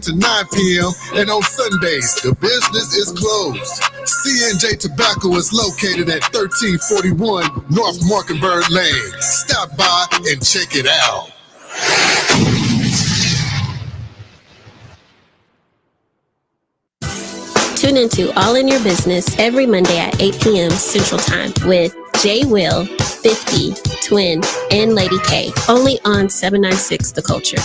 to 9 p.m. And on Sundays, the business is closed. C&J Tobacco is located at 1341 North Markenberg Lane. Stop by and check it out. Tune into All in Your Business every Monday at 8 p.m. Central Time with Jay Will, 50, Twin, and Lady K, only on 796 The Culture.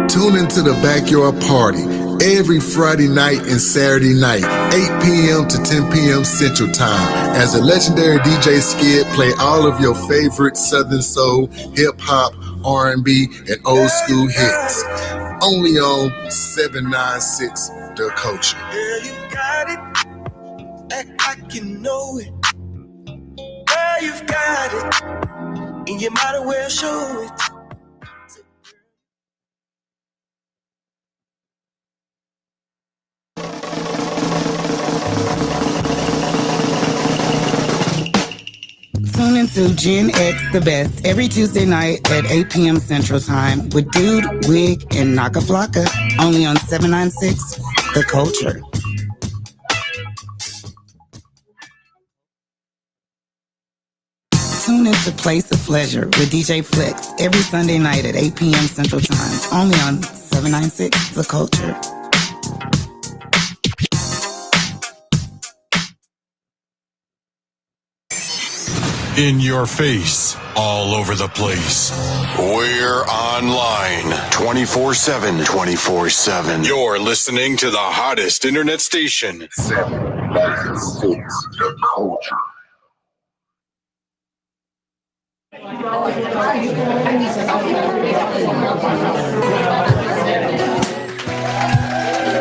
Tune into the Backyard Party every Friday night and Saturday night, 8 p.m. to 10 p.m. Central Time, as the legendary DJ Skid play all of your favorite Southern Soul, Hip Hop, R&B, and old school hits. Only on 796 The Culture. Girl, you got it. Act like you know it. Girl, you've got it. And you might as well show it. Tune into Gen X The Best every Tuesday night at 8 p.m. Central Time with Dude, Wig, and Naka Flocka, only on 796 The Culture. Tune into Place of Pleasure with DJ Flex every Sunday night at 8 p.m. Central Time, only on 796 The Culture. In your face, all over the place. We're online 24/7. 24/7. You're listening to the hottest internet station. 796 The Culture.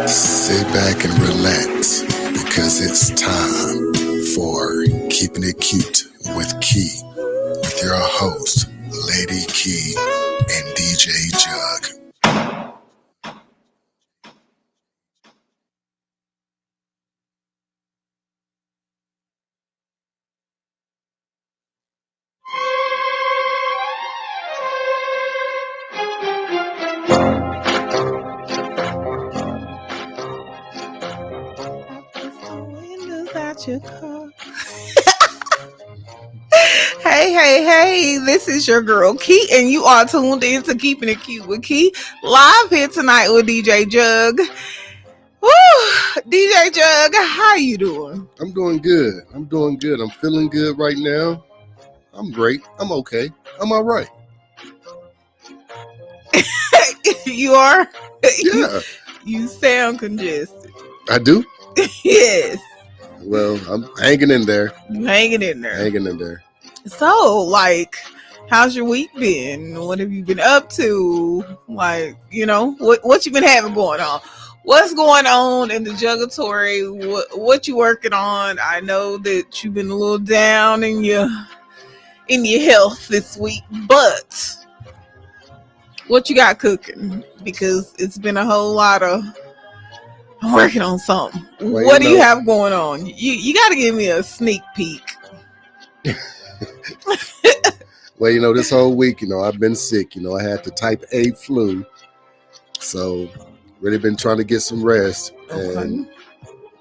Sit back and relax, because it's time for Keeping It Cute with Key, with your host, Lady Key and DJ Jug. Your car. Hey, this is your girl Key, and you are tuned in to Keeping It Cute with Key, live here tonight with DJ Jug. Woo! DJ Jug, how you doing? I'm doing good. I'm feeling good right now. I'm great. I'm okay. I'm all right. You are? Yeah. You sound congested. I do? Yes. Well, I'm hanging in there. You hanging in there. So, like, how's your week been? What have you been up to? Like, you know, what you been having going on? What's going on in the Jugatory? What you working on? I know that you've been a little down in your health this week, but what you got cooking? Because it's been a whole lot of working on something. Well, what do you have going on? You got to give me a sneak peek. Well, this whole week, I've been sick. I had the type A flu. So really been trying to get some rest. Okay. And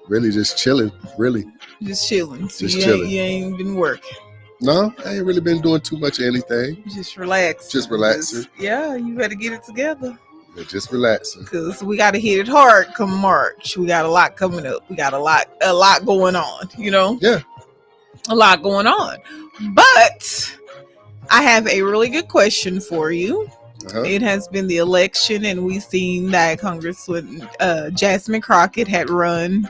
really just chilling, really. Just chilling. So chilling. You ain't been working. No, I ain't really been doing too much of anything. Just relaxing. Just relaxing. Yeah, you better get it together. Yeah, just relaxing. Because we got to hit it hard come March. We got a lot coming up. We got a lot going on, Yeah. A lot going on. But I have a really good question for you. Uh-huh. It has been the election, and we've seen that Congresswoman Jasmine Crockett had run,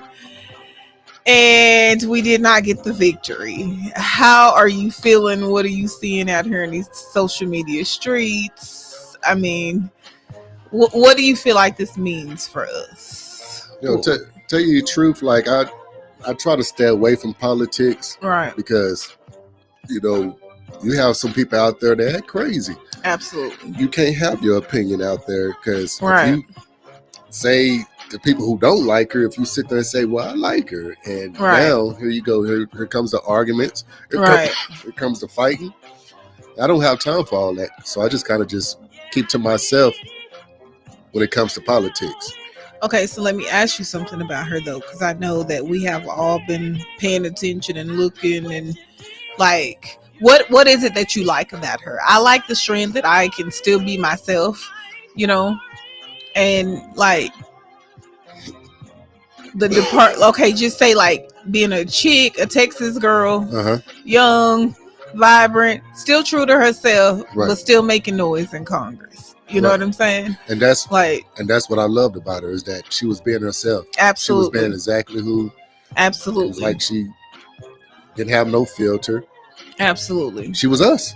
and we did not get the victory. How are you feeling? What are you seeing out here in these social media streets? I mean, what do you feel like this means for us? Tell you the truth, like I try to stay away from politics, right? Because you have some people out there that act crazy. Absolutely, you can't have your opinion out there because right. If you say the people who don't like her, if you sit there and say, well, I like her, and now here you go, here comes the arguments, here comes the fighting. I don't have time for all that, so I just kind of just keep to myself when it comes to politics. Okay, so let me ask you something about her though, because I know that we have all been paying attention and looking, and like, what is it that you like about her? I like the strength that I can still be myself, you know, and like the depart. Okay, just say like being a chick, a Texas girl, young, vibrant, still true to herself, but still making noise in Congress. You know what I'm saying? And that's what I loved about her, is that she was being herself. Absolutely. She was being exactly who. Absolutely. It was like she didn't have no filter. Absolutely. She was us.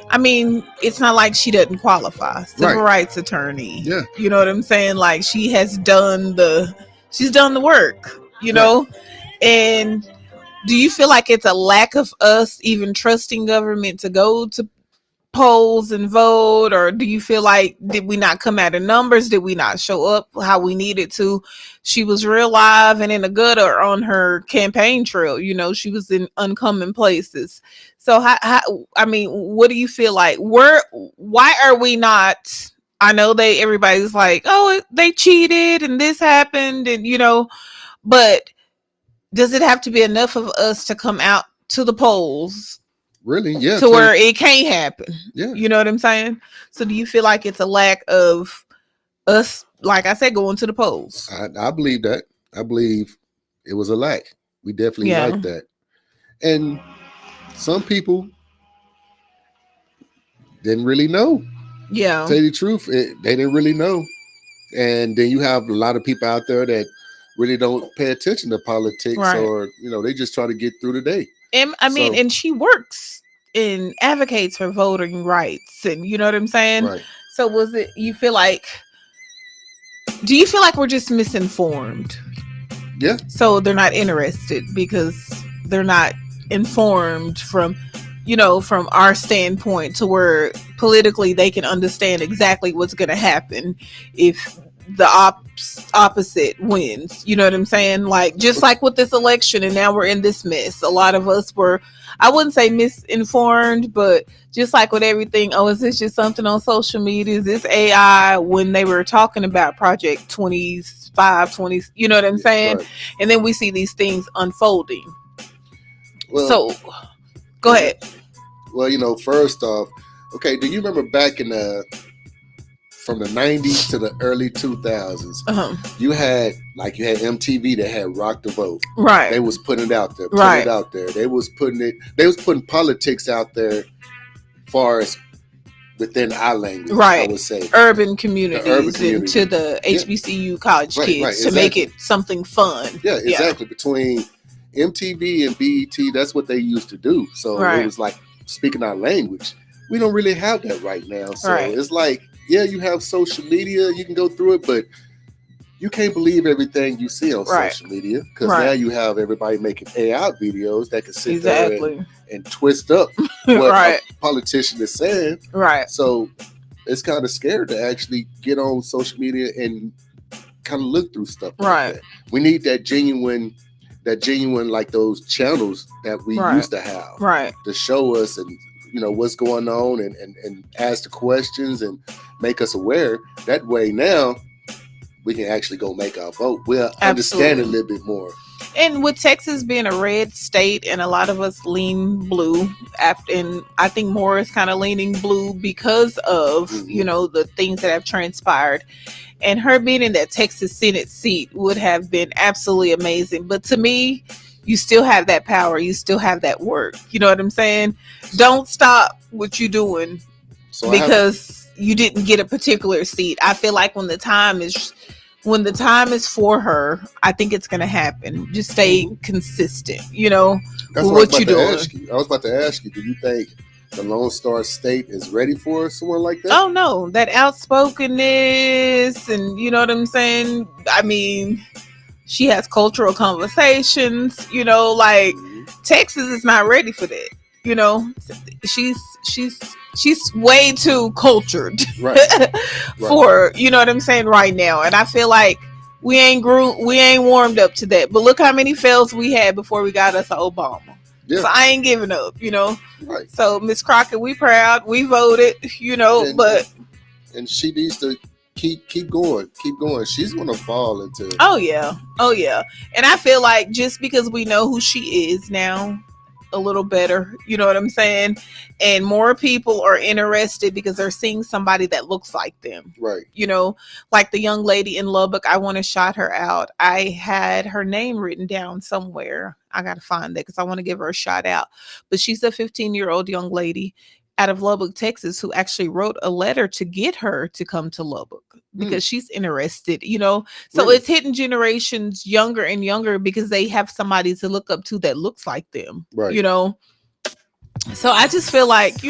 I mean, it's not like she doesn't qualify. Civil rights attorney. Yeah. You know what I'm saying? Like, she's done the work, you know? And do you feel like it's a lack of us even trusting government to go to polls and vote, or do you feel like, did we not come out of numbers? Did we not show up how we needed to? She was real live and in the gutter on her campaign trail. You know, she was in uncommon places. So how I mean, what do you feel like? Why are we not? I know everybody's like, oh, they cheated and this happened, and you know, but does it have to be enough of us to come out to the polls? Really? Yeah. To where it can't happen. Yeah. You know what I'm saying? So do you feel like it's a lack of us, like I said, going to the polls? I believe that. I believe it was a lack. We definitely like that. And some people didn't really know. Yeah. To tell you the truth, they didn't really know. And then you have a lot of people out there that really don't pay attention to politics, or, you know, they just try to get through the day. And I mean, and she works and advocates for voting rights, and you know what I'm saying? Right. So do you feel like we're just misinformed? Yeah. So they're not interested because they're not informed from our standpoint, to where politically they can understand exactly what's going to happen if the opposite wins. You know what I'm saying? Like, just like with this election, and now we're in this mess. A lot of us were, I wouldn't say misinformed, but just like with everything, oh, is this just something on social media? Is this AI? When they were talking about Project 25, 20, you know what I'm saying? Right. And then we see these things unfolding. Well, so go ahead. Well, you know, first off, okay, do you remember back in from the 90s to the early 2000s, you had MTV that had Rock the Vote. Right. They was putting it out there. They was putting politics out there far as within our language, right. I would say. Urban communities and to the HBCU college kids to make it something fun. Yeah, exactly. Yeah. Between MTV and BET, that's what they used to do. So it was like speaking our language. We don't really have that right now. So it's like, yeah, you have social media, you can go through it, but you can't believe everything you see on social media, because now you have everybody making AI videos that can sit there and twist up what a politician is saying. Right. So it's kind of scared to actually get on social media and kind of look through stuff like that. We need that genuine, like those channels that we used to have to show us and, you know, what's going on and ask the questions and make us aware. That way now we can actually go make our vote. We'll understand it a little bit more. And with Texas being a red state, and a lot of us lean blue, and I think more is kind of leaning blue because of, you know, the things that have transpired. And her being in that Texas Senate seat would have been absolutely amazing. But to me, you still have that power. You still have that work. You know what I'm saying? Don't stop what you're doing because you didn't get a particular seat. I feel like when the time is for her, I think it's going to happen. Just stay consistent, you know, with what you're doing. I was about to ask you, do you think the Lone Star State is ready for someone like that? Oh, no. That outspokenness and, you know what I'm saying? I mean, she has cultural conversations, you know, like Texas is not ready for that. You know, she's way too cultured for, you know what I'm saying, right now. And I feel like We ain't warmed up to that. But look how many fails we had before we got us Obama. Yeah. So I ain't giving up, Right. So Miss Crockett, we proud. We voted, and she needs to keep going. She's gonna fall into. Oh yeah. And I feel like just because we know who she is now a little better, you know what I'm saying, and more people are interested because they're seeing somebody that looks like them, right? Like the young lady in Lubbock, I want to shout her out. I had her name written down somewhere. I gotta find that because I want to give her a shout out. But she's a 15-year-old young lady out of Lubbock, Texas, who actually wrote a letter to get her to come to Lubbock because she's interested, So really? It's hitting generations younger and younger because they have somebody to look up to that looks like them, right? So I just feel like,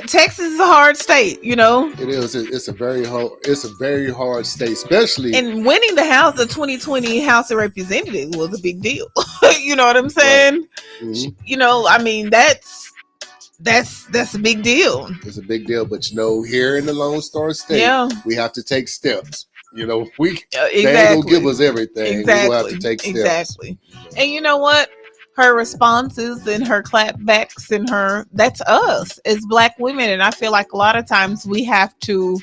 Texas is a hard state, It is. It's a very hard state, especially. And winning the 2020 House of Representatives was a big deal. You know what I'm saying? Right. Mm-hmm. I mean, that's a big deal. It's a big deal, but here in the Lone Star State, we have to take steps. They ain't gonna give us everything. Exactly. We have to take steps. Exactly. And you know what? Her responses and her clapbacks and that's us as Black women. And I feel like a lot of times we have to,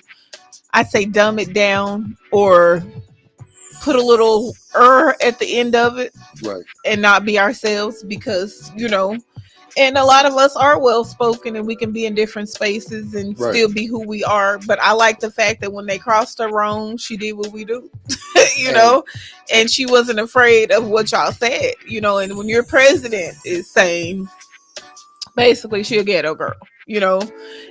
I'd say, dumb it down or put a little at the end of it, right? And not be ourselves because, and a lot of us are well-spoken and we can be in different spaces and still be who we are. But I like the fact that when they crossed her wrong, she did what we do, and she wasn't afraid of what y'all said, and when your president is saying, basically, she a ghetto girl,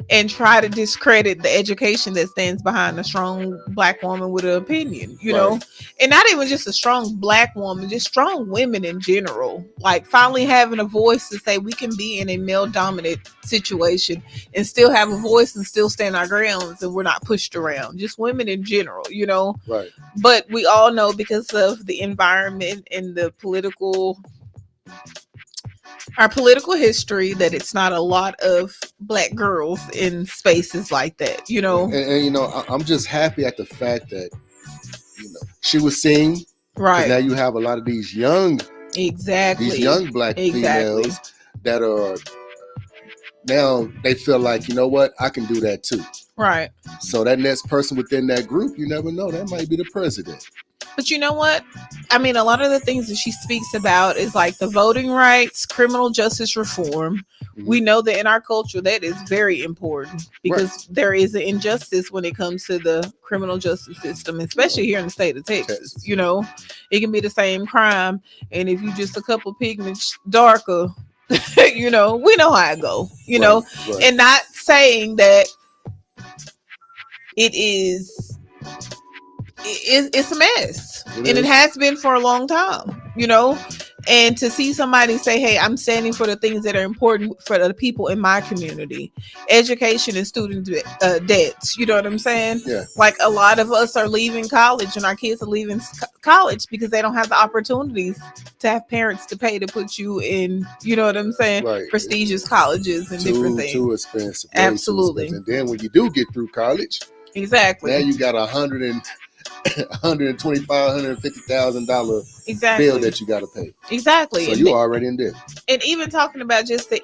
and try to discredit the education that stands behind a strong Black woman with an opinion, right. And not even just a strong Black woman, just strong women in general, like finally having a voice to say we can be in a male dominant situation and still have a voice and still stand our grounds and we're not pushed around, just women in general, right. But we all know because of the environment and the our political history that it's not a lot of Black girls in spaces like that, And I'm just happy at the fact that, she was seen. Right. Now you have a lot of these young Black females that are now they feel like, what, I can do that too. Right. So that next person within that group, you never know, that might be the president. But you know what? I mean, a lot of the things that she speaks about is like the voting rights, criminal justice reform. Mm-hmm. We know that in our culture, that is very important because there is an injustice when it comes to the criminal justice system, especially here in the state of Texas. It can be the same crime. And if you just a couple pigments darker, we know how it go, right. And not saying that it's a mess, it has been for a long time, and to see somebody say, hey, I'm standing for the things that are important for the people in my community, education and student debts, you know what I'm saying? Yeah. Like a lot of us are leaving college and our kids are leaving college because they don't have the opportunities to have parents to pay to put you in, you know what I'm saying? Right. Prestigious colleges and different things. Too expensive. Absolutely. Too expensive. And then when you do get through college, exactly, now you got $125,000, $150,000 bill that you got to pay. Exactly. So you already in debt. And even talking about just the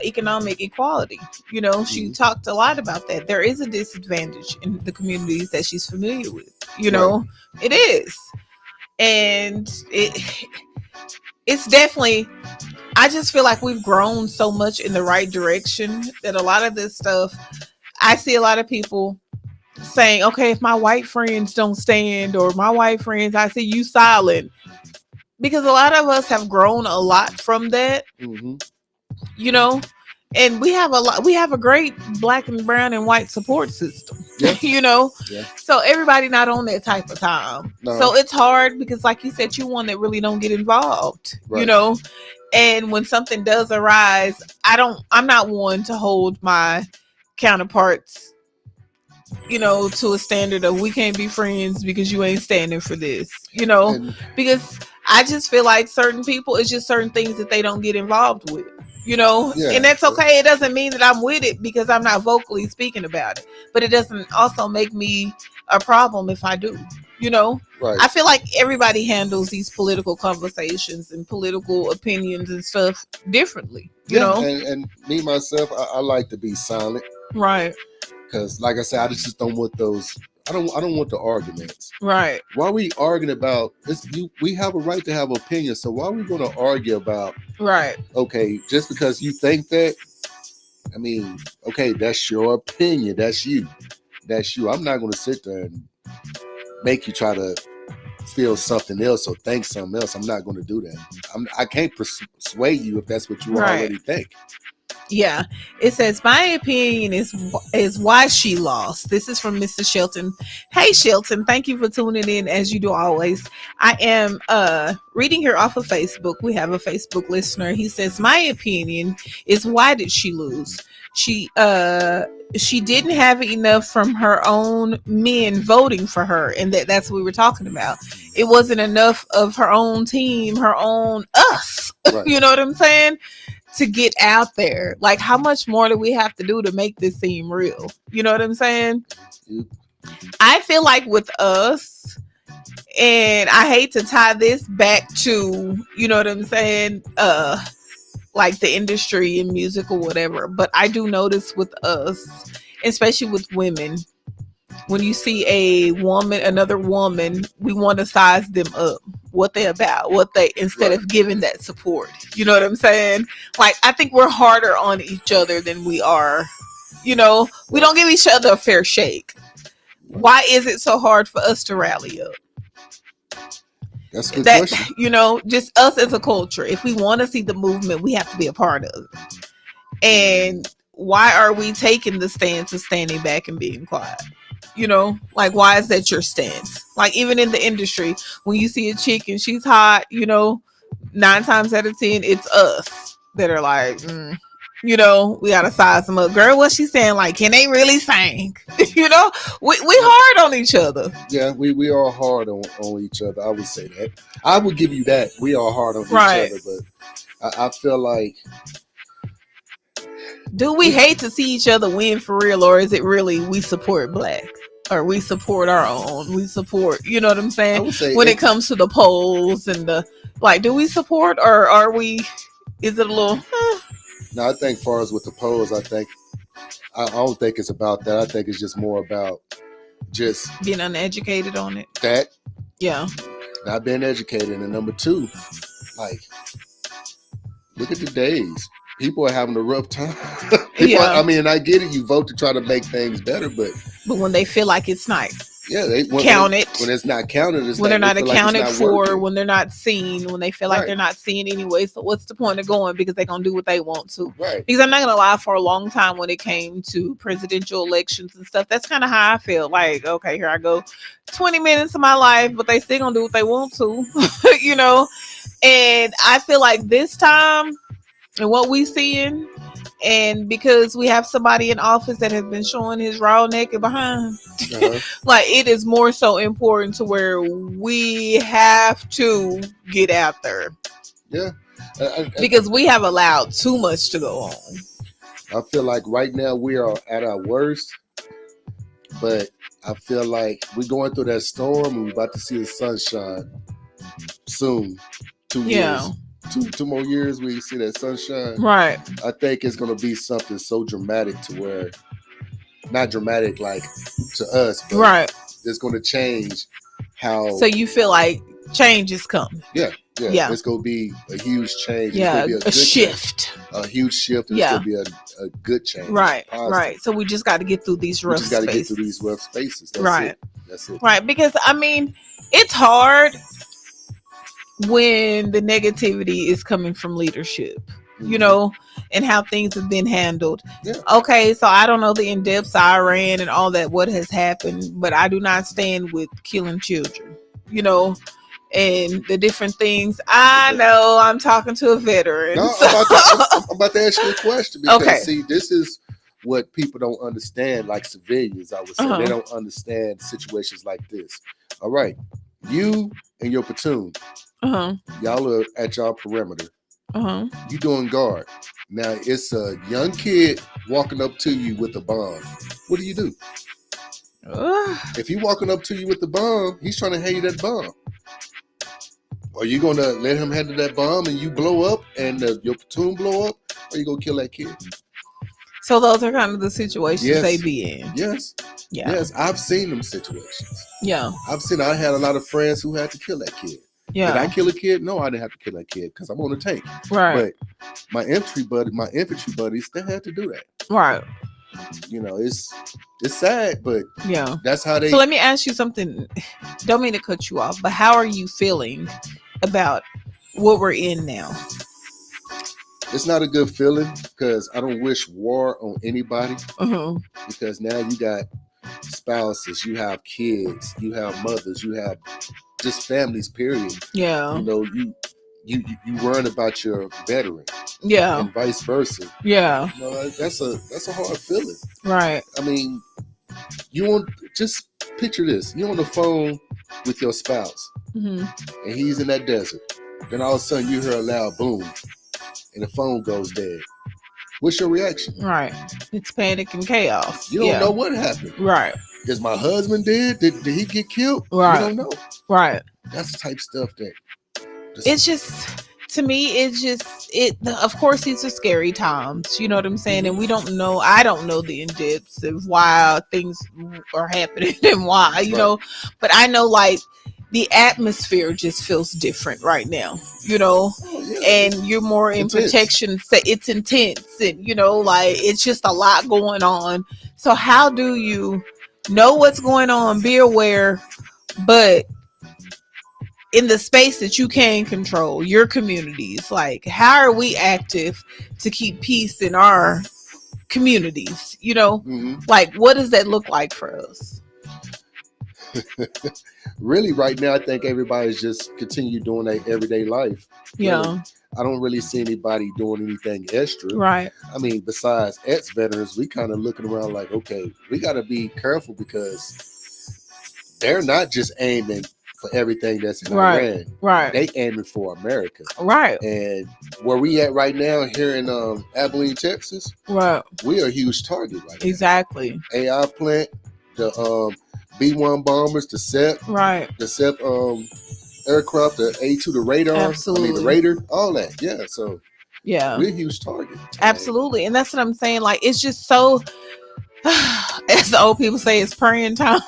economic equality, she talked a lot about that. There is a disadvantage in the communities that she's familiar with. Right. It is, and it's definitely. I just feel like we've grown so much in the right direction that a lot of this stuff. I see a lot of people saying, okay, if my white friends don't stand or my white friends, I see you silent, because a lot of us have grown a lot from that, and we have a great Black and brown and white support system, so everybody not on that type of time. No. So it's hard because like you said, you one that really don't get involved, right. And when something does arise, I'm not one to hold my counterparts to a standard of we can't be friends because you ain't standing for this, because I just feel like certain people, it's just certain things that they don't get involved with, and that's okay. It doesn't mean that I'm with it because I'm not vocally speaking about it, but it doesn't also make me a problem if I do. You know, right. I feel like everybody handles these political conversations and political opinions and stuff differently. You know, and me myself, I like to be silent, right? Because, like I said, I just don't want those. I don't want the arguments. Right. Why are we arguing about this? We have a right to have opinions. So why are we going to argue about? Right. Okay, just because you think that. I mean, okay, that's your opinion. That's you. That's you. I'm not going to sit there and make you try to feel something else or think something else. I'm not going to do that. I can't persuade you if that's what you already think. Yeah, it says my opinion is why she lost. This is from Mr. Shelton. Hey Shelton, thank you for tuning in as you do always. I am reading here off of Facebook. We have a Facebook listener. He says my opinion is why did she lose? She didn't have enough from her own men voting for her, and that's what we were talking about. It wasn't enough of her own team, her own us. Right. You know what I'm saying? To get out there. Like, how much more do we have to do to make this seem real? You know what I'm saying? I feel like with us, and I hate to tie this back to, you know what I'm saying, like the industry and music or whatever, but I do notice with us, especially with women, when you see a woman, another woman, we want to size them up, what they about, what they, instead of giving that support. You know what I'm saying? Like, I think we're harder on each other than we are, you know, we don't give each other a fair shake. Why is it so hard for us to rally up? That's a good question. You know, just us as a culture, if we want to see the movement, we have to be a part of it. And why are we taking the stance of standing back and being quiet? You know, like, why is that your stance? Like, even in the industry, when you see a chick and she's hot, you know, 9 times out of 10, it's us that are like, you know, we gotta size them up. Girl, what she's saying, like, can they really sing? You know, we hard on each other. Yeah, we are hard on each other. I would say that. I would give you that. We are hard on each other, but I feel like, do we hate to see each other win for real, or is it really we support black, or we support our own, we support, you know what I'm saying, when it comes to the polls and the, like, do we support, or are we, is it a little No, I think far as with the polls, I don't think it's about that. I think it's just more about just being uneducated on it. That, yeah, not being educated. And number 2, like, look at the days. People are having a rough time. I mean, I get it. You vote to try to make things better, but when they feel like it's not counted, when it's not counted, when they're not accounted for, when they're not seen, when they feel like they're not seen anyway. So what's the point of going? Because they're gonna do what they want to. Right. Because I'm not gonna lie, for a long time when it came to presidential elections and stuff, that's kind of how I feel. Like, okay, here I go, 20 minutes of my life, but they still gonna do what they want to, you know. And I feel like this time, and what we seeing, and because we have somebody in office that has been showing his raw naked behind, like, it is more so important to where we have to get out there. Yeah. Because we have allowed too much to go on. I feel like right now we are at our worst, but I feel like we're going through that storm and we're about to see the sunshine soon. 2 years. 2 more years we see that sunshine. Right. I think it's going to be something so dramatic to where, not dramatic like to us, but it's going to change how. So you feel like change is coming. Yeah. It's going to be a huge change. Yeah, it's a shift. Change. A huge shift. It's going to be a good change. Right. So we just got to get through these rough spaces. We just got to get through these rough spaces. That's it. Right. Because, I mean, it's hard when the negativity is coming from leadership, you know, and how things have been handled. Yeah. Okay, so I don't know the in-depths Iran and all that, what has happened, but I do not stand with killing children, you know, and the different things. I know I'm talking to a veteran. No, I'm about to ask you a question because, see, this is what people don't understand, like civilians, I would say. They don't understand situations like this. All right, you and your platoon, y'all are at y'all perimeter. You doing guard. Now it's a young kid walking up to you with a bomb. What do you do? If he walking up to you with the bomb, he's trying to hand you that bomb. Are you going to let him handle that bomb and you blow up and your platoon blow up? Or are you going to kill that kid? So those are kind of the situations they be in. Yes. Yeah. Yes. I've seen them situations. Yeah. I had a lot of friends who had to kill that kid. Yeah. Did I kill a kid? No, I didn't have to kill that kid because I'm on the tank. Right. But my infantry buddies, they had to do that. Right. You know, it's sad, but yeah, that's how they. So let me ask you something. Don't mean to cut you off, but how are you feeling about what we're in now? It's not a good feeling because I don't wish war on anybody. Because now you got spouses, you have kids, you have mothers, you have just families. Period. Yeah. You know, you worry about your veteran. Yeah. And vice versa. Yeah. You know, that's a hard feeling. Right. I mean, just picture this. You're on the phone with your spouse and he's in that desert. Then all of a sudden you hear a loud boom and the phone goes dead. What's your reaction? Right. It's panic and chaos. You don't know what happened. Right. Is my husband dead? Did he get killed? Right. You don't know. Right. That's the type of stuff that it's just, to me, of course these are scary times, you know what I'm saying? And I don't know the in-depths of why things are happening and why, you know, but I know like the atmosphere just feels different right now, you know, and you're more in protection. It's intense and, you know, like it's just a lot going on. So how do you know what's going on, be aware, but in the space that you can control, your communities, like how are we active to keep peace in our communities? You know, like what does that look like for us? Really, right now, I think everybody's just continue doing their everyday life. Yeah. Really. I don't really see anybody doing anything extra. Right. I mean, besides ex-veterans, we kind of looking around like, okay, we got to be careful because they're not just aiming for everything that's in Iran. Right. They aiming for America. Right. And where we at right now here in Abilene, Texas, right, we are a huge target right exactly. now. AI plant, the B-1 bombers, the SEP, right, the SEP aircraft, the A2, the radar, absolutely. I mean the Raider, all that. Yeah, so yeah, we're a huge target. Absolutely, and that's what I'm saying. Like it's just so, as the old people say, it's praying time.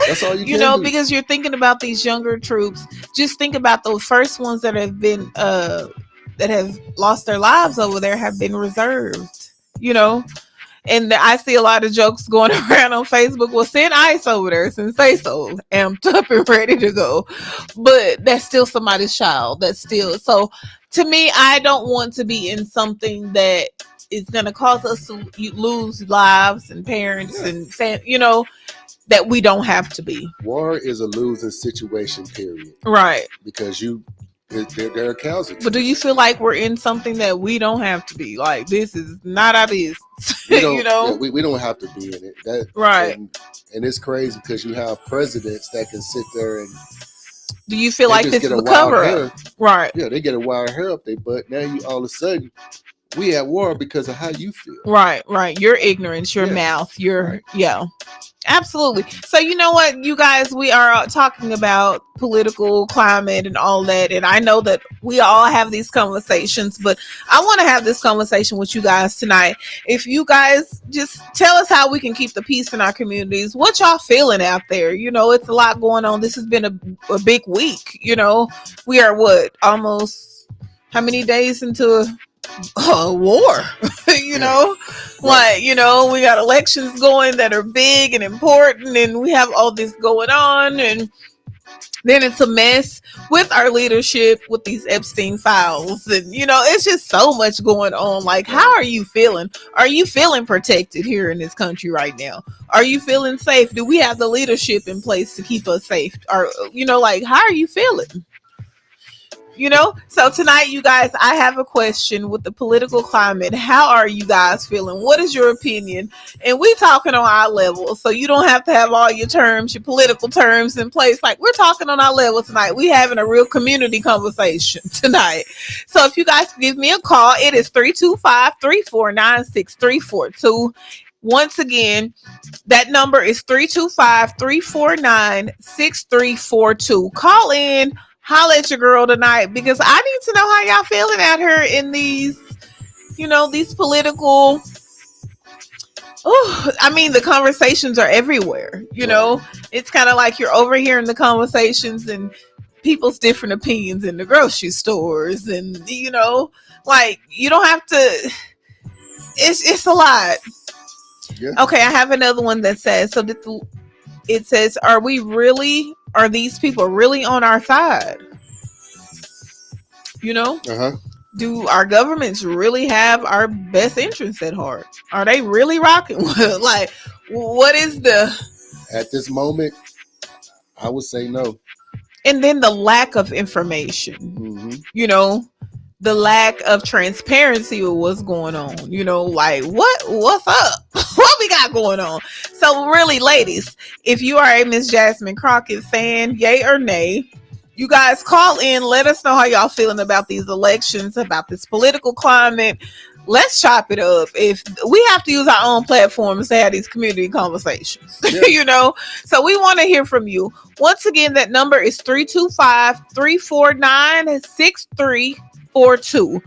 That's all you know, because you're thinking about these younger troops. Just think about those first ones that have been that have lost their lives over there have been reserved. You know, and I see a lot of jokes going around on Facebook. Well, send ICE over there since they so amped up and ready to go. But that's still somebody's child. That's still so. To me, I don't want to be in something that is going to cause us to lose lives and parents and you know. That we don't have to be. War is a losing situation, period. Right. Because there are cows. But do you feel like we're in something that we don't have to be? Like this is not our business. You know, we don't have to be in it. Right. And it's crazy because you have presidents that can sit there and. Do you feel like this is a cover up? Right. Yeah, they get a wild hair up their butt. Now you all of a sudden. We at war because of how you feel. Right, right. Your ignorance, your mouth, absolutely. So you know what, you guys, we are talking about political climate and all that. And I know that we all have these conversations, but I want to have this conversation with you guys tonight. If you guys just tell us how we can keep the peace in our communities, what y'all feeling out there? You know, it's a lot going on. This has been a big week. You know, we are almost how many days into war? You know, like, you know, we got elections going that are big and important, and we have all this going on, and then it's a mess with our leadership with these Epstein files, and you know, it's just so much going on. Like, how are you feeling? Are you feeling protected here in this country right now? Are you feeling safe? Do we have the leadership in place to keep us safe? Or, you know, like, how are you feeling? You know, so tonight, you guys, I have a question with the political climate. How are you guys feeling? What is your opinion? And we talking on our level, so you don't have to have all your terms, your political terms in place. Like, we're talking on our level tonight. We having a real community conversation tonight. So if you guys give me a call, it is 325-349-6342. Once again, that number is 325-349-6342. Call in, holla at your girl tonight, because I need to know how y'all feeling out here in these, these political. Oh, I mean, the conversations are everywhere. It's kind of like you're overhearing the conversations and people's different opinions in the grocery stores, and like you don't have to. It's a lot. Yeah. Okay, I have another one that says it says, are these people really on our side? Do our governments really have our best interests at heart? Are they really rocking with, like, what is at this moment, I would say no. And then the lack of information, the lack of transparency with what's going on, like what's up? What we got going on? So really, ladies, if you are a Miss Jasmine Crockett fan, yay or nay, you guys call in, let us know how y'all feeling about these elections, about this political climate. Let's chop it up. If we have to use our own platforms to have these community conversations, so we want to hear from you. Once again, that number is 325-349-6342.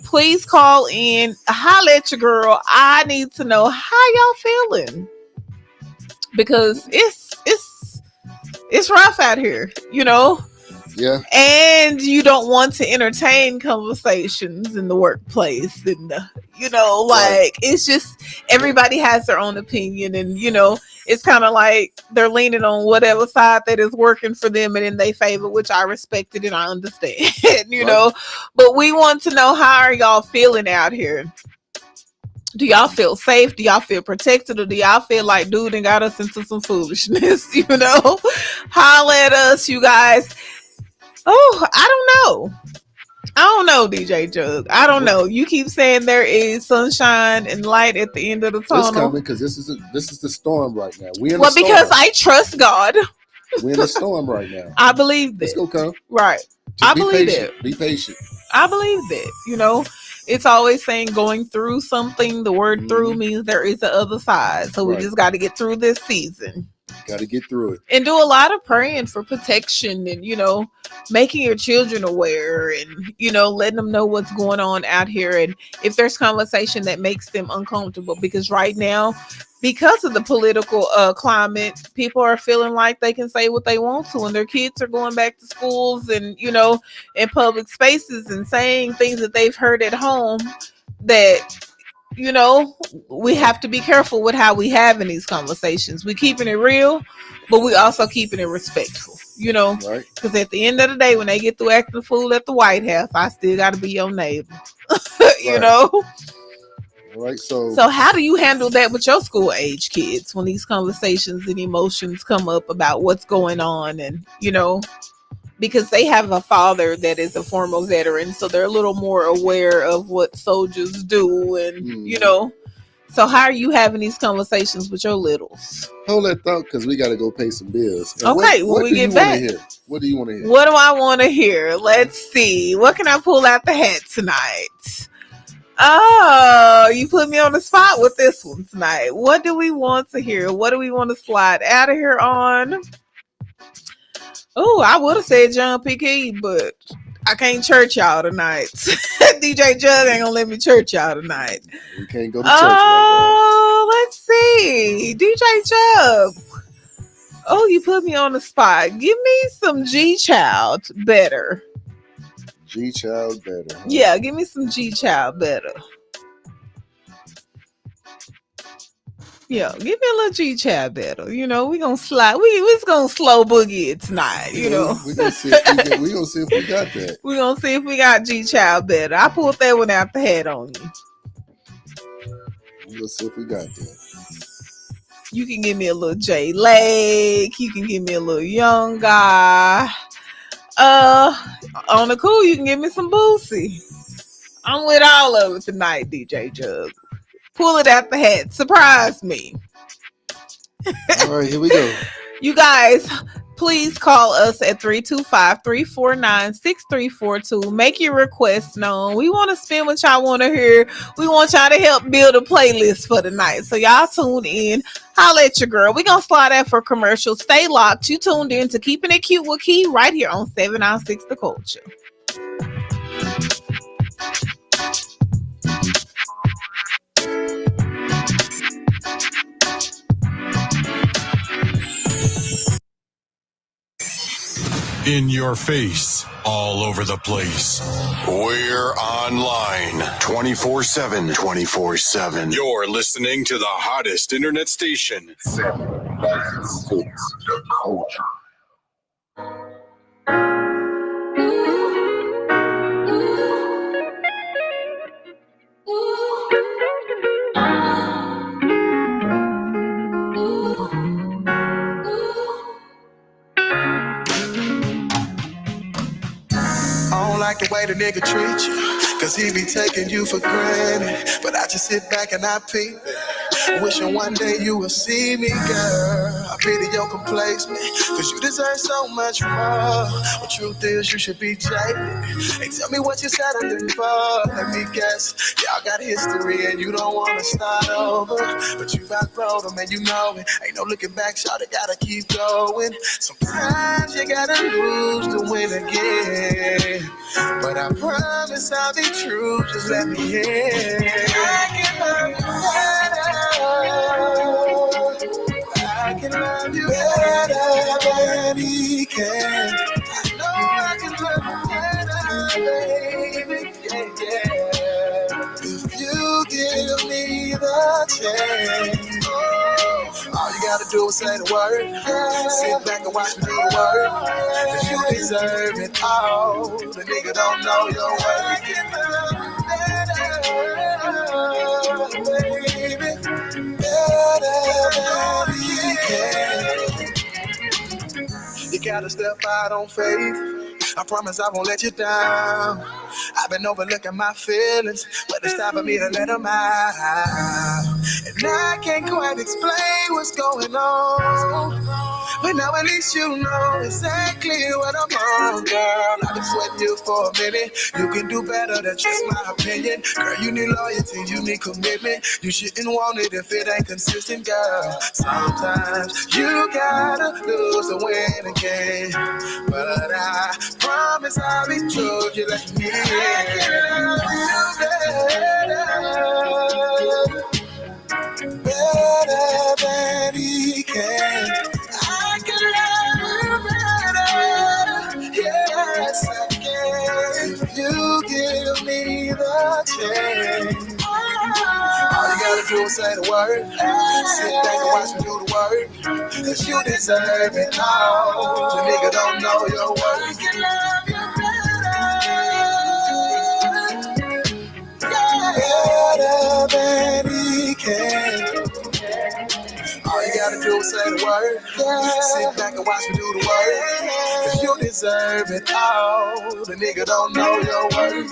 Please call in, holla at your girl. I need to know how y'all feeling, because it's rough out here, Yeah. And you don't want to entertain conversations in the workplace, and it's just everybody has their own opinion, and it's kind of like they're leaning on whatever side that is working for them and in their favor, which I respect it and I understand, But we want to know, how are y'all feeling out here? Do y'all feel safe? Do y'all feel protected? Or do y'all feel like dude and got us into some foolishness? Holla at us, you guys. Oh, I don't know, DJ Jug. I don't know. You keep saying there is sunshine and light at the end of the tunnel. It's coming, because this is the storm right now. Because I trust God. We're in a storm right now. I believe that. It's gonna come. Right. I believe that. Be patient. I believe that. It's always saying going through something. The word through means there is the other side. So we just got to get through this season. Got to get through it. And do a lot of praying for protection, and, making your children aware, and, letting them know what's going on out here. And if there's conversation that makes them uncomfortable, because right now, because of the political climate, people are feeling like they can say what they want to, and their kids are going back to schools and, in public spaces and saying things that they've heard at home that, we have to be careful with how we having these conversations. We keeping it real, but we also keeping it respectful, Right. Because at the end of the day, when they get through acting a fool at the White House, I still got to be your neighbor, All right. So how do you handle that with your school age kids when these conversations and emotions come up about what's going on, and, because they have a father that is a former veteran, so they're a little more aware of what soldiers do, and so how are you having these conversations with your littles? Hold that thought, because we got to go pay some bills. And okay, when we get back, what do you want to hear? What do I want to hear? Let's see. What can I pull out the hat tonight? Oh, you put me on the spot with this one tonight. What do we want to hear? What do we want to slide out of here on? Oh, I would have said John P. Key, but I can't church y'all tonight. DJ Jug ain't gonna let me church y'all tonight. We can't go to church like that. Let's see. DJ Jug. Oh, you put me on the spot. Give me some G-Child better. G-Child better. Huh? Yeah, give me some G-Child better. Yeah, give me a little G-Child better. We gonna slide. We just gonna slow boogie it tonight. We gonna see if we got that. We gonna see if we got G-Child better. I pulled that one out the hat on you. We gonna see if we got that. You can give me a little J Lake. You can give me a little young guy. On the cool, you can give me some Boosie. I'm with all of it tonight, DJ Jug. Pull it out the hat. Surprise me. All right, here we go. You guys, please call us at 325-349-6342. Make your requests known. We want to spend what y'all want to hear. We want y'all to help build a playlist for the night. So y'all tune in. Holla at your girl. We gonna slide that for commercials. Stay locked. You tuned in to Keeping It Cute with Key right here on 796 The Culture. In your face, all over the place. We're online 24/7. 24/7. You're listening to the hottest internet station. 796 The Culture. I don't like the way the nigga treat you, cause he be taking you for granted. But I just sit back and I peep it. Wishing one day you will see me, girl. I pity your complacement, cause you deserve so much more. The truth is you should be jaded. Hey, tell me what you said and then for. Let me guess, y'all got history and you don't wanna start over. But you've outgrown them and you know it. Ain't no looking back, shawty, gotta keep going. Sometimes you gotta lose to win again. But I promise I'll be true, just let me in. I can love you better. I can love you better than he can. I know I can love you better, baby. Yeah, yeah. If you give me the chance, all you gotta do is say the word. Sit back and watch me do the work. Cause you deserve it all. The nigga don't know your worth. I can love you better, baby. Better than he can. You gotta step out on faith. I promise I won't let you down. I've been overlooking my feelings, but it's time for me to let them out. And I can't quite explain what's going on, but now at least you know exactly what I'm on, girl. I've been sweating you for a minute. You can do better, that's just my opinion. Girl, you need loyalty, you need commitment. You shouldn't want it if it ain't consistent, girl. Sometimes you gotta lose to win again. But I promise I'll be true if you let me in. I can love you better than he can. I can love you better, yes I can. If you give me the chance, all you gotta do is say the word. Sit back and watch me do the work. Cause you deserve it all. The nigga don't know your worth. I can love you better than he can. All you gotta do is say the word. Sit back and watch me do the work. Cause you deserve it all. The nigga don't know your worth.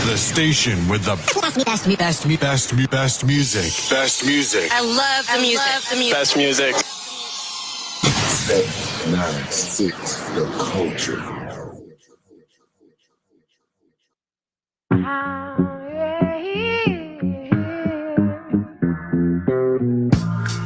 The station with the best music. Best music. I love the music. Best music. 796 The Culture.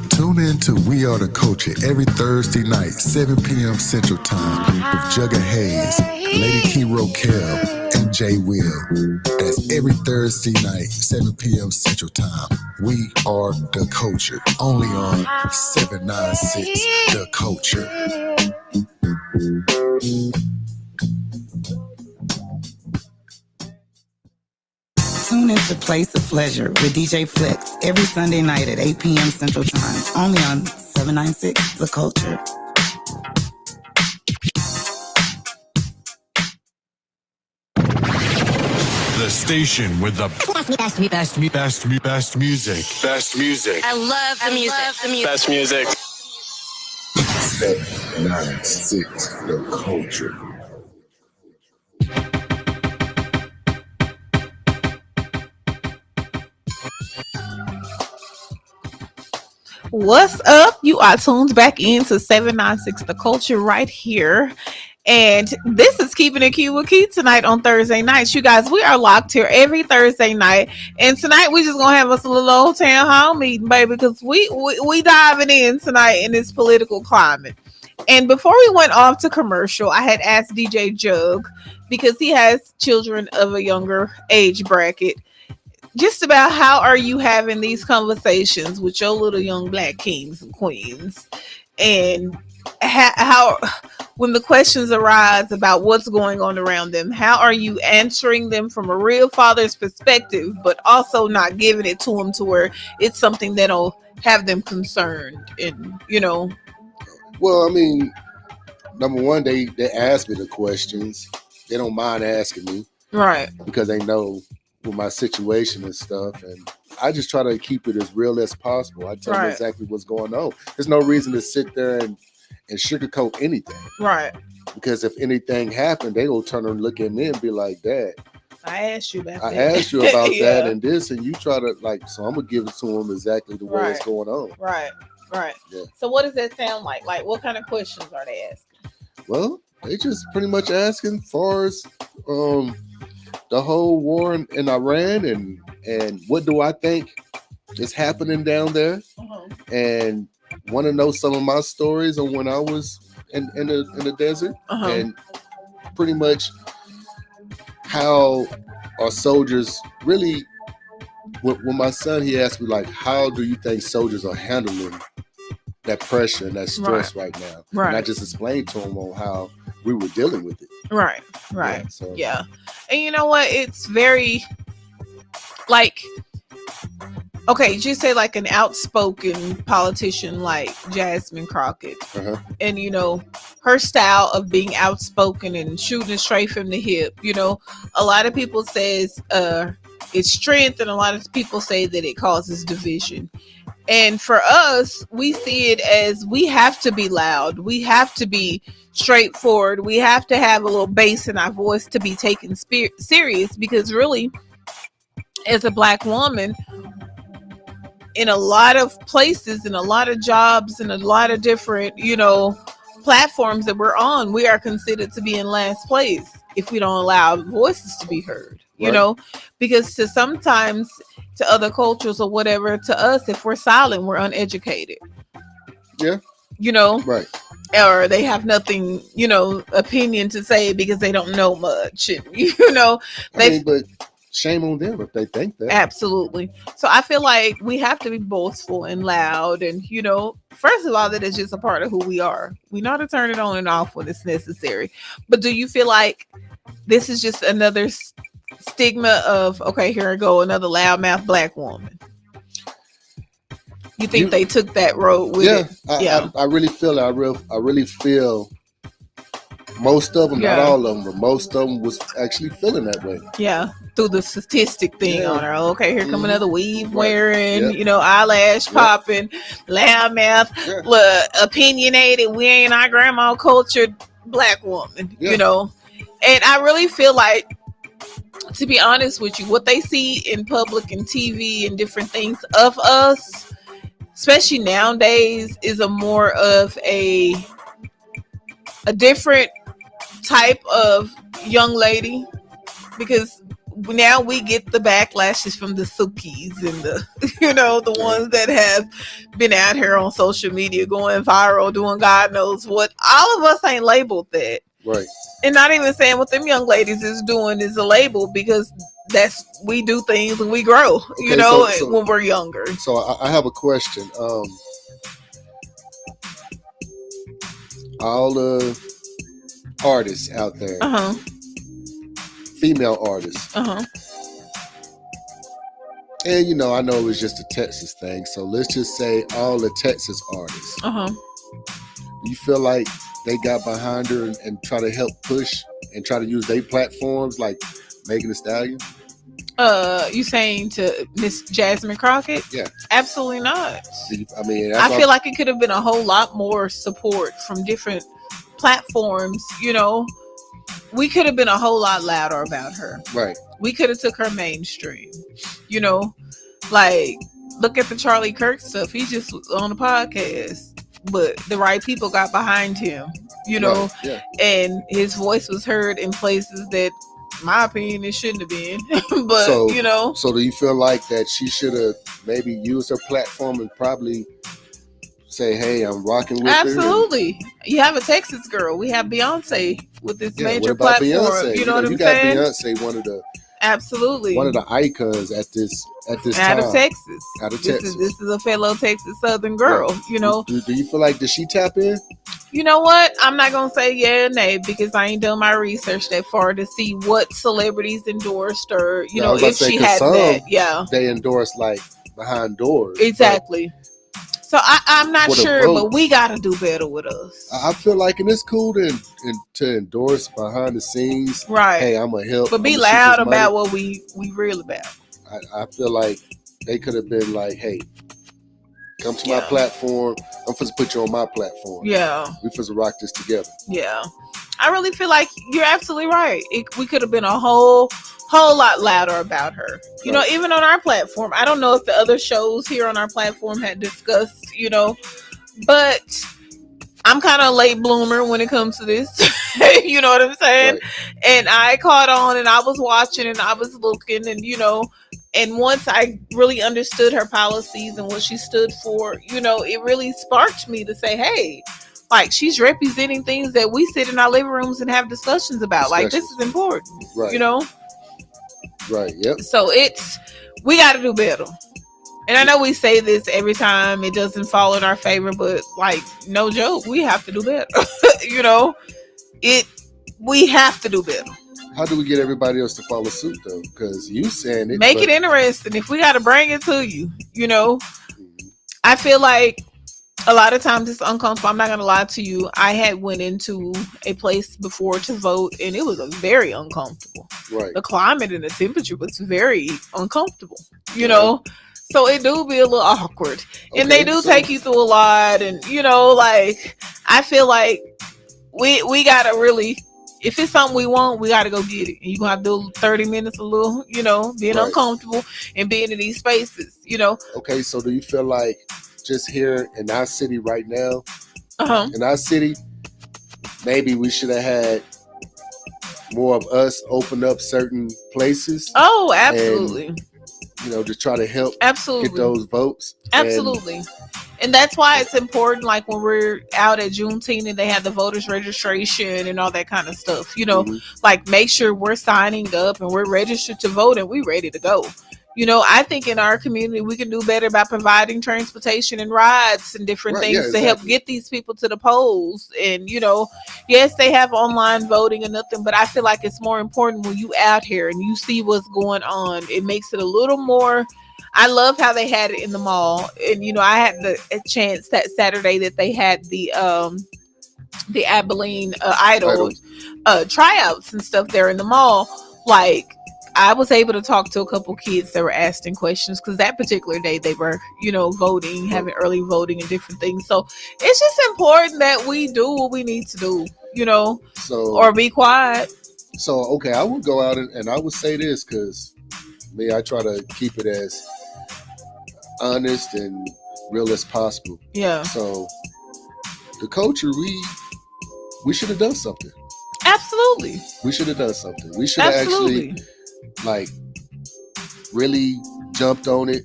Tune in to We Are The Culture every Thursday night, 7 p.m. Central Time with Jugga Hayes, Lady Key Roquel, and Jay Will. That's every Thursday night, 7 p.m. Central Time. We Are The Culture, only on 796 The Culture. Tune into Place of Pleasure with DJ Flex every Sunday night at 8 p.m. Central Time, only on 796 The Culture. The station with the best music. Best music. I love the music. Best music. 796 The Culture. What's up? You are tuned back into 796 The Culture right here. And this is Keeping It Cute with Keith tonight on Thursday nights. You guys, we are locked here every Thursday night. And tonight we just gonna have us a little old town hall meeting, baby, because we diving in tonight in this political climate. And before we went off to commercial, I had asked DJ Jug, because he has children of a younger age bracket, just about how are you having these conversations with your little young black kings and queens, and how when the questions arise about what's going on around them, how are you answering them from a real father's perspective, but also not giving it to them to where it's something that'll have them concerned and, you know. Well, I mean, number one, they ask me the questions. They don't mind asking me, right? Because they know with my situation and stuff, and I just try to keep it as real as possible. I tell them exactly what's going on. There's no reason to sit there and sugarcoat anything, right? Because if anything happened, they will turn and look at me and be like, "Dad, I asked you about that. I asked you about that and this, and you try to like." So I'm gonna give it to them exactly the way it's going on. Right. Yeah. So what does that sound like? Like, what kind of questions are they asking? Well, they just pretty much asking far as the whole war in Iran and what do I think is happening down there, and want to know some of my stories on when I was in the desert, and pretty much how our soldiers really. When my son, he asked me like, how do you think soldiers are handling that pressure and that stress right now? Right. And I just explained to him on how we were dealing with it. Right. Yeah. And you know what? It's very like, okay, just say like an outspoken politician like Jasmine Crockett. And, you know, her style of being outspoken and shooting straight from the hip, you know, a lot of people says it's strength, and a lot of people say that it causes division. And for us, we see it as we have to be loud. We have to be straightforward. We have to have a little bass in our voice to be taken serious, because really, as a black woman, in a lot of places, in a lot of jobs, in a lot of different, you know, platforms that we're on, we are considered to be in last place if we don't allow voices to be heard, you know, because sometimes to other cultures or whatever, to us, if we're silent, we're uneducated. Yeah. You know? Right. Or they have nothing, you know, opinion to say because they don't know much. And, you know, but shame on them if they think that. Absolutely. So I feel like we have to be boastful and loud, and, you know, first of all, that is just a part of who we are. We know to turn it on and off when it's necessary. But do you feel like this is just another stigma of, okay, here I go, another loudmouth black woman? You think they took that road with it? I really feel it. I really feel most of them, not all of them, but most of them was actually feeling that way. Yeah, through the statistic thing on her. Okay, here come another weave wearing, you know, eyelash popping, loudmouth, opinionated. We ain't our grandma cultured black woman, you know. And I really feel like, to be honest with you, what they see in public and TV and different things of us, especially nowadays, is a more of a different type of young lady, because now we get the backlashes from the Sukis and the, you know, the ones that have been out here on social media going viral, doing God knows what. All of us ain't labeled that. Right. And not even saying what them young ladies is doing is a label, because that's, we do things and we grow, you know, when we're younger. So I have a question. All the artists out there, female artists, and you know, I know it was just a Texas thing, so let's just say all the Texas artists. Do you feel like they got behind her and try to help push and try to use their platforms like Megan Thee Stallion? You saying to Miss Jasmine Crockett? Yeah. Absolutely not. I mean, I feel like it could have been a whole lot more support from different platforms, you know. We could have been a whole lot louder about her. Right. We could have took her mainstream, you know. Like, look at the Charlie Kirk stuff. He just was on the podcast, but the right people got behind him, you know, right, yeah. and his voice was heard in places that, in my opinion, it shouldn't have been. But so, you know, so do you feel like that she should have maybe used her platform and probably say, "Hey, I'm rocking with her"? Absolutely. You have a Texas girl. We have Beyonce with this major what about platform. Beyonce? You know what I'm you got saying? Beyonce, one of the icons at this out time. of Texas. This is a fellow Texas Southern girl. Right. You know. Do you feel like, did she tap in? You know what? I'm not gonna say yeah or nay because I ain't done my research that far to see what celebrities endorsed her. You know, if she had that. Yeah. They endorsed like behind doors. Exactly. So I'm not sure, but we gotta do better with us. I feel like, and it's cool to endorse behind the scenes. Right. Hey, I'm a help. But be loud about what we real about. I feel like they could have been like, hey, come to my platform. I'm supposed to put you on my platform. Yeah. We supposed to rock this together. Yeah. I really feel like you're absolutely right. We could have been a whole lot louder about her. You know, even on our platform. I don't know if the other shows here on our platform had discussed, you know, but I'm kind of a late bloomer when it comes to this. You know what I'm saying? Right. And I caught on and I was watching and I was looking and, you know, and once I really understood her policies and what she stood for, you know, it really sparked me to say, hey, like, she's representing things that we sit in our living rooms and have discussions about. Like, this is important, right? You know? Right, yep. So we got to do better. And I know we say this every time it doesn't fall in our favor, but, like, no joke, we have to do better. You know? We have to do better. How do we get everybody else to follow suit, though? Because you saying it. Make it interesting. If we got to bring it to you, you know? Mm-hmm. I feel like a lot of times it's uncomfortable. I'm not going to lie to you. I had went into a place before to vote and it was very uncomfortable. Right. The climate and the temperature was very uncomfortable, you know? So it do be a little awkward. Okay, and they do take you through a lot. And, you know, like, I feel like we got to really, if it's something we want, we got to go get it. And you're going to have to do 30 minutes a little, you know, being uncomfortable and being in these spaces, you know? Okay, so do you feel like just here in our city right now, in our city, maybe we should have had more of us open up certain places? Oh, absolutely. And, you know, to try to help get those votes. Absolutely. And that's why it's important, like when we're out at Juneteenth and they have the voters registration and all that kind of stuff, you know, like make sure we're signing up and we're registered to vote and we're ready to go. You know, I think in our community, we can do better by providing transportation and rides and different things to help get these people to the polls. And, you know, yes, they have online voting and nothing, but I feel like it's more important when you out here and you see what's going on. It makes it a little more. I love how they had it in the mall. And, you know, I had a chance that Saturday that they had the Abilene Idol tryouts and stuff there in the mall. Like, I was able to talk to a couple kids that were asking questions because that particular day they were, you know, voting, having early voting and different things. So it's just important that we do what we need to do, you know, or be quiet. So, okay, I would go out and I would say this because I try to keep it as honest and real as possible. Yeah. So the culture, we should have done something. Absolutely. We should have done something. We should have actually like really jumped on it,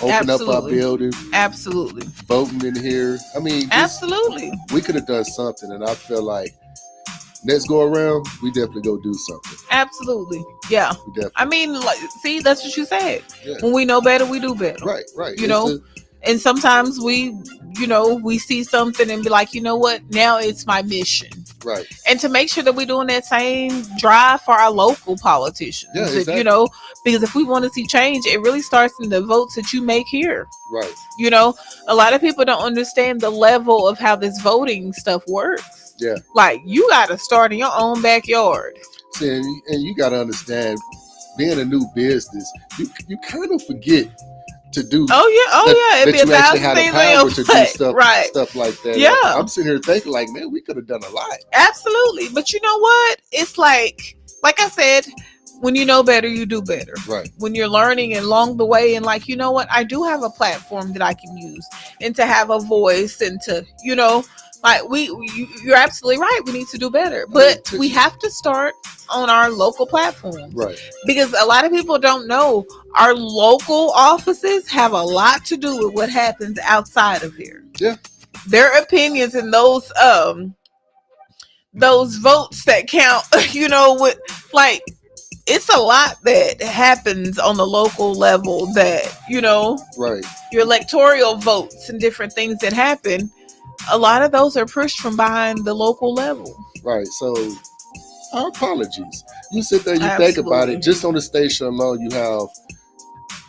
opened up our building. Absolutely. Voting in here. I mean, absolutely. We could have done something, and I feel like next go around, we definitely go do something. Absolutely. Yeah. I mean, like, see, that's what you said. Yeah. When we know better, we do better. Right. You know, and sometimes we see something and be like, you know what? Now it's my mission. Right. And to make sure that we're doing that same drive for our local politicians. Yeah, exactly. You know, because if we want to see change, it really starts in the votes that you make here. Right. You know, a lot of people don't understand the level of how this voting stuff works. Yeah. Like, you got to start in your own backyard. See, and you got to understand, being a new business, you kind of forget to do. It'd be a thousand things on your plate. Stuff like that. Yeah. Like, I'm sitting here thinking like, man, we could have done a lot. Absolutely. But you know what? It's like I said, when you know better, you do better. Right. When you're learning and along the way, and like, you know what, I do have a platform that I can use, and to have a voice, and to, you know, like you're absolutely right. We need to do better, but we have to start on our local platforms, right? Because a lot of people don't know our local offices have a lot to do with what happens outside of here. Yeah, their opinions and those votes that count, you know, with like. It's a lot that happens on the local level that, you know, right. Your electoral votes and different things that happen, a lot of those are pushed from behind the local level. Right. So our apologies. You sit there, you Absolutely. think about it, just on the station alone, you have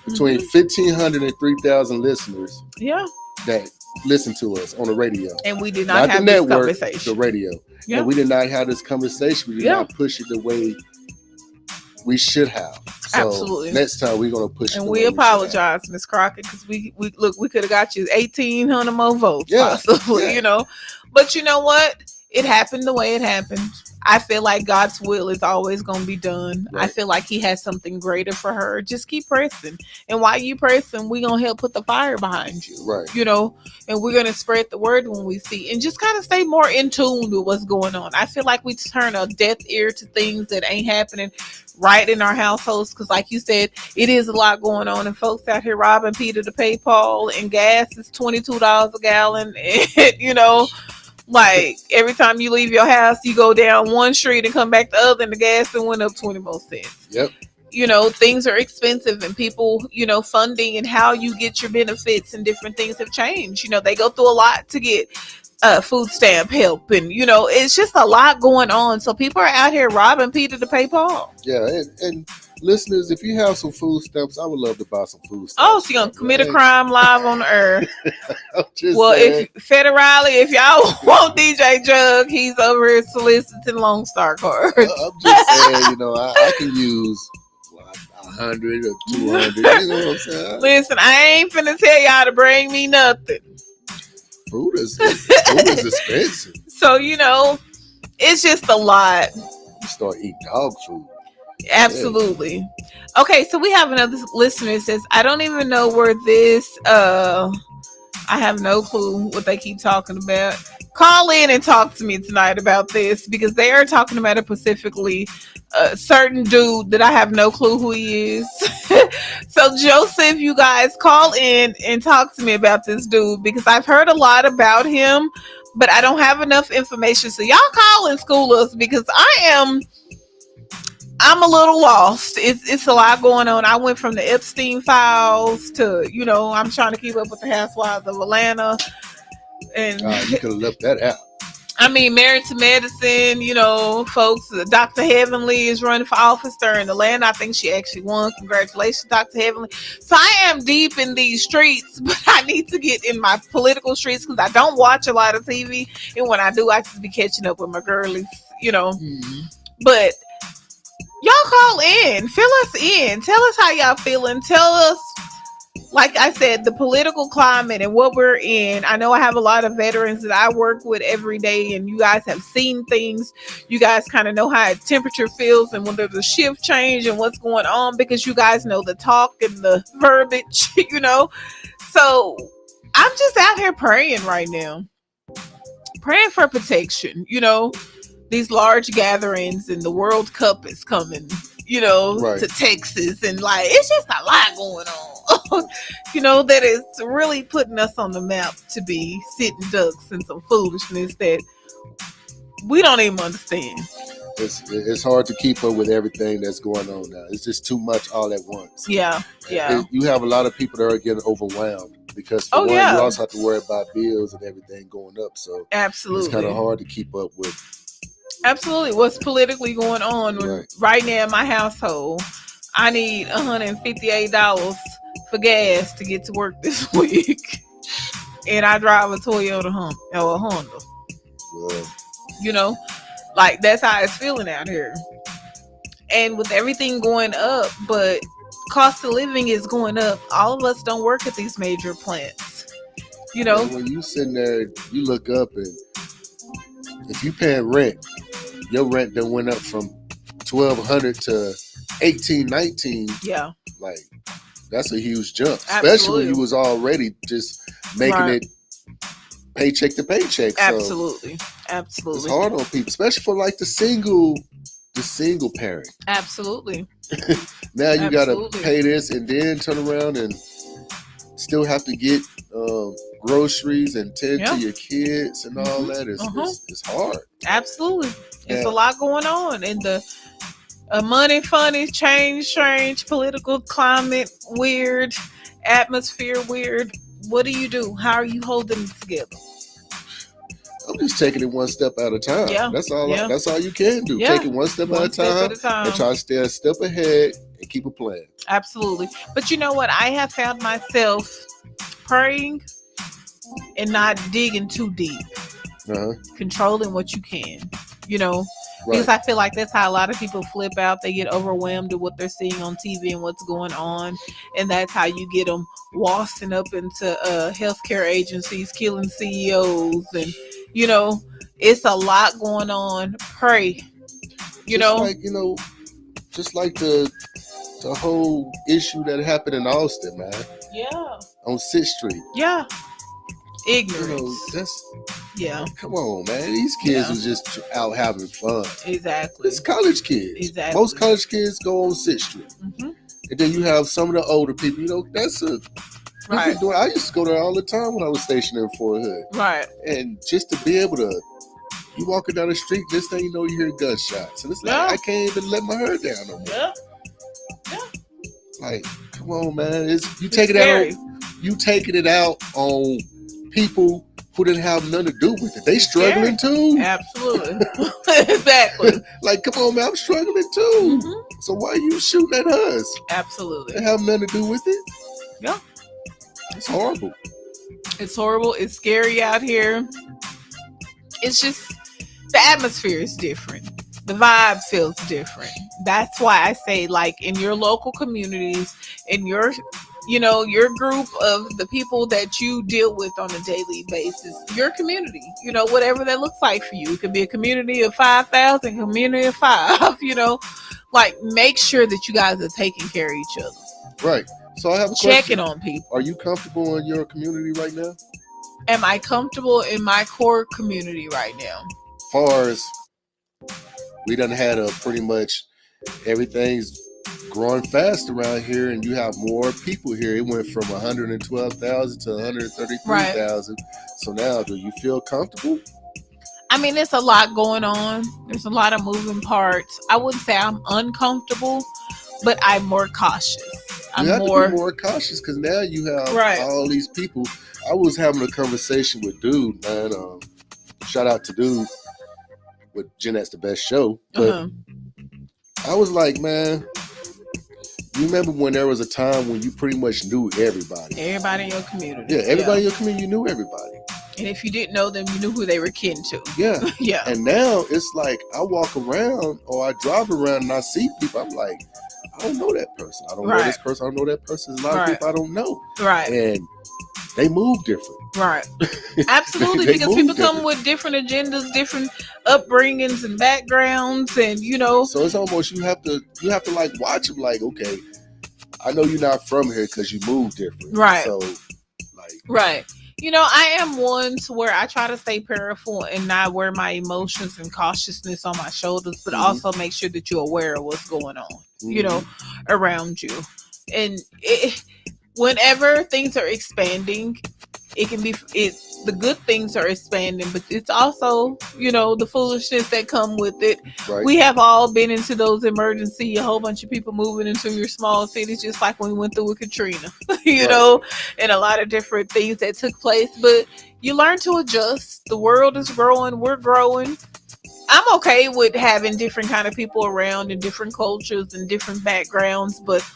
between 1,500 and 3,000 listeners. Yeah. That listen to us on the radio. And we did not have the this network, conversation. The radio. Yeah. And we did not have this conversation. We did not push it the way we should have. So absolutely. Next time we're gonna push it. And we apologize, Miss Crockett, because we could have got you 1,800 more votes, possibly, you know. But you know what? It happened the way it happened. I feel like God's will is always going to be done. Right. I feel like he has something greater for her. Just keep pressing. And while you pressing, we're going to help put the fire behind you. Right. You know, and we're going to spread the word when we see. And just kind of stay more in tune with what's going on. I feel like we turn a deaf ear to things that ain't happening right in our households. Because like you said, it is a lot going on. And folks out here robbing Peter to pay Paul. And gas is $22 a gallon. And, you know... Like every time you leave your house, you go down one street and come back the other, and the gas then went up 20 more cents. Yep. You know, things are expensive, and people, you know, funding and how you get your benefits and different things have changed. You know, they go through a lot to get food stamp help, and you know, it's just a lot going on. So people are out here robbing Peter to pay Paul. Yeah, and listeners, if you have some food stamps, I would love to buy some food stamps. Oh, so you're gonna commit a crime live on the air. Well, saying. If federally, if y'all want DJ Jug, he's over here soliciting Lone Star cards. I'm just saying, you know, I can use 100 or 200. You know what I'm saying? Listen, I ain't finna tell y'all to bring me nothing. Food is expensive. So, you know, it's just a lot. You start eating dog food. Absolutely. Yeah. Okay, so we have another listener that says, I don't even know where this, I have no clue what they keep talking about. Call in and talk to me tonight about this, because they are talking about it specifically. A certain dude that I have no clue who he is. So Joseph, you guys call in and talk to me about this dude, because I've heard a lot about him, but I don't have enough information. So y'all call and school us, because I'm a little lost. It's a lot going on. I went from the Epstein files to, you know, I'm trying to keep up with the Housewives of Atlanta. And you could have left that out. I mean, Married to Medicine, you know, folks, Dr. Heavenly is running for office there in Atlanta. I think she actually won. Congratulations, Dr. Heavenly. So I am deep in these streets, but I need to get in my political streets, because I don't watch a lot of TV. And when I do, I just be catching up with my girlies, you know. Mm-hmm. But y'all call in, fill us in, tell us how y'all feeling, tell us, like I said, the political climate and what we're in. I know I have a lot of veterans that I work with every day, and you guys have seen things. You guys kind of know how a temperature feels and when there's a shift change and what's going on, because you guys know the talk and the verbiage, you know. So I'm just out here praying right now, praying for protection, you know. These large gatherings and the World Cup is coming, you know, to Texas, and like it's just a lot going on, you know, that is really putting us on the map to be sitting ducks and some foolishness that we don't even understand. It's hard to keep up with everything that's going on now. It's just too much all at once. Yeah. You have a lot of people that are getting overwhelmed, because for you also have to worry about bills and everything going up. So absolutely, it's kind of hard to keep up with. Absolutely. What's politically going on right now in my household? I need $158 for gas to get to work this week. And I drive a Toyota or a Honda. Well, you know, like that's how it's feeling out here. And with everything going up, but cost of living is going up. All of us don't work at these major plants. You know, when you sitting there, you look up, and if you paying rent, your rent done went up from 1200 to 1819. Yeah. Like, that's a huge jump. Absolutely. Especially when you was already just making it paycheck to paycheck. Absolutely. So absolutely. It's hard on people, especially for like the single parent. Absolutely. Now you gotta pay this and then turn around and still have to get groceries and tend to your kids and all that. It's hard. Absolutely. It's a lot going on in the money, funny, change, strange, political climate, weird, atmosphere, weird. What do you do? How are you holding it together? I'm just taking it one step at a time. Yeah. That's all. Yeah. That's all you can do. Yeah. Take it one step at a time and try to stay a step ahead and keep it playing. Absolutely. But you know what? I have found myself praying and not digging too deep. Controlling what you can. You know, because I feel like that's how a lot of people flip out. They get overwhelmed with what they're seeing on TV and what's going on. And that's how you get them waltzing up into healthcare agencies, killing CEOs. And, you know, it's a lot going on. Pray, you know. Just like the whole issue that happened in Austin, man. Yeah. On 6th Street. Yeah. Ignorance. You know, that's come on, man. These kids was just out having fun. Exactly. It's college kids. Exactly. Most college kids go on 6th Street. And then you have some of the older people. You know, that's a right. I used to go there all the time when I was stationed in Fort Hood. Right. And just to be able to, you walking down the street, this thing you know, you hear gunshots, and it's like I can't even let my hair down no more. Yeah. Like, come on, man. You taking it out on people who didn't have nothing to do with it. They struggling too. Absolutely. Exactly. Like, come on, man, I'm struggling too. So why are you shooting at us? Absolutely. They have nothing to do with it. Yeah. It's horrible. It's horrible. It's scary out here. It's just, the atmosphere is different. The vibe feels different. That's why I say, like, in your local communities, in your group of the people that you deal with on a daily basis, your community, whatever that looks like for you. It could be a community of 5,000, community of 5, like, make sure that you guys are taking care of each other. Right. So I have a question. Checking on people. Are you comfortable in your community right now? Am I comfortable in my core community right now? Far as we done had pretty much everything's growing fast around here, and you have more people here. It went from 112,000 to 133,000. Right. So now, do you feel comfortable? I mean, it's a lot going on. There's a lot of moving parts. I wouldn't say I'm uncomfortable, but I'm more cautious. You have to be more cautious because now you have all these people. I was having a conversation with Dude, man. Shout out to Dude with Jeanette's The Best Show. But I was like, man, you remember when there was a time when you pretty much knew everybody? Everybody in your community. Yeah, everybody in your community, you knew everybody. And if you didn't know them, you knew who they were kin to. Yeah. Yeah. And now it's like I walk around or I drive around and I see people. I'm like, I don't know that person. I don't know this person. I don't know that person. There's a lot of people I don't know. Right. And they move different. Right. Absolutely. Because people come with different agendas, different upbringings and backgrounds, and So it's almost you have to like watch them. Like, okay, I know you're not from here because you move different. Right. So, right. I am one to where I try to stay prayerful and not wear my emotions and cautiousness on my shoulders, but also make sure that you're aware of what's going on, around you. And whenever things are expanding, it can be the good things are expanding, but it's also, the foolishness that come with it. Right. We have all been into those emergency, a whole bunch of people moving into your small cities, just like when we went through with Katrina, and a lot of different things that took place. But you learn to adjust. The world is growing. We're growing. I'm okay with having different kind of people around and different cultures and different backgrounds, but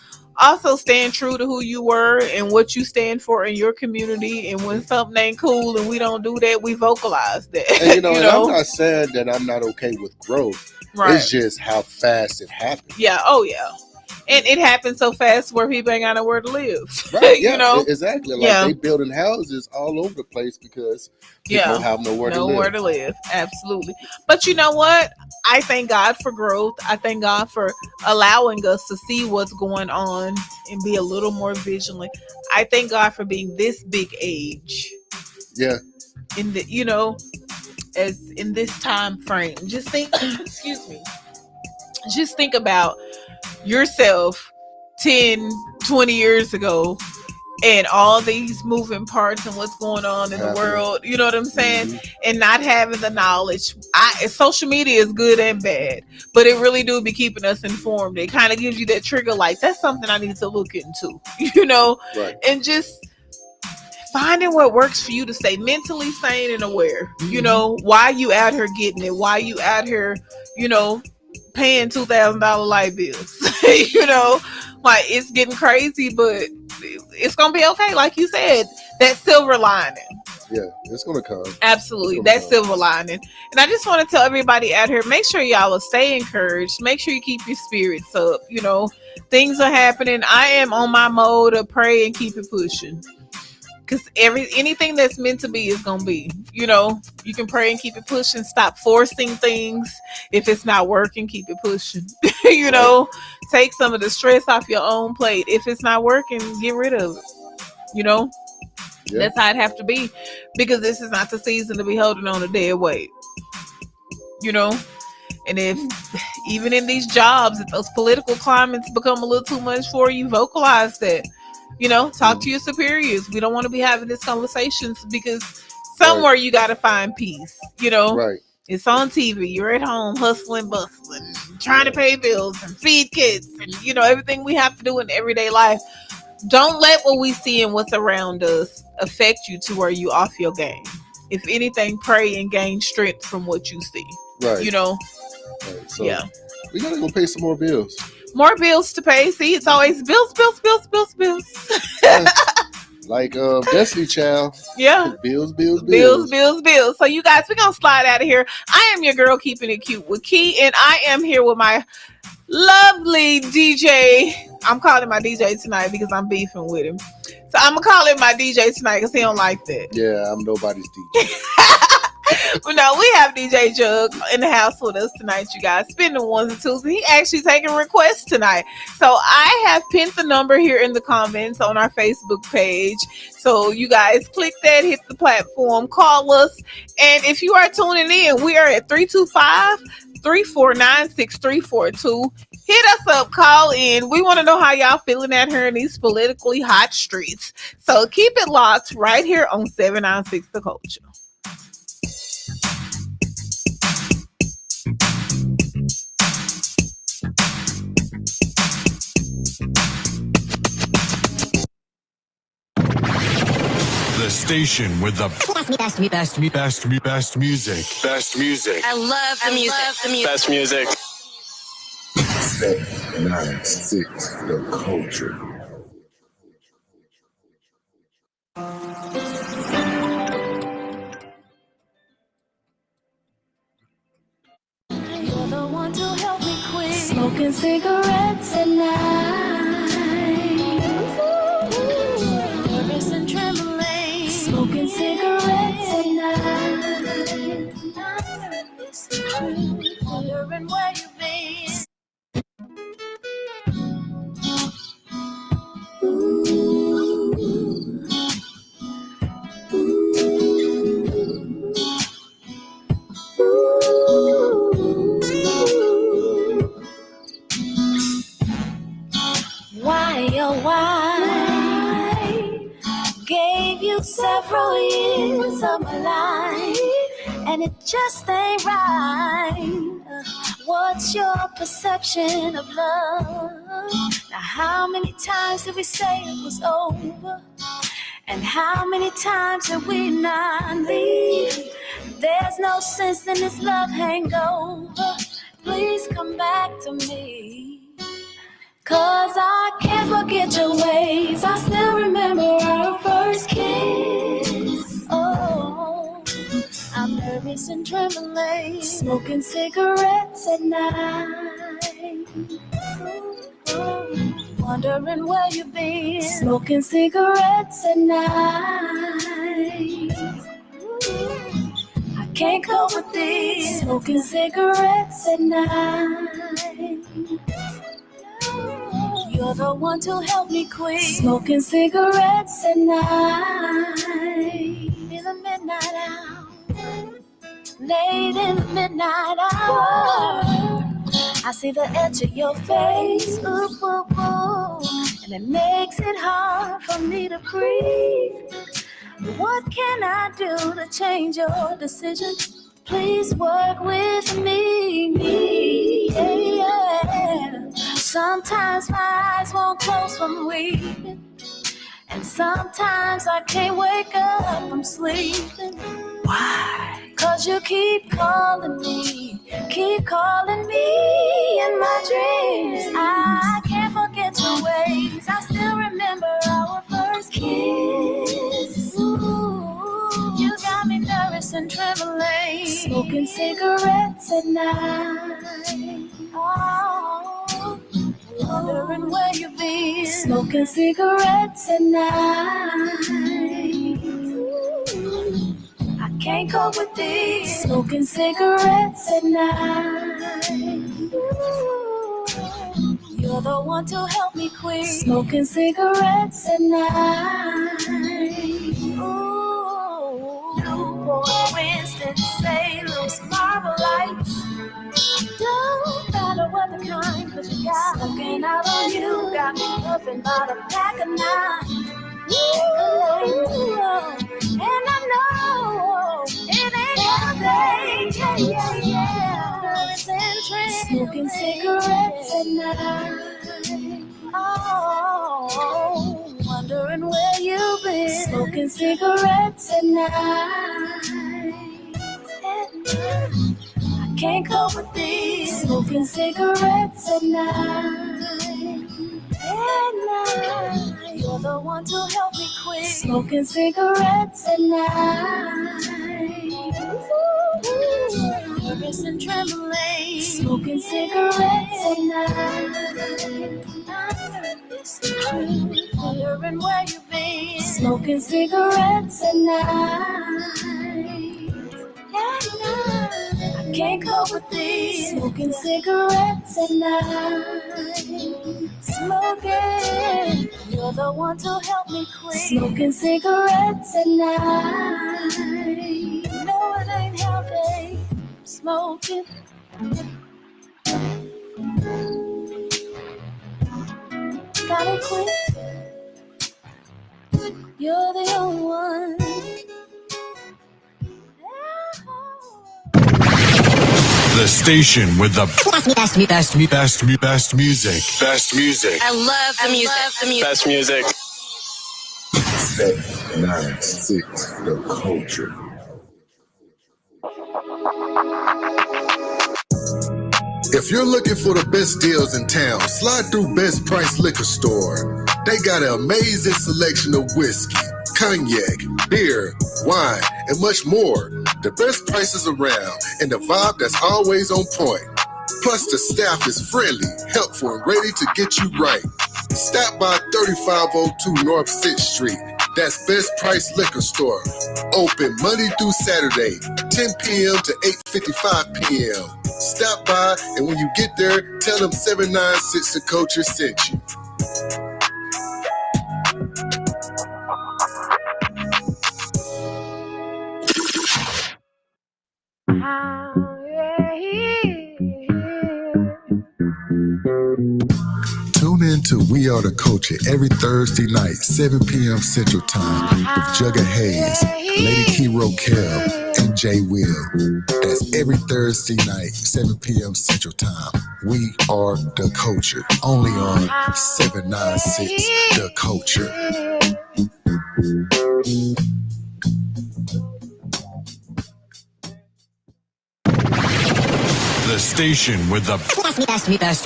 also staying true to who you were and what you stand for in your community. And when something ain't cool and we don't do that, we vocalize that. And, and I'm not saying that I'm not okay with growth. Right. It's just how fast it happens. Yeah. Oh, yeah. And it happens so fast where people ain't got nowhere to live. Right, yeah, you know? Exactly. Like they building houses all over the place because people don't have nowhere to live. Absolutely. But you know what? I thank God for growth. I thank God for allowing us to see what's going on and be a little more vigilant. I thank God for being this big age. Yeah. In the, you know, as in this time frame. Just think, excuse me. Just think about yourself 10, 20 years ago and all these moving parts and what's going on in the world, you know what I'm saying? Mm-hmm. And not having the knowledge. Social media is good and bad, but it really do be keeping us informed. It kind of gives you that trigger, like, that's something I need to look into, you know? Right. And just finding what works for you to stay mentally sane and aware. Mm-hmm. You know, why you out here getting it? Why you out here, you know, paying $2,000 light bills? You know, like, it's getting crazy, but it's gonna be okay. Like you said, that silver lining. Yeah, it's gonna come. Absolutely, that silver lining. And I just want to tell everybody out here, make sure y'all will stay encouraged. Make sure you keep your spirits up. You know, things are happening. I am on my mode of pray and keep it pushing. Because anything that's meant to be is gonna be. You know, you can pray and keep it pushing. Stop forcing things. If it's not working, keep it pushing. You know, take some of the stress off your own plate. If it's not working, get rid of it. You know, that's how it have to be. Because this is not the season to be holding on a dead weight. You know, and if even in these jobs, if those political climates become a little too much for you, vocalize that. You know, talk to your superiors. We don't want to be having these conversations because somewhere you got to find peace. You know, it's on TV. You're at home hustling, bustling, trying to pay bills and feed kids and, you know, everything we have to do in everyday life. Don't let what we see and what's around us affect you to where you off your game. If anything, pray and gain strength from what you see. Right. You know? Right. So we got to go pay some more bills. More bills to pay. See, it's always bills. Like Destiny Child. Yeah. Bills. So you guys, we're going to slide out of here. I am your girl keeping it cute with Key, and I am here with my lovely DJ. I'm calling my DJ tonight because I'm beefing with him. So I'm going to call him my DJ tonight because he don't like that. Yeah, I'm nobody's DJ. Well, no, we have DJ Jug in the house with us tonight, you guys. Spinning ones and twos. He actually taking requests tonight. So I have pinned the number here in the comments on our Facebook page. So you guys click that, hit the platform, call us. And if you are tuning in, we are at 325-349-6342. Hit us up, call in. We want to know how y'all feeling out here in these politically hot streets. So keep it locked right here on 796 The Culture. The station with the best music. Best music. I love the music. Best music. 796 The Culture. You're the one to help me quit smoking cigarettes at night. Nervous and trembling, smoking cigarettes at night. Wondering where you've been. Why gave you several years of my life, and it just ain't right. What's your perception of love? Now, how many times did we say it was over? And how many times did we not leave? There's no sense in this love hangover. Please come back to me. 'Cause I can't forget your ways. I still remember our first kiss. Oh, I'm nervous and trembling, smoking cigarettes at night. Oh. Wondering where you've been. Smoking cigarettes at night. I can't cope with this. Smoking cigarettes at night. You're the one to help me quit. Smoking cigarettes at night. In the midnight hour. Late in the midnight hour. I see the edge of your face. Ooh, ooh, ooh. And it makes it hard for me to breathe. What can I do to change your decision? Please work with me. Yeah, yeah. Sometimes my eyes won't close from weeping. And sometimes I can't wake up from sleeping. Why? 'Cause you keep calling me in my dreams. I can't forget your ways. I still remember our first kiss. Ooh, you got me nervous and trembling. Smoking cigarettes at night. Oh, wondering where you've been. Smoking cigarettes at night. Ooh, I can't cope with this. Smoking cigarettes at night. Ooh, you're the one to help me quit. Smoking cigarettes at night. Ooh, Newport, Winston-Salem's Marble Lights. Don't matter what the kind, 'cause you got smoking out on you. Got me puffing by the pack of nine. Ooh, and I know it ain't nothing. Yeah, yeah, yeah. It's interest. Smoking cigarettes at night. Oh, wondering where you've been. Smoking cigarettes at night. I can't cope with this. Smoking cigarettes at night. At night. You're the one to help me quit. Smoking cigarettes at night. Nervous and trembling. Smoking cigarettes at night. It's the truth. Wondering where you've been. Smoking cigarettes at night. At night. I can't cope with this. Smoking cigarettes at night. Smoking. You're the one to help me quit. Smoking cigarettes at night. No, it ain't healthy. Smoking. Gotta quit. You're the only one. The station with the best music. Best music. I love the music. Best music. 796 The Culture. If you're looking for the best deals in town, slide through Best Price Liquor Store. They got an amazing selection of whiskey, cognac, beer, wine, and much more. The best prices around and the vibe that's always on point. Plus, the staff is friendly, helpful, and ready to get you right. Stop by 3502 North 6th Street. That's Best Price Liquor Store. Open Monday through Saturday, 10 p.m. to 8:55 p.m. Stop by, and when you get there, tell them 796 The Culture sent you. Tune in to We Are the Culture every Thursday night, 7 p.m. Central Time with Jugga Hayes, Lady Key Roquel, and Jay Will. That's every Thursday night, 7 p.m. Central Time. We Are the Culture, only on 796 The Culture. The station with the best music.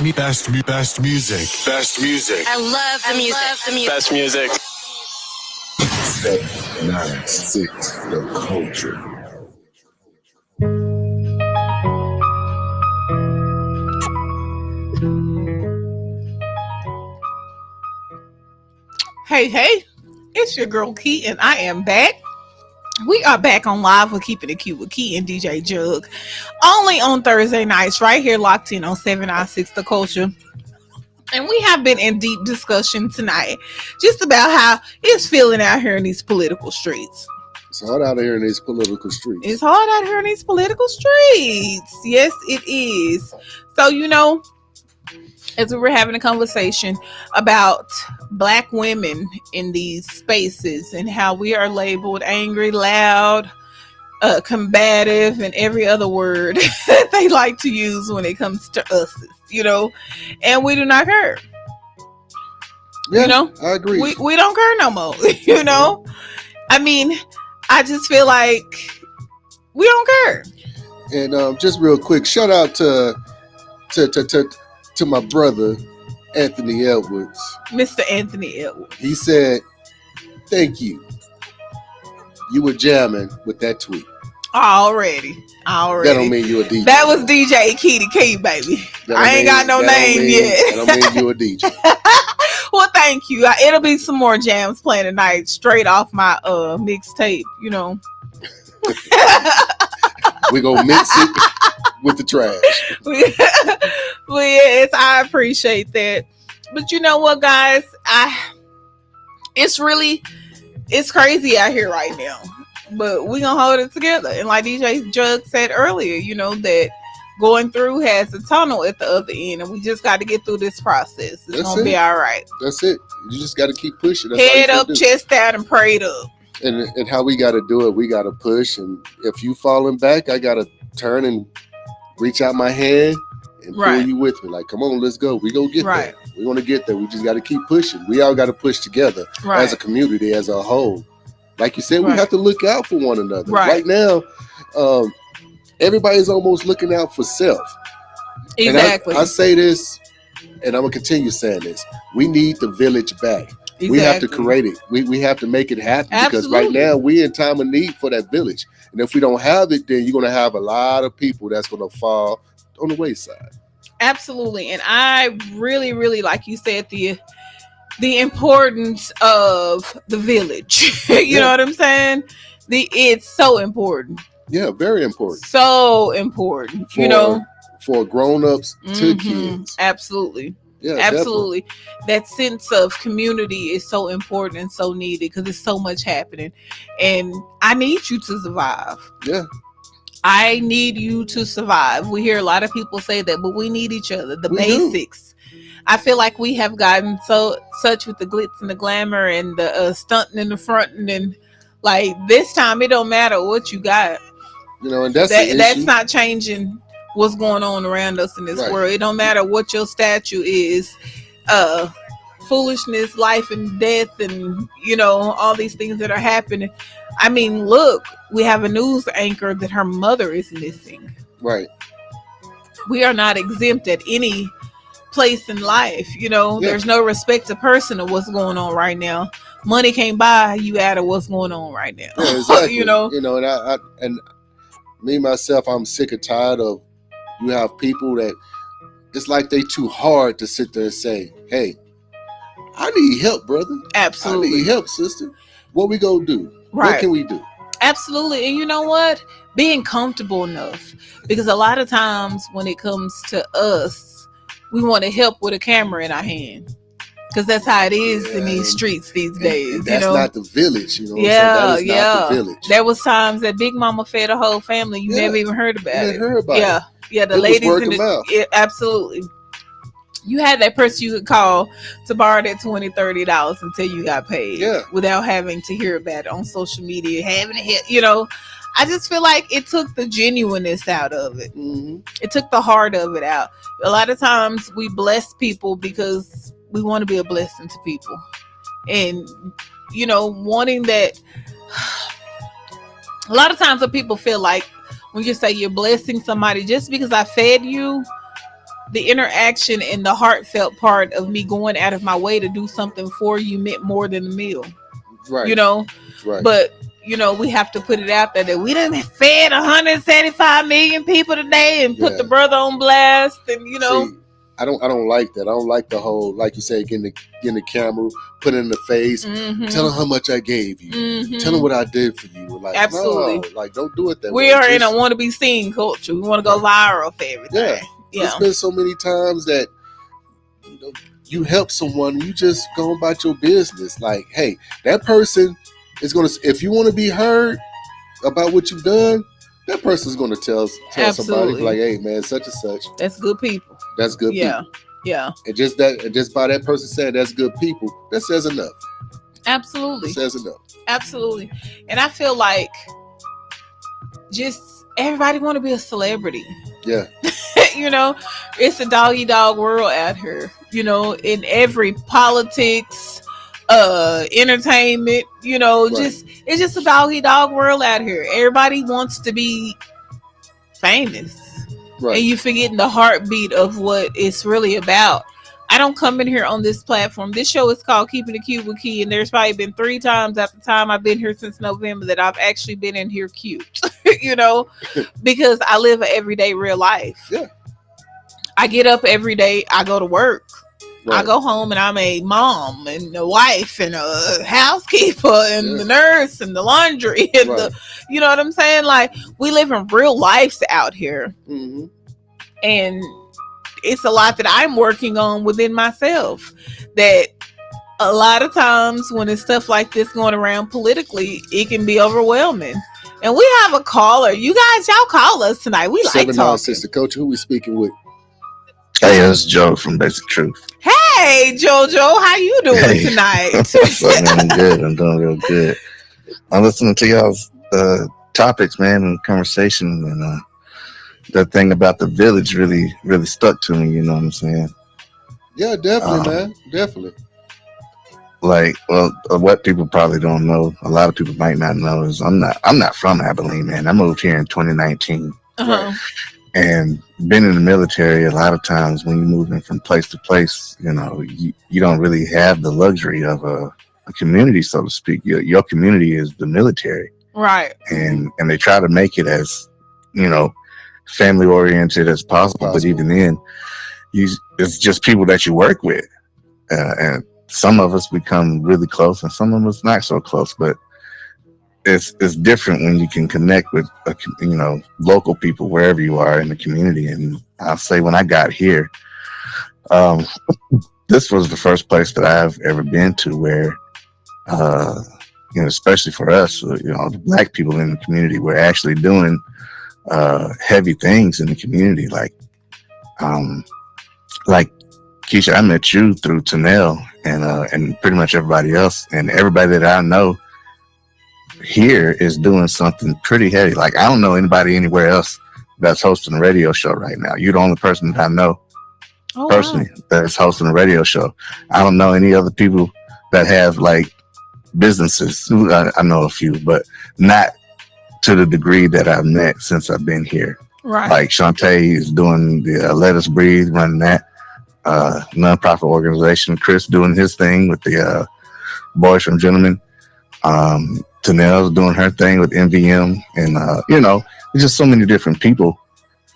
Best music. I love the music. Best music. 796 The Culture. Hey, it's your girl Key, and I am back. We are back on live with Keeping It Cute with Key and DJ Jug. Only on Thursday nights, right here locked in on 796 The Culture. And we have been in deep discussion tonight just about how it's feeling out here in these political streets. It's hard out here in these political streets. It's hard out here in these political streets. Yes, it is. So, as we were having a conversation about Black women in these spaces and how we are labeled angry, loud, combative, and every other word that they like to use when it comes to us, and we do not care. Yeah, I agree. We don't care no more. I mean, I just feel like we don't care. And just real quick, shout out to my brother, Anthony Edwards. Mr. Anthony Edwards. He said, thank you. You were jamming with that tweet. Already. That don't mean you a DJ. That was DJ Key baby. I ain't got no name yet. That don't mean you a DJ. Well, thank you. It'll be some more jams playing tonight, straight off my mixtape, We're going to mix it with the trash. Well, yes, I appreciate that. But you know what, guys? It's crazy out here right now. But we're going to hold it together. And like DJ Jug said earlier, that going through has a tunnel at the other end. And we just got to get through this process. It's going to be all right. That's it. You just got to keep pushing. That's head up, chest out, and prayed up. And how we got to do it, we got to push. And if you falling back, I got to turn and reach out my hand and pull you with me. Like, come on, let's go. We go get there. We're going to get there. We just got to keep pushing. We all got to push together as a community, as a whole. Like you said, we have to look out for one another. Right now, everybody's almost looking out for self. Exactly. And I say this, and I'm going to continue saying this. We need the village back. Exactly. We have to create it. We have to make it happen. Because right now, we're in time of need for that village. And if we don't have it, then you're going to have a lot of people that's going to fall on the wayside. Absolutely. And I really, really, like you said, the importance of the village. You know what I'm saying? It's so important. Yeah, very important. So important. For grown-ups to kids. Absolutely. Yeah, absolutely. Definitely. That sense of community is so important and so needed because there's so much happening. And I need you to survive. Yeah. I need you to survive. We hear a lot of people say that, but we need each other. The basics. I feel like we have gotten such with the glitz and the glamour and the stunting in the front, and like this time it don't matter what you got. And that's not changing what's going on around us in this world. It don't matter what your statue is. Foolishness, life and death, and all these things that are happening. I mean, look, we have a news anchor that her mother is missing. Right. We are not exempt at any place in life. There's no respect to person of what's going on right now. Money can't buy you out of what's going on right now. Yeah, exactly. And me myself, I'm sick and tired of you have people that it's like they too hard to sit there and say, hey, I need help, brother. Absolutely. I need help, sister. What we gonna do? Right. What can we do? Absolutely. And you know what? Being comfortable enough. Because a lot of times when it comes to us, we want to help with a camera in our hand. Because that's how it is in these streets these days. And that's not the village, That is not the village. There was times that Big Mama fed a whole family. You never even heard about it. Yeah. The ladies in the absolutely. You had that person you could call to borrow that $20-$30 until you got paid. Without having to hear about it on social media, having to hit, I just feel like it took the genuineness out of it. Mm-hmm. It took the heart of it out. A lot of times we bless people because we want to be a blessing to people. And, wanting that. A lot of times when people feel like when you say you're blessing somebody, just because I fed you, the interaction and the heartfelt part of me going out of my way to do something for you meant more than the meal. Right. Right. But we have to put it out there that we done fed 175 million people today and put the brother on blast. And See, I don't like that. I don't like the whole, like you say, getting the camera, put it in the face, tell them how much I gave you, tell them what I did for you. Like, absolutely, no, like don't do it that way. We are in a want to be seen culture. We want to go viral for everything. Yeah. It's been so many times that you help someone, you just go about your business. Like, hey, that person is gonna. If you want to be heard about what you've done, that person's gonna tell somebody like, hey, man, such and such. That's good people. That's good people. Yeah. And just by that person saying that's good people, that says enough. Absolutely. It says enough. Absolutely. And I feel like just everybody want to be a celebrity. Yeah. It's a dog world out here, in every politics, entertainment, right. It's just a dog world out here. Everybody wants to be famous. Right. And you forgetting the heartbeat of what it's really about. I don't come in here on this platform. This show is called Keeping It Cute with Key, and there's probably been 3 times at the time I've been here since November that I've actually been in here cute, because I live an everyday real life. Yeah. I get up every day. I go to work. Right. I go home and I'm a mom and a wife and a housekeeper and the nurse and the laundry and you know what I'm saying? Like, we live in real lives out here. Mm-hmm. And it's a lot that I'm working on within myself, that a lot of times when it's stuff like this going around politically, it can be overwhelming. And we have a caller. You guys, y'all call us tonight. We like talking. 796, Coach, who we speaking with? Hey, it's Joe from Basic Truth. Hey, JoJo, how you doing tonight? I'm good. I'm doing real good. I'm listening to y'all's topics, man, and conversation, and that thing about the village really, really stuck to me. You know what I'm saying? Yeah, definitely, man. Definitely. Like, well, what people probably don't know, a lot of people might not know, is I'm not from Abilene, man. I moved here in 2019. Uh-huh. And been in the military, a lot of times when you're moving from place to place, you don't really have the luxury of a community, so to speak. Your community is the military. Right. And they try to make it as, family oriented as possible. But even then, it's just people that you work with. And some of us become really close and some of us not so close. But it's different when you can connect with local people wherever you are in the community. And I'll say when I got here, this was the first place that I've ever been to where especially for us, the Black people in the community, we're actually doing heavy things in the community, like Keisha, I met you through Tanel and pretty much everybody else, and everybody that I know here is doing something pretty heavy. Like, I don't know anybody anywhere else that's hosting a radio show right now. You're the only person that I know personally that's hosting a radio show. I don't know any other people that have like businesses. I know a few, but not to the degree that I've met since I've been here. Right. Like Shantae is doing the Let Us Breathe, running that nonprofit organization. Chris doing his thing with the Boys from Gentlemen. Tanel's doing her thing with MVM, and there's just so many different people,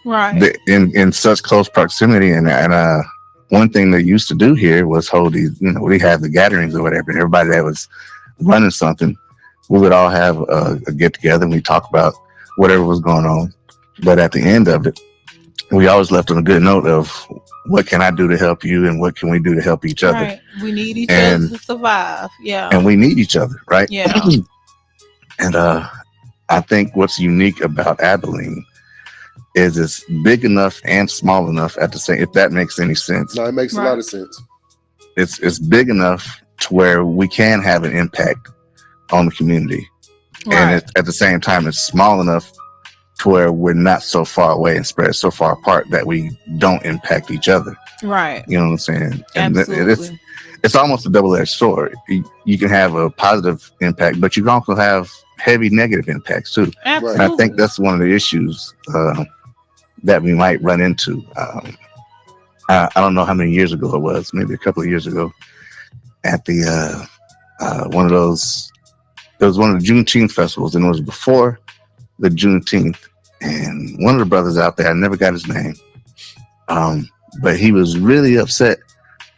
right, that in such close proximity. And one thing they used to do here was hold these, we had the gatherings or whatever. And everybody that was running something, we would all have a get together and we talk about whatever was going on. But at the end of it, we always left on a good note of what can I do to help you and what can we do to help each other. Right. We need each other to survive. Yeah. And we need each other, right? Yeah. And I think what's unique about Abilene is it's big enough and small enough at the same, if that makes any sense. No, it makes a lot of sense. It's big enough to where we can have an impact on the community. Right. And at the same time, it's small enough to where we're not so far away and spread so far apart that we don't impact each other. Right. You know what I'm saying? Absolutely. And it's almost a double-edged sword. You can have a positive impact, but you can also have heavy negative impacts too. Absolutely. And I think that's one of the issues that we might run into. I don't know how many years ago it was, maybe a couple of years ago, at the one of those, it was one of the Juneteenth festivals, and it was before the Juneteenth. And one of the brothers out there, I never got his name, but he was really upset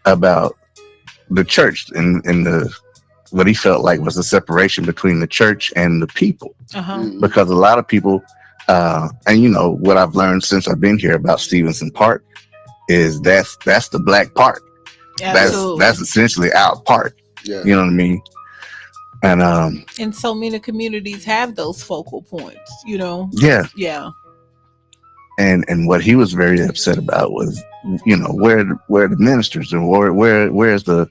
about the church and the what he felt like was the separation between the church and the people. Because a lot of people, and you know what I've learned since I've been here about Stevenson Park is that's the black park. That's essentially our park. Yeah. You know what I mean? And so many communities have those focal points, you know. Yeah. And what he was very upset about was, you know, where the ministers and where's the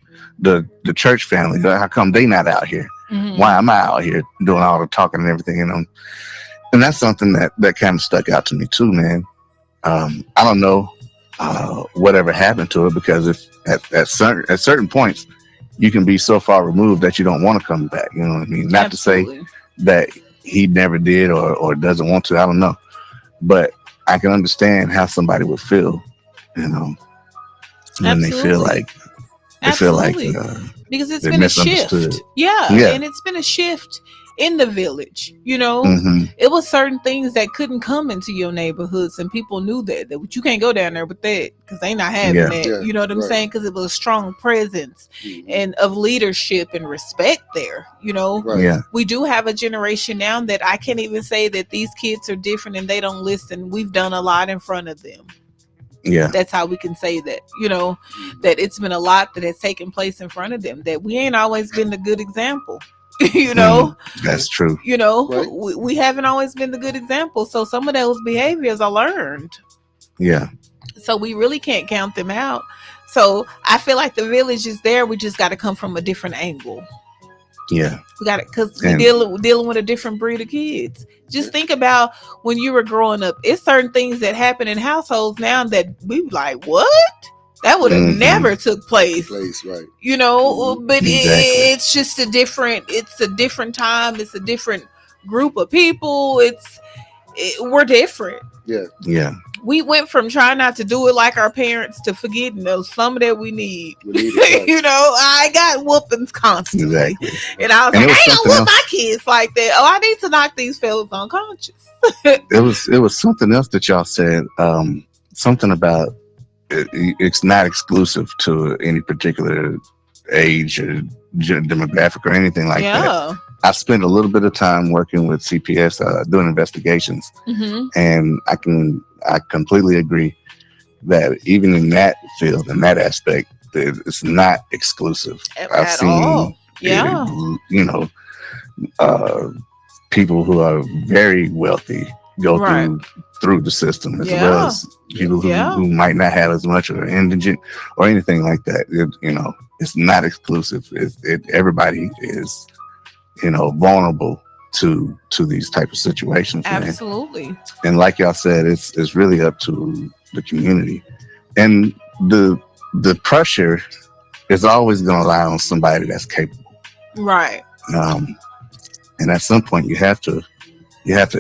church family? How come they not out here? Why am I out here doing all the talking and everything? And that's something that kind of stuck out to me too, man. I don't know whatever happened to it, because if at certain points you can be so far removed that you don't want to come back. You know what I mean? Not Absolutely. To say that he never did or doesn't want to. I don't know, but I can understand how somebody would feel, you know, when they feel like because it's been a shift. Yeah, and it's been a shift in the village. You know, it was certain things that couldn't come into your neighborhoods, and people knew that you can't go down there with that because they not having that. Yeah, you know what I'm saying? Because it was a strong presence and of leadership and respect there. You know, we do have a generation now that I can't even say that these kids are different and they don't listen. We've done a lot in front of them. Yeah, that's how we can say that, you know, that it's been a lot that has taken place in front of them, that we ain't always been the good example. You know, that's true. You know, we haven't always been the good example. So some of those behaviors are learned. Yeah. So we really can't count them out. So I feel like the village is there. We just got to come from a different angle. Yeah. We got it because we're dealing with a different breed of kids. Just think about when you were growing up. It's certain things that happen in households now that we like, what? That would have never took place. Right. You know, but it's just a different time. It's a different group of people. We're different. Yeah. Yeah. We went from trying not to do it like our parents to forgetting some of that we need. You know, I got whoopings constantly. Exactly. And I was like, I ain't gonna whoop my kids like that. Oh, I need to knock these fellas unconscious. It was something else that y'all said. Something about it's not exclusive to any particular age or demographic or anything like that. I spent a little bit of time working with CPS doing investigations, and I completely agree that even in that field, in that aspect, it's not exclusive. I've seen, you know, people who are very wealthy go through the system, as well as people who might not have as much or indigent or anything like that. You know, it's not exclusive. Everybody is, you know, vulnerable to these type of situations. Absolutely. Man. And like y'all said, it's really up to the community, and the pressure is always going to lie on somebody that's capable. Right. And at some point you have to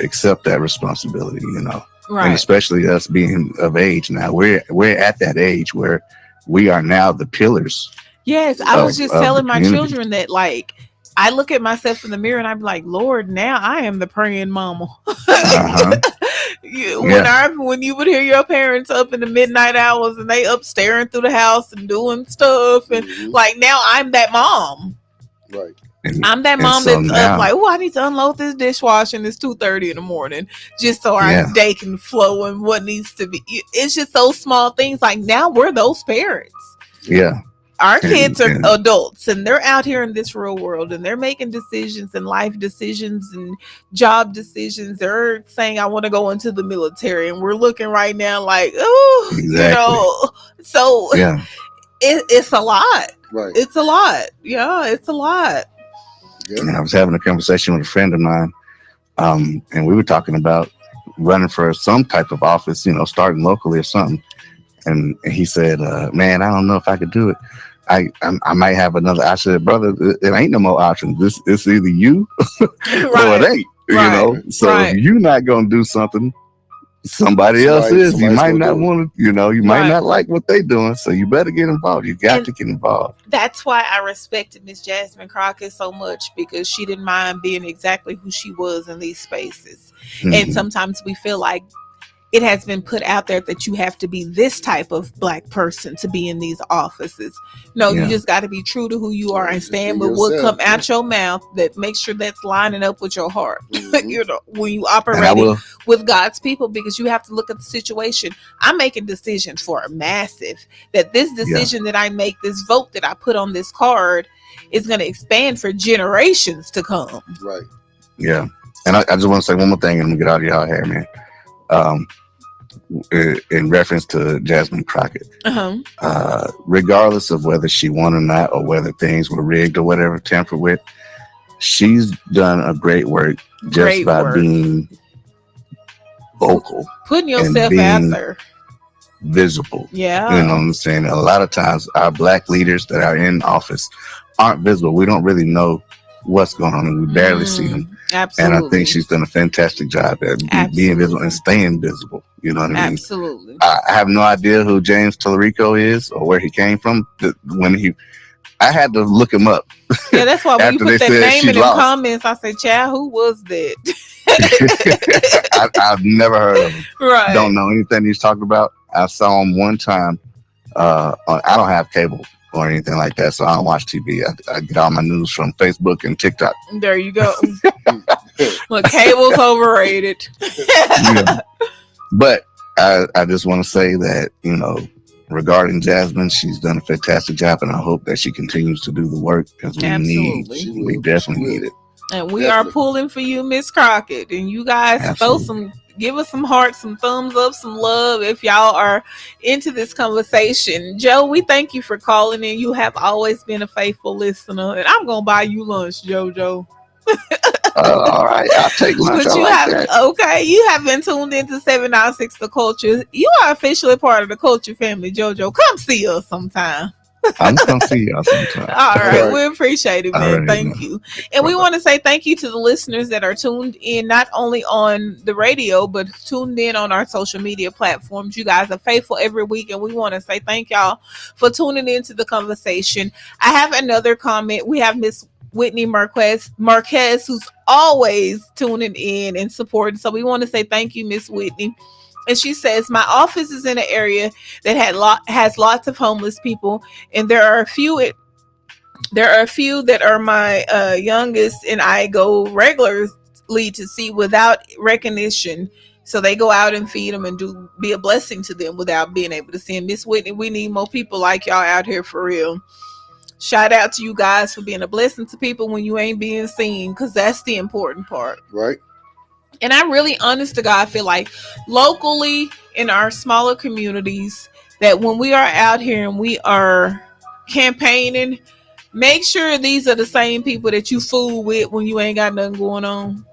accept that responsibility, you know. Right. And especially us being of age now, we're at that age where we are now the pillars. Yes, I was just telling my children that, like, I look at myself in the mirror and I'm like, Lord, now I am the praying mama. When you would hear your parents up in the midnight hours and they up staring through the house and doing stuff, and like now I'm that mom. Right. I'm that mom that's up like, oh, I need to unload this dishwasher and it's 2:30 in the morning just so our day can flow and what needs to be. It's just those small things. Like now we're those parents. Yeah. Our kids are adults and they're out here in this real world and they're making decisions and life decisions and job decisions. They're saying, I want to go into the military, and we're looking right now like, oh, you know, so it's a lot. Right. It's a lot. Yeah, it's a lot. Yeah. I was having a conversation with a friend of mine, and we were talking about running for some type of office, you know, starting locally or something. And he said, man, I don't know if I could do it. I might have another. I said, brother, it ain't no more options. It's either you or it ain't, you know? So if you're not going to do something, somebody else is. You might not want to, you know, you might not like what they doing. So you better get involved. You got to get involved. That's why I respected Miss Jasmine Crockett so much, because she didn't mind being exactly who she was in these spaces. And sometimes we feel like it has been put out there that you have to be this type of Black person to be in these offices. No, you just got to be true to who you are and stand with what come out your mouth. That make sure that's lining up with your heart. You know, when you operate with God's people, because you have to look at the situation. I'm making decisions for a massive. That this decision that I make, this vote that I put on this card, is going to expand for generations to come. Right. Yeah. And I just want to say one more thing, and I'm gonna get out of y'all hair, man. In reference to Jasmine Crockett, regardless of whether she won or not, or whether things were rigged or whatever, tampered with, she's done a great work just by being vocal, putting yourself out there, visible. Yeah, you know what I'm saying. A lot of times, our Black leaders that are in office aren't visible. We don't really know what's going on, and we barely see them. Absolutely. And I think she's done a fantastic job at being visible and staying visible. You know what I mean? Absolutely. I have no idea who James Tallarico is or where he came from. I had to look him up. Yeah, that's why when you put that name in the comments, I say, "Child, who was that?" I've never heard of him. Right. Don't know anything he's talking about. I saw him one time. I don't have cable or anything like that, so I don't watch TV. I get all my news from Facebook and TikTok. There you go. Look, cable's overrated. Yeah. But I just want to say that, you know, regarding Jasmine, she's done a fantastic job, and I hope that she continues to do the work, because we definitely need it. And we are pulling for you, Miss Crockett, and you guys give us some hearts, some thumbs up, some love if y'all are into this conversation. Joe, we thank you for calling in. You have always been a faithful listener, and I'm gonna buy you lunch, JoJo. All right, I'll take lunch. But you have been tuned into 796 The Culture. You are officially part of the Culture family, JoJo. Come see us sometime. I'm gonna see y'all sometime. All right, we appreciate it, man. Thank you. And we want to say thank you to the listeners that are tuned in, not only on the radio, but tuned in on our social media platforms. You guys are faithful every week, and we want to say thank y'all for tuning into the conversation. I have another comment. We have Miss Whitney Marquez, who's always tuning in and supporting. So we want to say thank you, Miss Whitney. And she says, my office is in an area that has lots of homeless people, and there are a few that are my youngest, and I go regularly to see without recognition. So they go out and feed them and be a blessing to them without being able to see them. Miss Whitney, we need more people like y'all out here for real. Shout out to you guys for being a blessing to people when you ain't being seen, because that's the important part. Right. And I really, honest to God, feel like locally in our smaller communities, that when we are out here and we are campaigning, make sure these are the same people that you fool with when you ain't got nothing going on.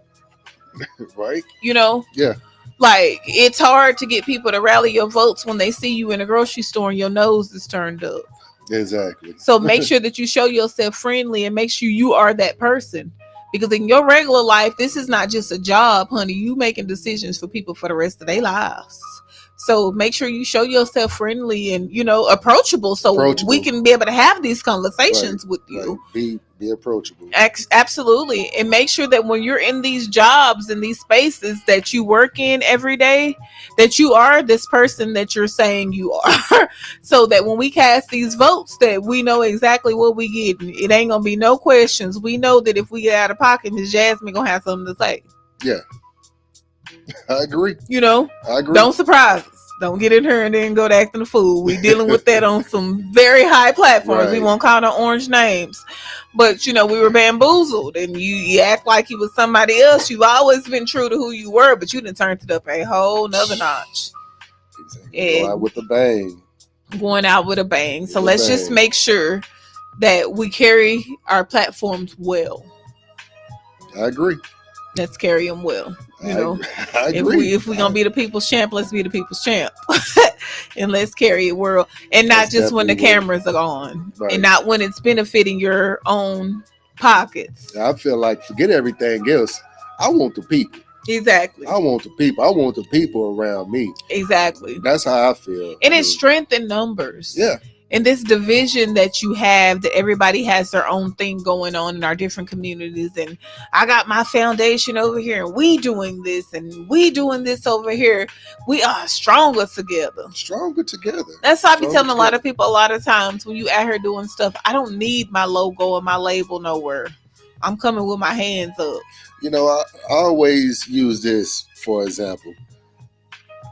Right. You know? Yeah. Like, it's hard to get people to rally your votes when they see you in a grocery store and your nose is turned up. Exactly. So make sure that you show yourself friendly and make sure you are that person. Because in your regular life, this is not just a job, honey. You making decisions for people for the rest of their lives. So make sure you show yourself friendly and, you know, approachable, so we can be able to have these conversations with you. Right. Be approachable. Absolutely. And make sure that when you're in these jobs and these spaces that you work in every day, that you are this person that you're saying you are. So that when we cast these votes, that we know exactly what we get. It ain't gonna be no questions. We know that if we get out of pocket, Ms. Jasmine gonna have something to say. Yeah. I agree. You know? I agree. Don't surprise us. Don't get in here and then go to acting a fool. We're dealing with that on some very high platforms. Right. We won't call no orange names. But, you know, we were bamboozled, and you act like you was somebody else. You've always been true to who you were, but you done turned it up a whole nother notch. Exactly. Go out with a bang. Going out with a bang. So let's just make sure that we carry our platforms well. I agree. Let's carry them well. You know, I agree. If we're gonna be the people's champ, let's be the people's champ. And let's carry it well. And not just when the cameras are on. Right. And not when it's benefiting your own pockets. I feel like, forget everything else. I want the people. Exactly. I want the people. I want the people around me. Exactly. That's how I feel. And it's strength in numbers. Yeah. And this division that you have, that everybody has their own thing going on in our different communities, and I got my foundation over here and we doing this and we doing this over here. We are stronger together. That's why I be telling a lot of people a lot of times when you out here doing stuff, I don't need my logo and my label nowhere. I'm coming with my hands up. You know, I always use this for example.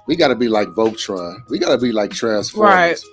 We got to be like Voltron. We got to be like Transformers. Right.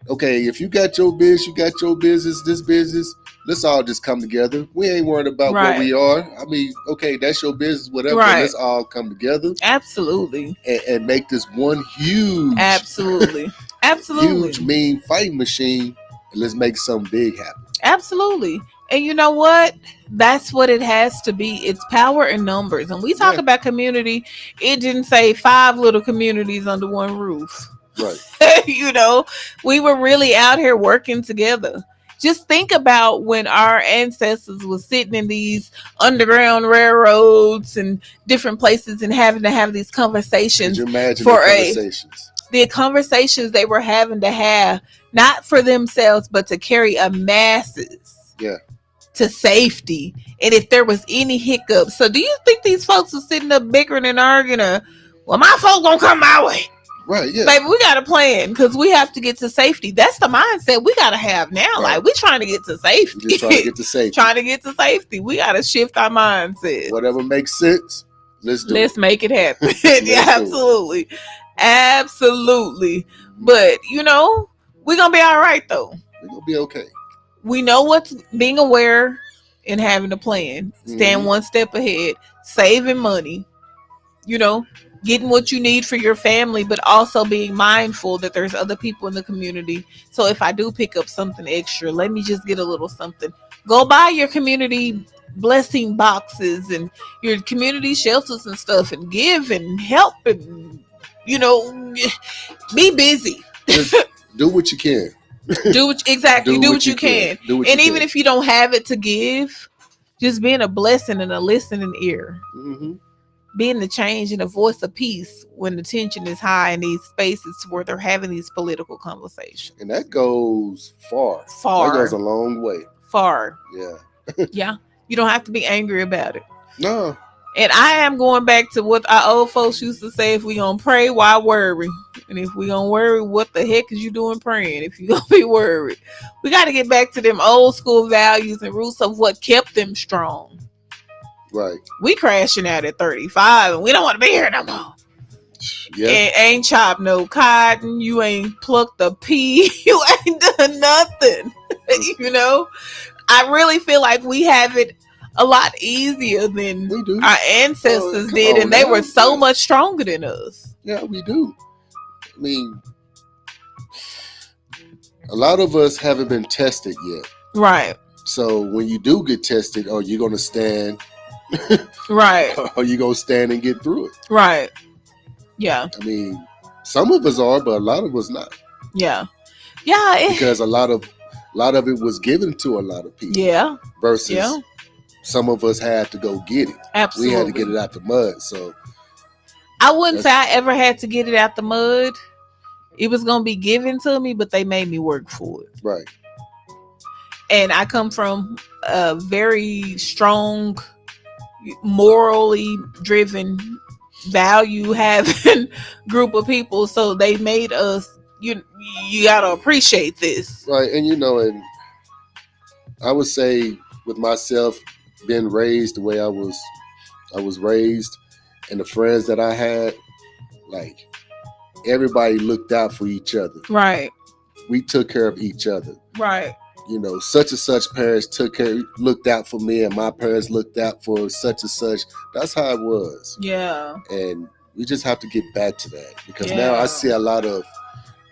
Okay, if you got your business, this business, let's all just come together. We ain't worried about what we are. I mean, okay, that's your business, whatever. Right. Let's all come together. Absolutely. And make this one huge. Absolutely. Huge, mean fighting machine. And let's make something big happen. Absolutely. And you know what? That's what it has to be. It's power in numbers. And we talk about community. It didn't say 5 little communities under one roof. Right. You know, we were really out here working together. Just think about when our ancestors were sitting in these underground railroads and different places and having to have these conversations. Could you imagine the conversations they were having to have, not for themselves, but to carry a masses. Yeah. To safety. And if there was any hiccups. So do you think these folks are sitting up bickering and arguing, well, my folks gonna come my way? Right, yeah. Baby, we got a plan because we have to get to safety. That's the mindset we got to have now. Right. Like, we're trying to get to safety. Just trying to get to safety. Trying to get to safety. We got to shift our mindset. Whatever makes sense, let's make it happen. Yeah, absolutely. Absolutely. But, you know, we're going to be all right, though. We're going to be okay. We know what's being aware and having a plan. Stand one step ahead. Saving money. You know, getting what you need for your family, but also being mindful that there's other people in the community. So if I do pick up something extra, let me just get a little something. Go buy your community blessing boxes and your community shelters and stuff and give and help and, you know, be busy. Just do what you can. Do what you can. And even if you don't have it to give, just being a blessing and a listening ear. Mm-hmm. Being the change and a voice of peace when the tension is high in these spaces where they're having these political conversations. And that goes far. That goes a long way. Far. Yeah. Yeah. You don't have to be angry about it. No. And I am going back to what our old folks used to say: if we gonna pray, why worry? And if we gonna worry, what the heck is you doing praying if you gonna be worried? We got to get back to them old school values and roots of what kept them strong. Right. We crashing out at 35 and we don't want to be here no more. Yeah. Ain't chopped no cotton. You ain't plucked a pea. You ain't done nothing. You know, I really feel like we have it a lot easier than our ancestors did, and they were so much stronger than us. Yeah, we do. I mean, a lot of us haven't been tested yet. Right. So when you do get tested, are you going to stand? Right. Are you going to stand and get through it? Right. Yeah. I mean, some of us are, but a lot of us not. Yeah. Yeah. Because a lot of it was given to a lot of people. Yeah. Versus some of us had to go get it. Absolutely. We had to get it out the mud. So I wouldn't say I ever had to get it out the mud. It was going to be given to me, but they made me work for it. Right. And I come from a very strong, morally driven, value having group of people. So they made us, you got to appreciate this. Right. And, and I would say with myself being raised the way I was raised, and the friends that I had, like, everybody looked out for each other. Right. We took care of each other. Right. Such and such parents looked out for me, and my parents looked out for such and such. That's how it was. Yeah. And we just have to get back to that, because now I see a lot of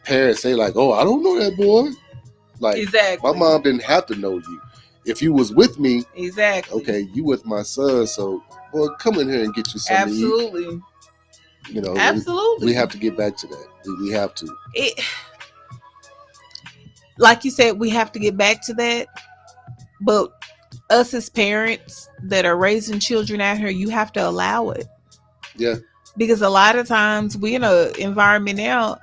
parents say like, "Oh, I don't know that boy." Like, exactly. My mom didn't have to know you. If you was with me, exactly. Okay, you with my son, so come in here and get you something Absolutely. to eat. Absolutely. We have to get back to that. We have to. Like you said, we have to get back to that. But us as parents that are raising children out here, you have to allow it. Yeah. Because a lot of times we in an environment now,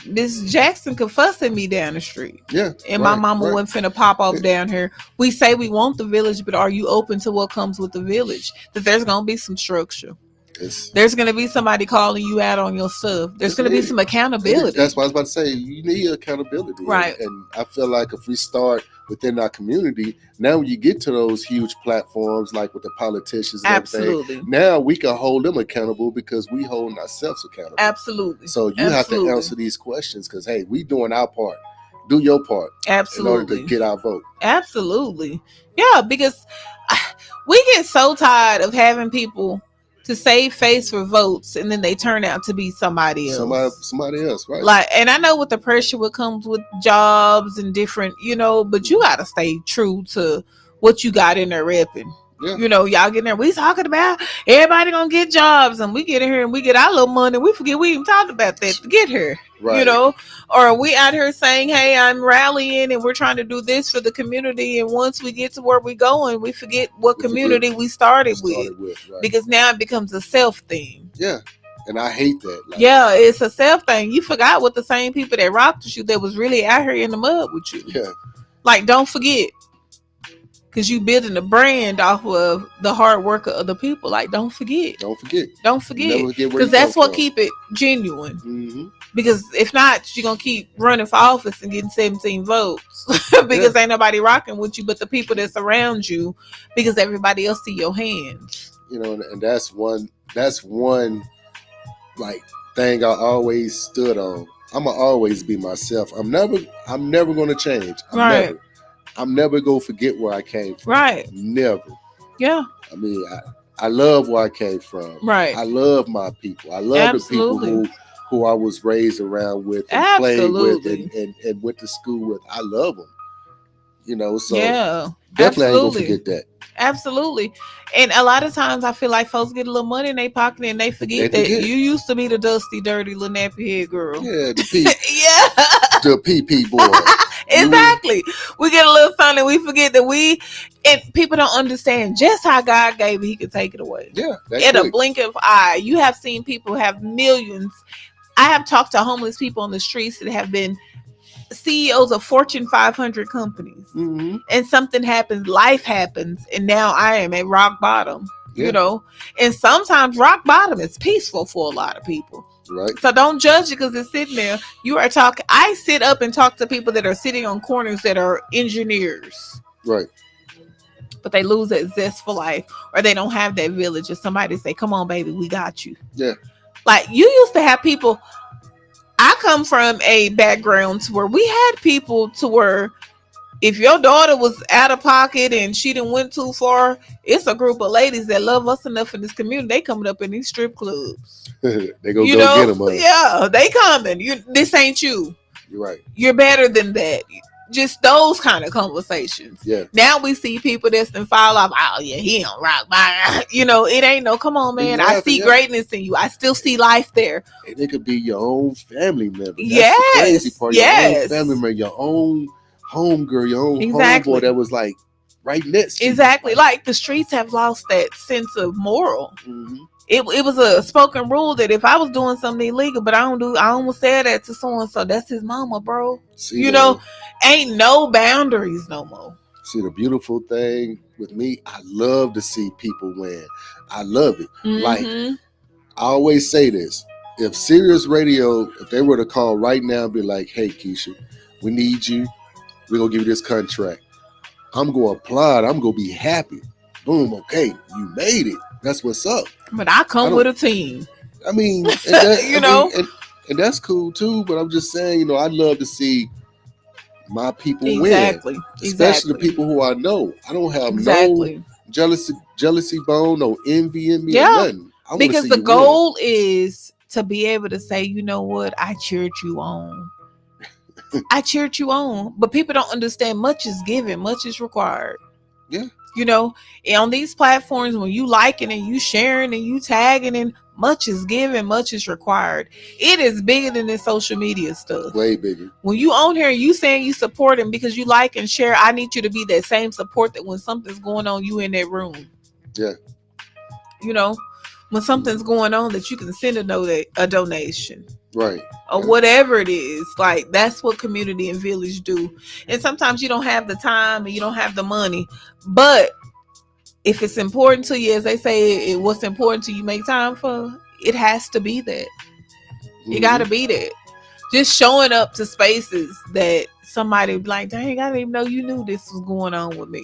Miss Jackson could fuss at me down the street. Yeah. And my mama wasn't finna pop off down here. We say we want the village, but are you open to what comes with the village? That there's gonna be some structure. There's going to be somebody calling you out on your stuff. There's going to be some accountability. That's what I was about to say. You need accountability. Right. And I feel like if we start within our community, now when you get to those huge platforms, like with the politicians and everything, now we can hold them accountable because we holding ourselves accountable. Absolutely. So you have to answer these questions because, hey, we doing our part. Do your part. Absolutely. In order to get our vote. Absolutely. Yeah, because we get so tired of having people to save face for votes, and then they turn out to be somebody else. Somebody else, right? Like, and I know what the pressure what comes with jobs and different, but you got to stay true to what you got in there repping. Yeah. Y'all get in there. We talking about everybody gonna get jobs, and we get in here and we get our little money. We forget we even talked about that to get here. Right. Or we out here saying, "Hey, I'm rallying and we're trying to do this for the community." And once we get to where we're going, we forget what community we started with right. Because now it becomes a self thing. Yeah. And I hate that. Yeah, it's a self thing. You forgot what the same people that rocked with you that was really out here in the mud with you. Yeah. Like, don't forget. Because you building a brand off of the hard work of other people. Like, don't forget. Don't forget. Because that's what keep it genuine. Mm-hmm. Because if not, you're going to keep running for office and getting 17 votes. Because ain't nobody rocking with you but the people that's around you. Because everybody else see your hands. And that's one like thing I always stood on. I'm going to always be myself. I'm never going to change. I'm never going to forget where I came from. Right. Never. Yeah. I mean, I love where I came from. Right. I love my people. I love the people who I was raised around with and played with and went to school with. I love them. So definitely ain't going to forget that. Absolutely. And a lot of times I feel like folks get a little money in their pocket and they forget that you used to be the dusty, dirty, little nappy head girl. Yeah, the PP boy. Exactly. We get a little something and we forget that and people don't understand just how God gave it, he could take it away. Yeah. In a blink of eye. You have seen people have millions. I have talked to homeless people on the streets that have been CEOs of Fortune 500 companies. Mm-hmm. And something happens, life happens, and now I am at rock bottom. And sometimes rock bottom is peaceful for a lot of people. Right. So don't judge it because it's sitting there. You are talking. I sit up and talk to people that are sitting on corners that are engineers. Right. But they lose that zest for life, or they don't have that village, or somebody say, "Come on, baby, we got you." Yeah. Like you used to have people. I come from a background to where we had people to where if your daughter was out of pocket and she didn't went too far, it's a group of ladies that love us enough in this community. They coming up in these strip clubs. They go get them. Yeah, they coming. This ain't you. You're right. You're better than that. Just those kind of conversations. Yeah. Now we see people that's been file off. Oh yeah, he don't rock. It ain't no. Come on, man. I see greatness in you. I still see life there. And it could be your own family member. That's the crazy part. Your own family member, your own homegirl, your own homeboy that was like right next to you. Like the streets have lost that sense of moral. Mm-hmm. It was a spoken rule that if I was doing something illegal, but I almost said that to someone, so that's his mama, bro. See, ain't no boundaries no more. See, the beautiful thing with me, I love to see people win. I love it. Mm-hmm. Like, I always say this. If Sirius Radio, if they were to call right now and be like, "Hey, Keisha, we need you. We're going to give you this contract." I'm going to applaud. I'm going to be happy. Boom. Okay. You made it. That's what's up. But I come with a team. I mean, and and that's cool too. But I'm just saying, I'd love to see my people win. Especially the people who I know. I don't have no jealousy bone, no envy in me or nothing. Because the goal is to be able to say, you know what, I cheered you on. I cheered you on. But people don't understand much is given, much is required. Yeah. On these platforms, when you liking and you sharing and you tagging, and much is given, much is required. It is bigger than this social media stuff. Way bigger. When you on here and you saying you support him because you like and share, I need you to be that same support that when something's going on, you in that room. Yeah. when something's going on that you can send a donation. Right. Or whatever it is. Like, that's what community and village do. And sometimes you don't have the time and you don't have the money. But if it's important to you, as they say, what's important to you make time for, it has to be that. You gotta be that. Just showing up to spaces that somebody be like, dang, I didn't even know you knew this was going on with me.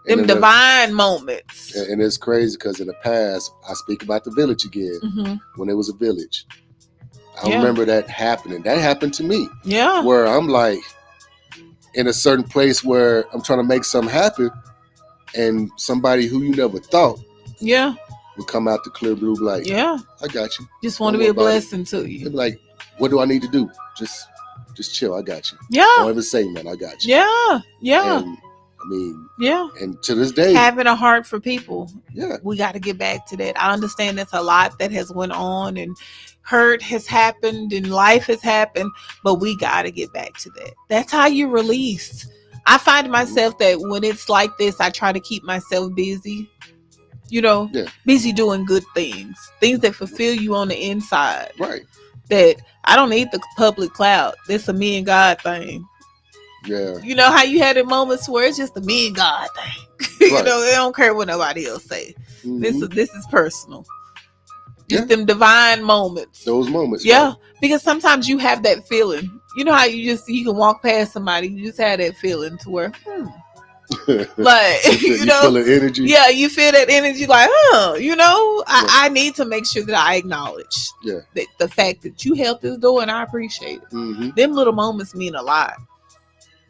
Them divine moments. And it's crazy because in the past, I speak about the village again, when it was a village. I remember that happening. That happened to me. Yeah. Where I'm like in a certain place where I'm trying to make something happen, and somebody who you never thought would come out the clear blue like, I got you. Just want to be a blessing to you. They'd be like, what do I need to do? Just chill. I got you. Yeah. Don't ever say, man, I got you. Yeah. Yeah. And, I mean, and to this day, having a heart for people. Yeah. We got to get back to that. I understand there's a lot that has went on and hurt has happened and life has happened, but we got to get back to that. That's how you release. I find myself that when it's like this, I try to keep myself busy, busy doing good things that fulfill you on the inside. Right. That I don't need the public clout. This a me and God thing. Yeah. You know how you had in moments where it's just a me and God thing. Right. They don't care what nobody else say. This is personal. Just them divine moments. Those moments. Yeah. Right. Because sometimes you have that feeling. You know how you can walk past somebody, you just have that feeling to where, like, you feel the energy. Yeah, you feel that energy like, I need to make sure that I acknowledge that the fact that you helped this door and I appreciate it. Them little moments mean a lot.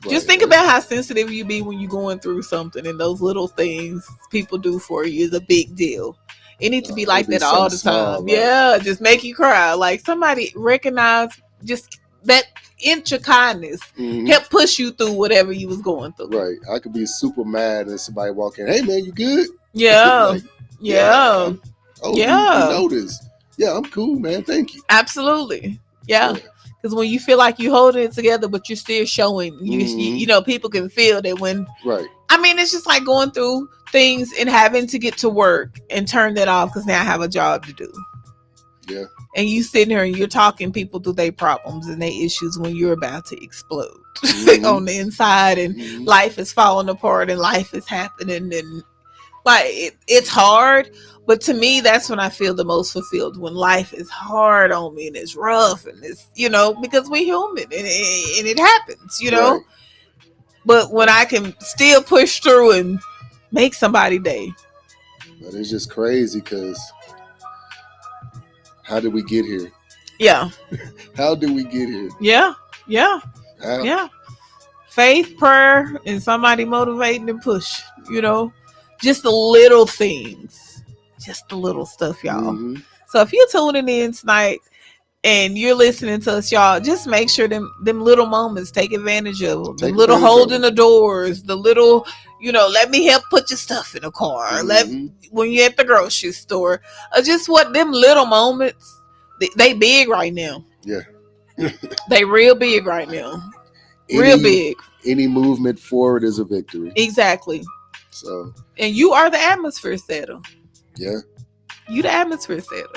Right. Just think about how sensitive you be when you're going through something, and those little things people do for you is a big deal. It needs to be like that all the time. Right? Yeah, just make you cry. Like somebody recognize just that inch of kindness help push you through whatever you was going through. Right. I could be super mad and somebody walk in, hey man, you good? Yeah. Like, yeah. You know this. Yeah, I'm cool, man. Thank you. Absolutely. Yeah. Because when you feel like you holding it together, but you're still showing, you know, people can feel that when. Right. I mean, it's just like going through things and having to get to work and turn that off because now I have a job to do. Yeah. And you sitting here and you're talking people through their problems and their issues when you're about to explode on the inside and life is falling apart and life is happening and like it's hard. But to me, that's when I feel the most fulfilled, when life is hard on me and it's rough and it's, because we're human and it happens, Right. But when I can still push through and make somebody day. But it's just crazy because how did we get here? Yeah. How did we get here? Yeah. Yeah. How? Yeah. Faith, prayer, and somebody motivating and push, just the little things, just the little stuff, y'all. So if you're tuning in tonight and you're listening to us, y'all, just make sure them little moments, take advantage of them. The little holding the doors, the little, let me help put your stuff in the car. When you're at the grocery store, just what them little moments, they big right now. Yeah. They real big right now. Real big. Any movement forward is a victory. Exactly. So. And you are the atmosphere setter. Yeah. You the atmosphere setter.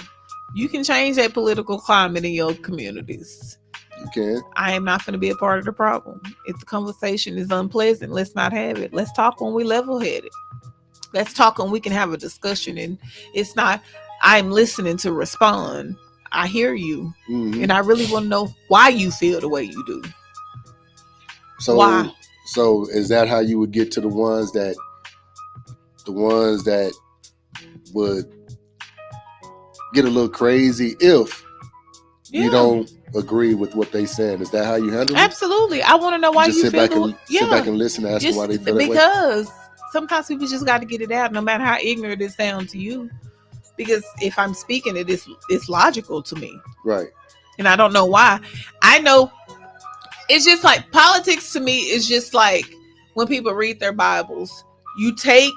You can change that political climate in your communities. You can. I am not going to be a part of the problem. If the conversation is unpleasant, let's not have it. Let's talk when we level-headed. Let's talk when we can have a discussion. And it's not, I'm listening to respond. I hear you. And I really want to know why you feel the way you do. So, why? So is that how you would get to the ones that would get a little crazy if you don't agree with what they said? Is that how you handle it? Absolutely. I want to know why you feel sit back and listen and ask them why they feel that way. Because sometimes people just got to get it out, no matter how ignorant it sounds to you. Because if I'm speaking it, it's logical to me. Right. And I don't know why. I know it's just like politics to me is just like when people read their Bibles You take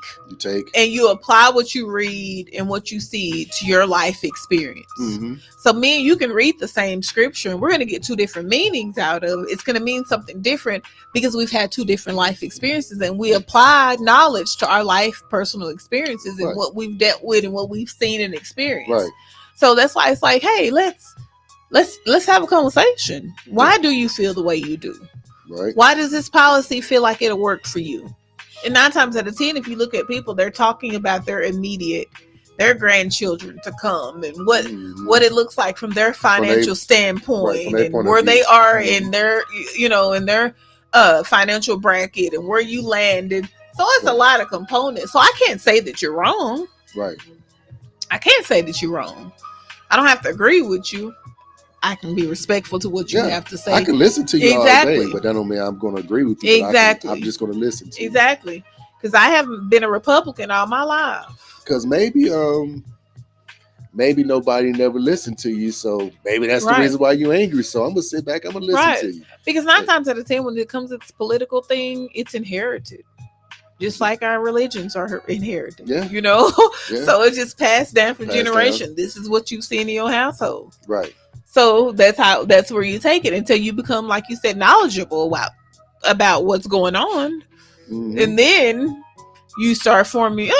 and you apply what you read and what you see to your life experience. Mm-hmm. So me and you can read the same scripture and we're going to get two different meanings out of it. It's going to mean something different because we've had two different life experiences and we apply knowledge to our life personal experiences and what we've dealt with and what we've seen and experienced. Right. So that's why it's like, hey, let's have a conversation. Why do you feel the way you do? Right. Why does this policy feel like it'll work for you? And 9 times out of 10, if you look at people, they're talking about their grandchildren to come and what it looks like from their financial standpoint and where they are in their, in their financial bracket and where you landed. So it's a lot of components. So I can't say that you're wrong. Right. I can't say that you're wrong. I don't have to agree with you. I can be respectful to what you have to say. I can listen to you all day, but that don't mean I'm going to agree with you. Exactly. I'm just going to listen to you. Exactly. Because I haven't been a Republican all my life. Because maybe nobody never listened to you, so maybe that's the reason why you're angry. So I'm going to sit back, I'm going to listen to you. Because 9 times out of 10, when it comes to this political thing, it's inherited. Just like our religions are inherited. Yeah. So it's just passed down for generation. This is what you see in your household. Right. So that's where you take it until you become, like you said, knowledgeable about what's going on. Mm-hmm. And then you start forming,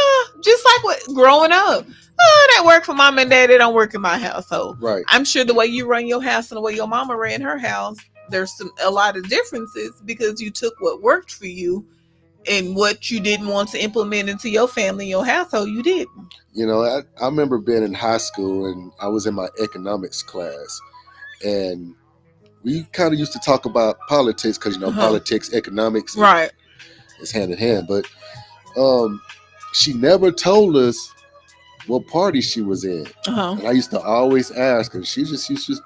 just like what growing up. That worked for mom and dad. It don't work in my household. Right. I'm sure the way you run your house and the way your mama ran her house, there's a lot of differences because you took what worked for you and what you didn't want to implement into your family, your household, you didn't. I remember being in high school and I was in my economics class and we kind of used to talk about politics because, politics, economics, right, is hand in hand. But she never told us what party she was in. And I used to always ask her. She just used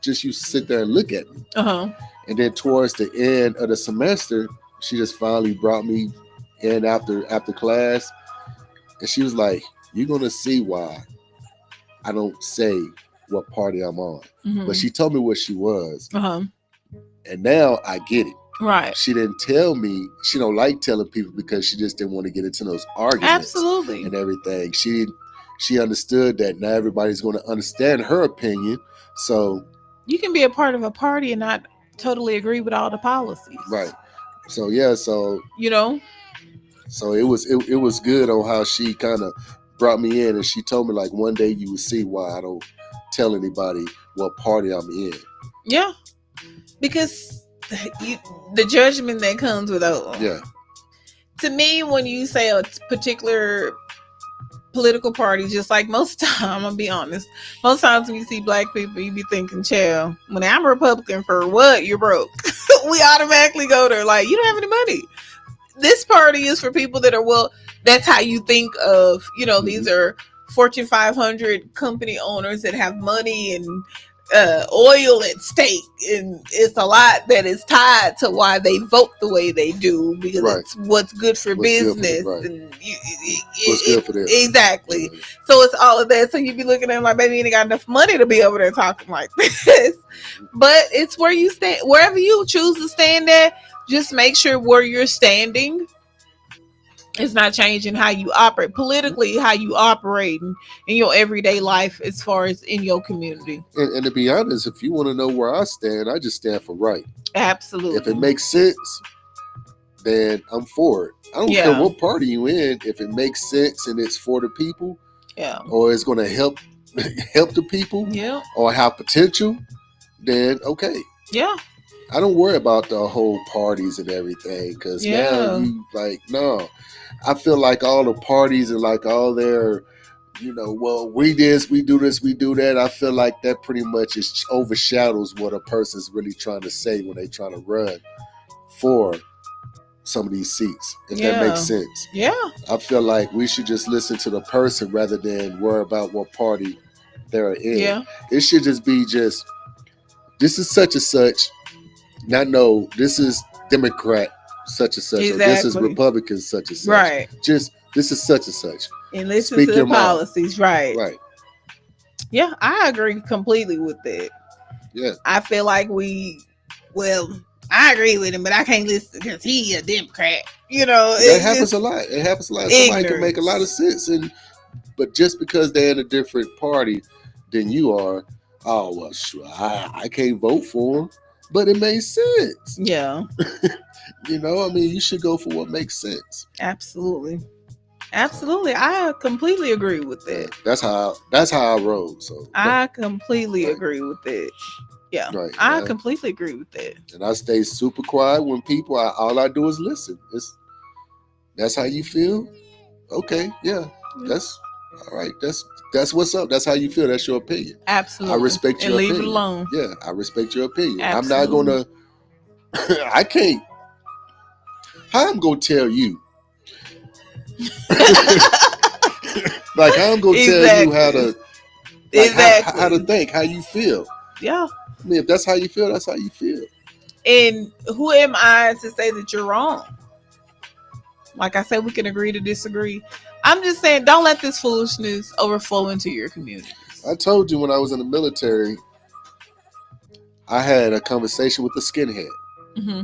to sit there and look at me. And then towards the end of the semester, she just finally brought me in after class. And she was like, "You're going to see why I don't say what party I'm on." But she told me what she was. And now I get it. Right. She didn't tell me. She don't like telling people because she just didn't want to get into those arguments. Absolutely. And everything. She understood that not everybody's going to understand her opinion. So you can be a part of a party and not totally agree with all the policies. Right. So yeah, so so it was good on how she kind of brought me in, and she told me like one day you will see why I don't tell anybody what party I'm in. Yeah, because the judgment that comes with that. Yeah. To me, when you say a particular political party, just like most time, I'm gonna be honest, most times when you see black people, you be thinking, child, when I'm a Republican for what? You're broke. We automatically go there like, you don't have any money. This party is for people that are, that's how you think of, these are Fortune 500 company owners that have money and oil at stake, and it's a lot that is tied to why they vote the way they do, because it's what's good for business and what's good for them. Exactly. So it's all of that. So you be looking at them like, maybe you ain't got enough money to be over there talking like this. But it's where you stand, wherever you choose to stand at. Just make sure where you're standing is not changing how you operate politically, how you operate in your everyday life as far as in your community. And to be honest, if you want to know where I stand, I just stand for right. Absolutely. If it makes sense, then I'm for it. I don't care what party you in. If it makes sense and it's for the people, or it's going to help the people, or have potential, then okay. Yeah. I don't worry about the whole parties and everything, because now you no. I feel like all the parties and like all their, we this, we do this, we do that. I feel like that pretty much overshadows what a person's really trying to say when they're trying to run for some of these seats, if that makes sense. Yeah. I feel like we should just listen to the person rather than worry about what party they're in. Yeah. It should just be this is such and such. Not no, this is Democrat such and such, or this is Republican such and such. Right. Just this is such and such. And listen to the policies, right? Right. Yeah, I agree completely with that. Yeah. I feel like I I agree with him, but I can't listen because he a Democrat. You know, that happens a lot. It happens a lot. Somebody can make a lot of sense, but just because they're in a different party than you are, oh well, sure, I can't vote for him, but it makes sense. Yeah. You know, I mean, you should go for what makes sense. Absolutely. I completely agree with that. That's how I roll. So I completely agree with that. Yeah, right. I completely agree with that. And I stay super quiet when people. All I do is listen. That's how you feel. Okay, yeah, that's all right. That's what's up. That's how you feel. That's your opinion. Absolutely. I respect your opinion. Leave it alone. Yeah, I respect your opinion. Absolutely. I'm not gonna. I can't. How I'm gonna tell you? Like how I'm gonna tell you how to. How to think, how you feel. Yeah. I mean, if that's how you feel, that's how you feel. And who am I to say that you're wrong? Like I said, we can agree to disagree. I'm just saying, don't let this foolishness overflow into your communities. I told you when I was in the military, I had a conversation with a skinhead. Mm-hmm.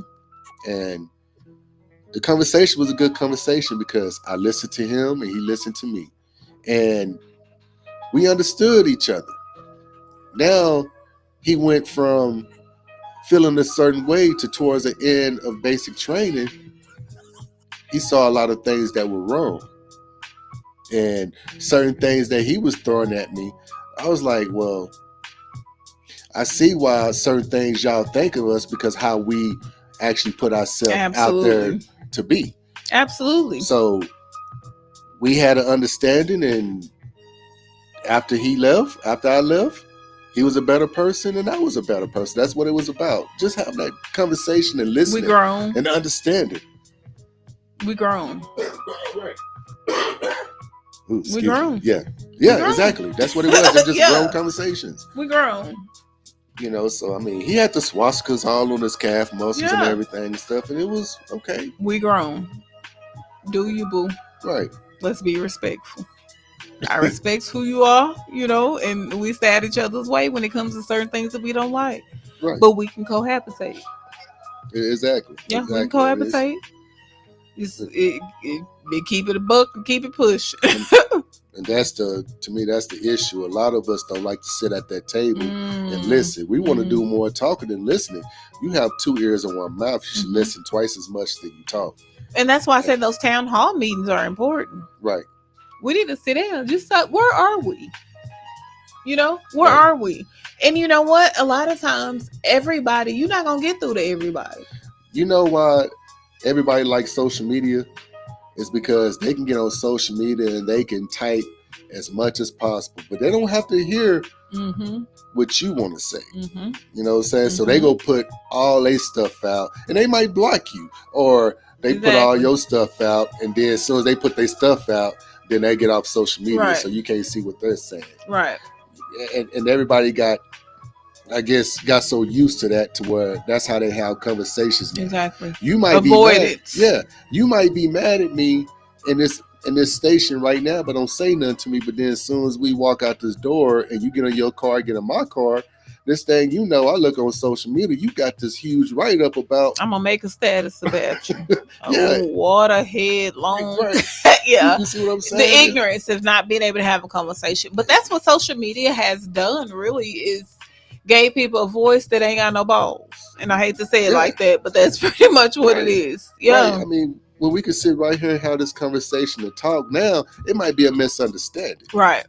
And the conversation was a good conversation because I listened to him and he listened to me. And we understood each other. Now, he went from feeling a certain way to towards the end of basic training. He saw a lot of things that were wrong. And certain things that he was throwing at me, I was like, well, I see why certain things y'all think of us because how we actually put ourselves out there to be. Absolutely. So we had an understanding, and after I left, he was a better person and I was a better person. That's what it was about. Just having that conversation and listening. We grown. And understanding. We grown. Right. We grown. Yeah, exactly. That's what it was. They're just grown conversations. We grown. You know, so I mean, he had the swastikas all on his calf muscles and everything and stuff, and it was okay. We grown. Do you, boo? Right. Let's be respectful. I respect who you are, you know, and we stay at each other's way when it comes to certain things that we don't like. Right. But we can cohabitate. Exactly. Yeah, we can cohabitate. Keep it a buck and keep it push. And that's to me, that's the issue. A lot of us don't like to sit at that table and listen. We want to do more talking than listening. You have 2 ears and 1 mouth. You should listen twice as much that you talk. And that's why I said those town hall meetings are important. Right. We need to sit down. Just where are we? You know, where are we? And you know what? A lot of times, everybody, you're not going to get through to everybody. You know why everybody likes social media? It's because they can get on social media and they can type as much as possible, but they don't have to hear what you want to say. You know what I'm saying? So they go put all their stuff out and they might block you, or they put all your stuff out, and then as soon as they put their stuff out, then they get off social media, so you can't see what they're saying. Right. And everybody got so used to that to where that's how they have conversations now. Exactly. You might avoid it. Yeah. You might be mad at me in this station right now, but don't say nothing to me. But then as soon as we walk out this door and you get in your car, get in my car, this thing, you know, I look on social media, you got this huge write-up about... I'm going to make a status about you. Waterhead, long... Right. Yeah. You see what I'm saying? The ignorance of not being able to have a conversation. But that's what social media has done, really, is gave people a voice that ain't got no balls. And I hate to say it like that, but that's pretty much what it is. Yeah. Right. I mean, when we can sit right here and have this conversation and talk now, it might be a misunderstanding. Right.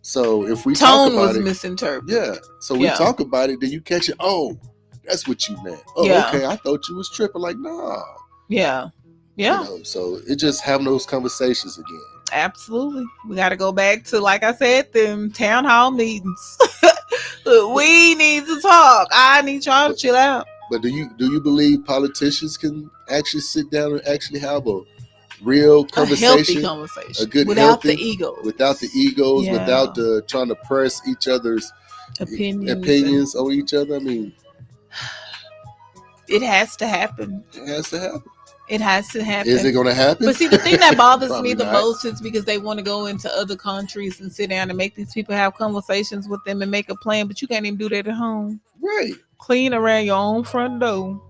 So if we Tone talk about was it, misinterpreted. Yeah. So we talk about it, then you catch it. Oh, that's what you meant. Oh, okay. I thought you was tripping. Like, nah. Yeah. Yeah. You know, so it just having those conversations again. Absolutely. We got to go back to, like I said, them town hall meetings. We need to talk. I need y'all to chill out. But do you believe politicians can actually sit down and actually have a real conversation, a healthy conversation, a good without healthy, the ego, without the egos, without the trying to press each other's opinions on each other? I mean, it has to happen. It has to happen. It has to happen. Is it going to happen? But see, the thing that bothers me the most is because they want to go into other countries and sit down and make these people have conversations with them and make a plan, but you can't even do that at home. Right. Clean around your own front door.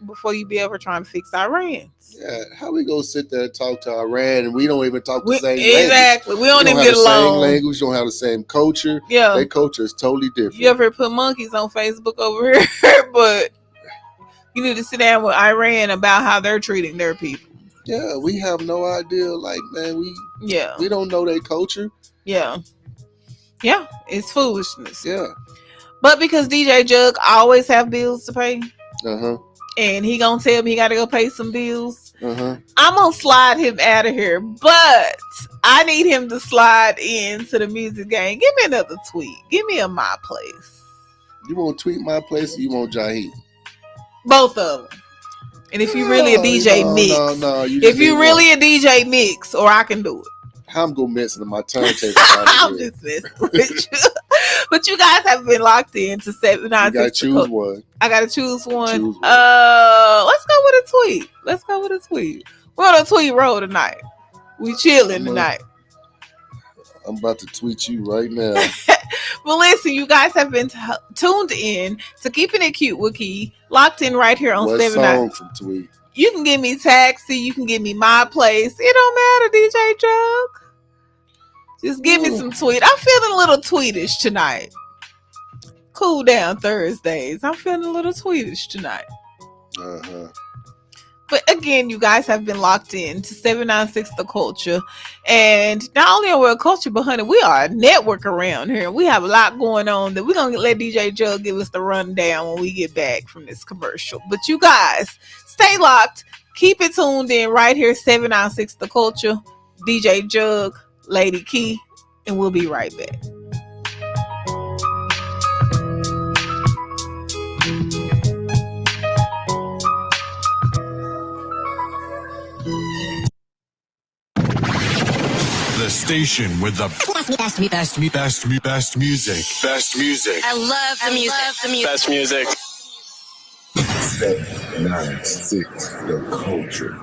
before you be ever trying to fix Iran's. Yeah, how we gonna sit there and talk to Iran and we don't even talk the same exactly. language? We don't even get along. Same language, don't have the same culture. Yeah, their culture is totally different. You ever put monkeys on Facebook over here? But you need to sit down with Iran about how they're treating their people. Yeah, we have no idea. Like, man, we don't know their culture. Yeah, it's foolishness. Yeah, but because DJ Jug always have bills to pay, and he gonna tell me he gotta go pay some bills, I'm gonna slide him out of here. But I need him to slide into the music game. Give me another tweet. Give me a My Place. You want to tweet My Place or you want Jaheed? Both of them. And if you really a DJ mix, if you really a DJ mix, or I can do it. I'm gonna mess into my turntable. I'm just messing with you. But you guys have been locked in to 796. You gotta choose one. I gotta choose one. Let's go with a tweet. We're on a tweet roll tonight. We chilling tonight. I'm about to tweet you right now. Well, listen, you guys have been tuned in to Keeping It Cute with Key, locked in right here on 7. What song from Tweet? You can give me Taxi. You can give me My Place. It don't matter, DJ Jug. Just give me some tweet. I'm feeling a little tweetish tonight. Cool down Thursdays. I'm feeling a little tweetish tonight. But again, you guys have been locked in to 796 The Culture. And not only are we a culture, but honey, we are a network around here. We have a lot going on that we're going to let DJ Jug give us the rundown when we get back from this commercial. But you guys, stay locked. Keep it tuned in right here, 796 The Culture. DJ Jug, Lady Key, and we'll be right back. The station with the best music. Best music. I love the music. Best music. 796 The Culture.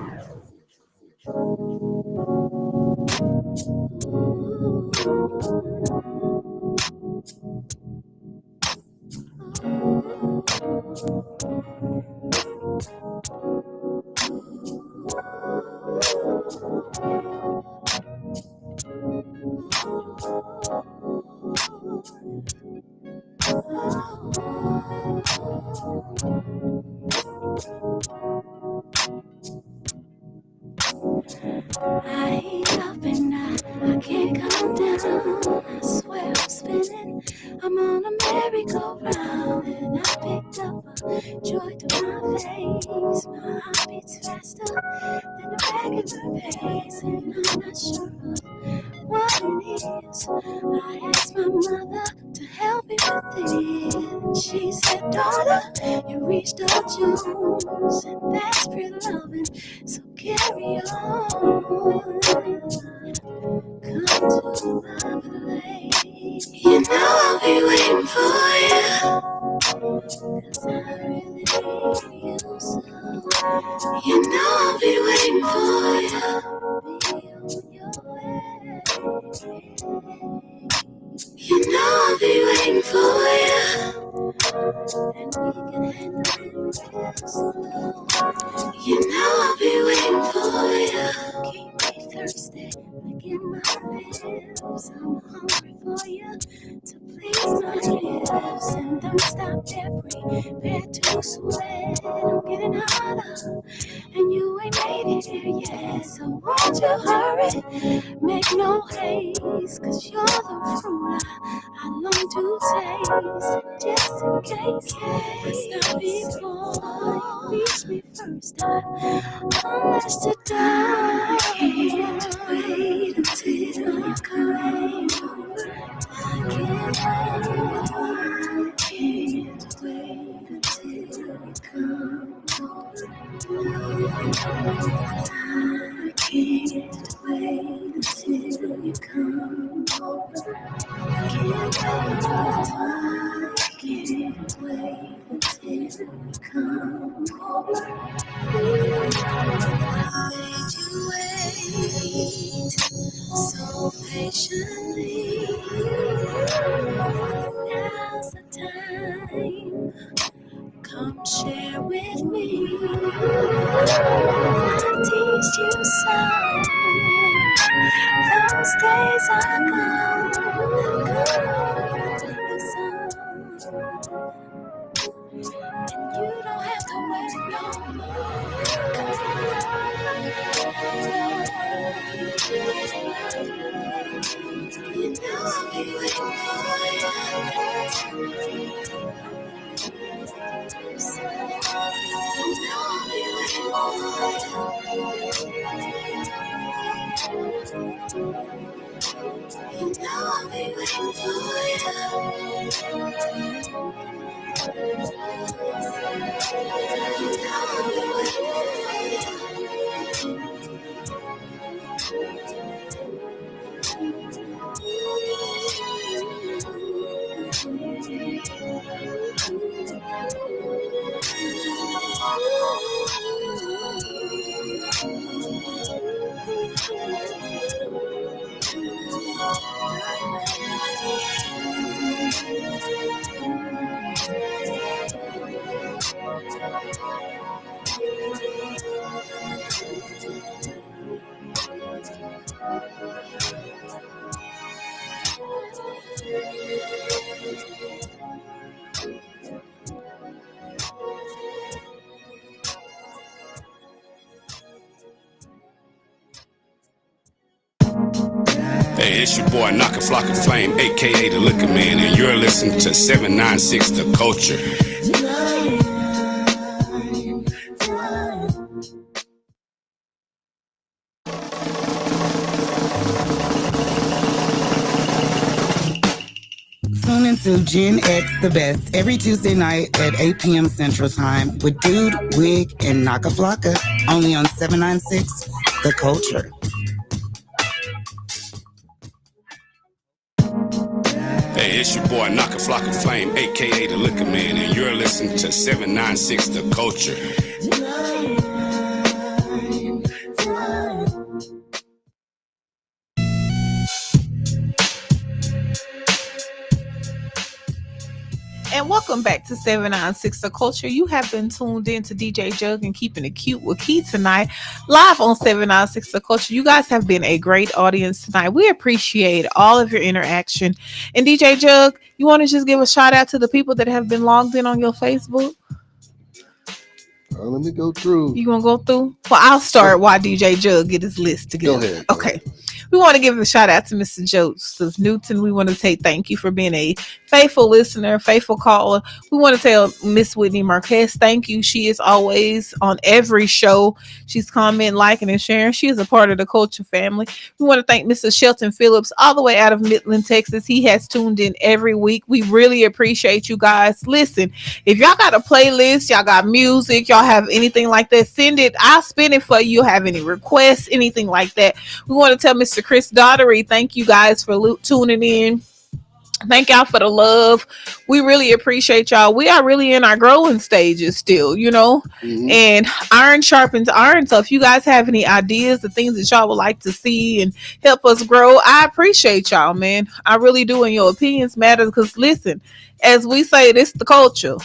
I up and I can't come down. I swear I'm spinning. I'm on a merry-go-round and I picked up a joy to my face. My heart beats faster than a regular pace, and I'm not sure of what it is. I asked my mother to help me with it, and she said, "Daughter, you reached a Jones, and that's pretty loving. So carry on, come to my place. You know I'll be waiting for you, 'cause I really need you so. You know I'll be waiting for you, be on your way. You know I'll be waiting for you, and we can handle it real slow. You know I'll be waiting for you. Keep me thirsty, licking my lips. I'm hungry for you to please my lips. And don't stop there, prepare to sweat. I'm getting hotter, and you ain't made it here yet. So won't you hurry, make no haste, 'cause you're the fruit I long to taste. Just in case, let's not before you reach me first. I'm left to die. I can't wait until you come over. I can't wait until you come over. I can't wait until you come over. I can't wait until you come over. I made you wait so patiently. Now's the time. Come share with me. teach you some. Those days are gone. Listen. And you don't have to wait no more. You know I'll be waiting for you. You know I'll be waiting for you. You know I'll be waiting for Hey, it's your boy Knock a Flock of Flame, aka The Liquor Man, and you're listening to 796 The Culture. Tune into Gen X The Best every Tuesday night at 8 p.m. Central Time with Dude, Wig, and Naka Flocka, only on 796 The Culture. Hey, it's your boy Knock a Flock of Flame, aka The Liquor Man, and you're listening to 796 The Culture. And welcome back to 796 The Culture. You have been tuned in to DJ Jug and Keeping It Cute with Key tonight, live on 796 The Culture. You guys have been a great audience tonight. We appreciate all of your interaction. And DJ Jug, you want to just give a shout out to the people that have been logged in on your Facebook? Let me go through. You gonna go through? Well, I'll start while DJ Jug get his list together. Go ahead. Okay. We want to give a shout out to Mr. Joseph Newton. We want to say thank you for being a faithful listener, faithful caller. We want to tell Miss Whitney Marquez, thank you. She is always on every show. She's commenting, liking, and sharing. She is a part of the Culture family. We want to thank Mr. Shelton Phillips, all the way out of Midland, Texas. He has tuned in every week. We really appreciate you guys. Listen, if y'all got a playlist, y'all got music, y'all have anything like that, send it. I'll spin it for you. Have any requests, anything like that. We want to tell Mr. Chris Daughtery, thank you guys for tuning in. Thank y'all for the love. We really appreciate y'all. We are really in our growing stages still, you know, and iron sharpens iron. So if you guys have any ideas, the things that y'all would like to see and help us grow, I appreciate y'all, man. I really do. And your opinions matter because listen, as we say, this is the culture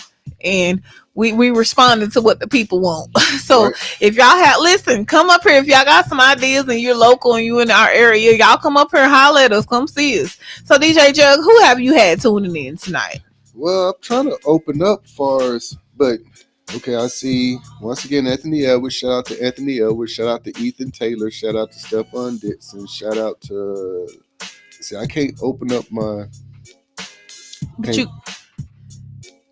and we responded to what the people want. So if y'all listen, come up here. If y'all got some ideas and you're local and you in our area, y'all come up here and holler at us. Come see us. So DJ Jug, who have you had tuning in tonight? Well, I'm trying to open up but okay, I see once again Anthony Edwards. Shout out to Anthony Edwards. Shout out to Ethan Taylor. Shout out to Stephon Dixon. Shout out to I can't open up my.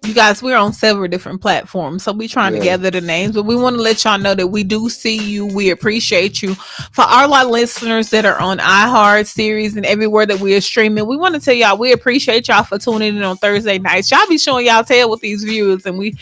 You guys, we're on several different platforms, so we're trying to gather the names, but we want to let y'all know that we do see you. We appreciate you. For our listeners that are on iHeart series and everywhere that we are streaming, we want to tell y'all we appreciate y'all for tuning in on Thursday nights. Y'all be showing y'all tail with these views, and we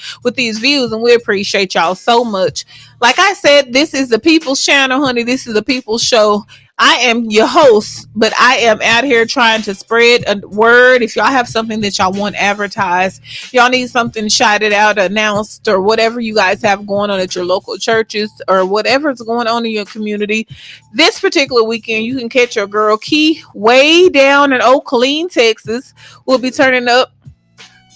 appreciate y'all so much. Like I said, this is the People's Channel, honey. This is the People's Show. I am your host, but I am out here trying to spread a word. If y'all have something that y'all want advertised, y'all need something shouted out, announced, or whatever you guys have going on at your local churches or whatever's going on in your community, this particular weekend, you can catch your girl Key way down in Oak Colleen, Texas. We'll be turning up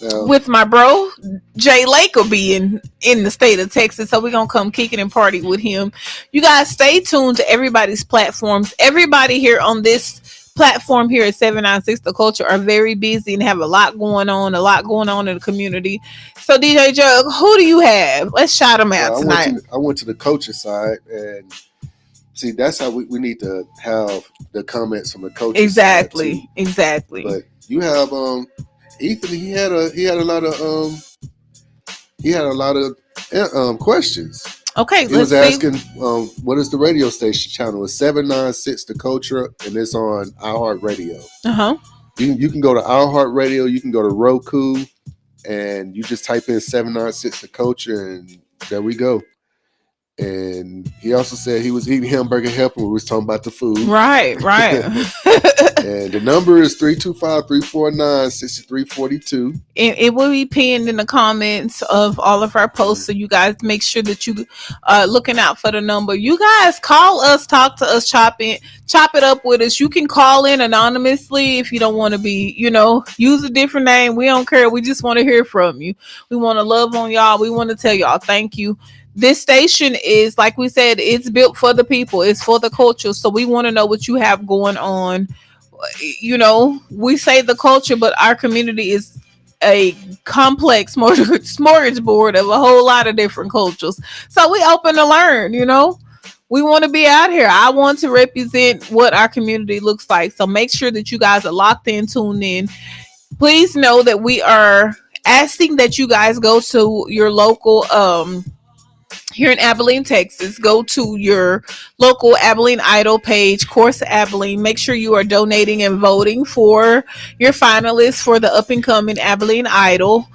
with my bro Jay Lake will be in the state of Texas, so we're gonna come kick it and party with him. You guys stay tuned to everybody's platforms. Everybody here on this platform here at 796 The Culture are very busy and have a lot going on in the community. So DJ Jug, who do you have? Let's shout them out tonight. I went to the coaching side, and see, that's how we need to have the comments from the coaches. Exactly. But you have Ethan. He had a lot of questions. Okay, he was asking, what is the radio station channel? It's 796 The Culture, and it's on iHeartRadio. You can go to iHeartRadio. You can go to Roku, and you just type in 796 The Culture, and there we go. And he also said he was eating hamburger helper. We was talking about the food. Right. And the number is 325-349-6342. And it will be pinned in the comments of all of our posts. So you guys make sure that you are looking out for the number. You guys call us, talk to us, chop it up with us. You can call in anonymously if you don't want to be, use a different name. We don't care. We just want to hear from you. We want to love on y'all. We want to tell y'all thank you. This station is, like we said, it's built for the people. It's for the culture. So we want to know what you have going on. We say the culture, but our community is a complex smorgasbord of a whole lot of different cultures. So we open to learn, we want to be out here. I want to represent what our community looks like. So make sure that you guys are locked in, tuned in. Please know that we are asking that you guys go to your local, here in Abilene, Texas, go to your local Abilene Idol page, Course Abilene. Make sure you are donating and voting for your finalists for the up and coming Abilene Idol.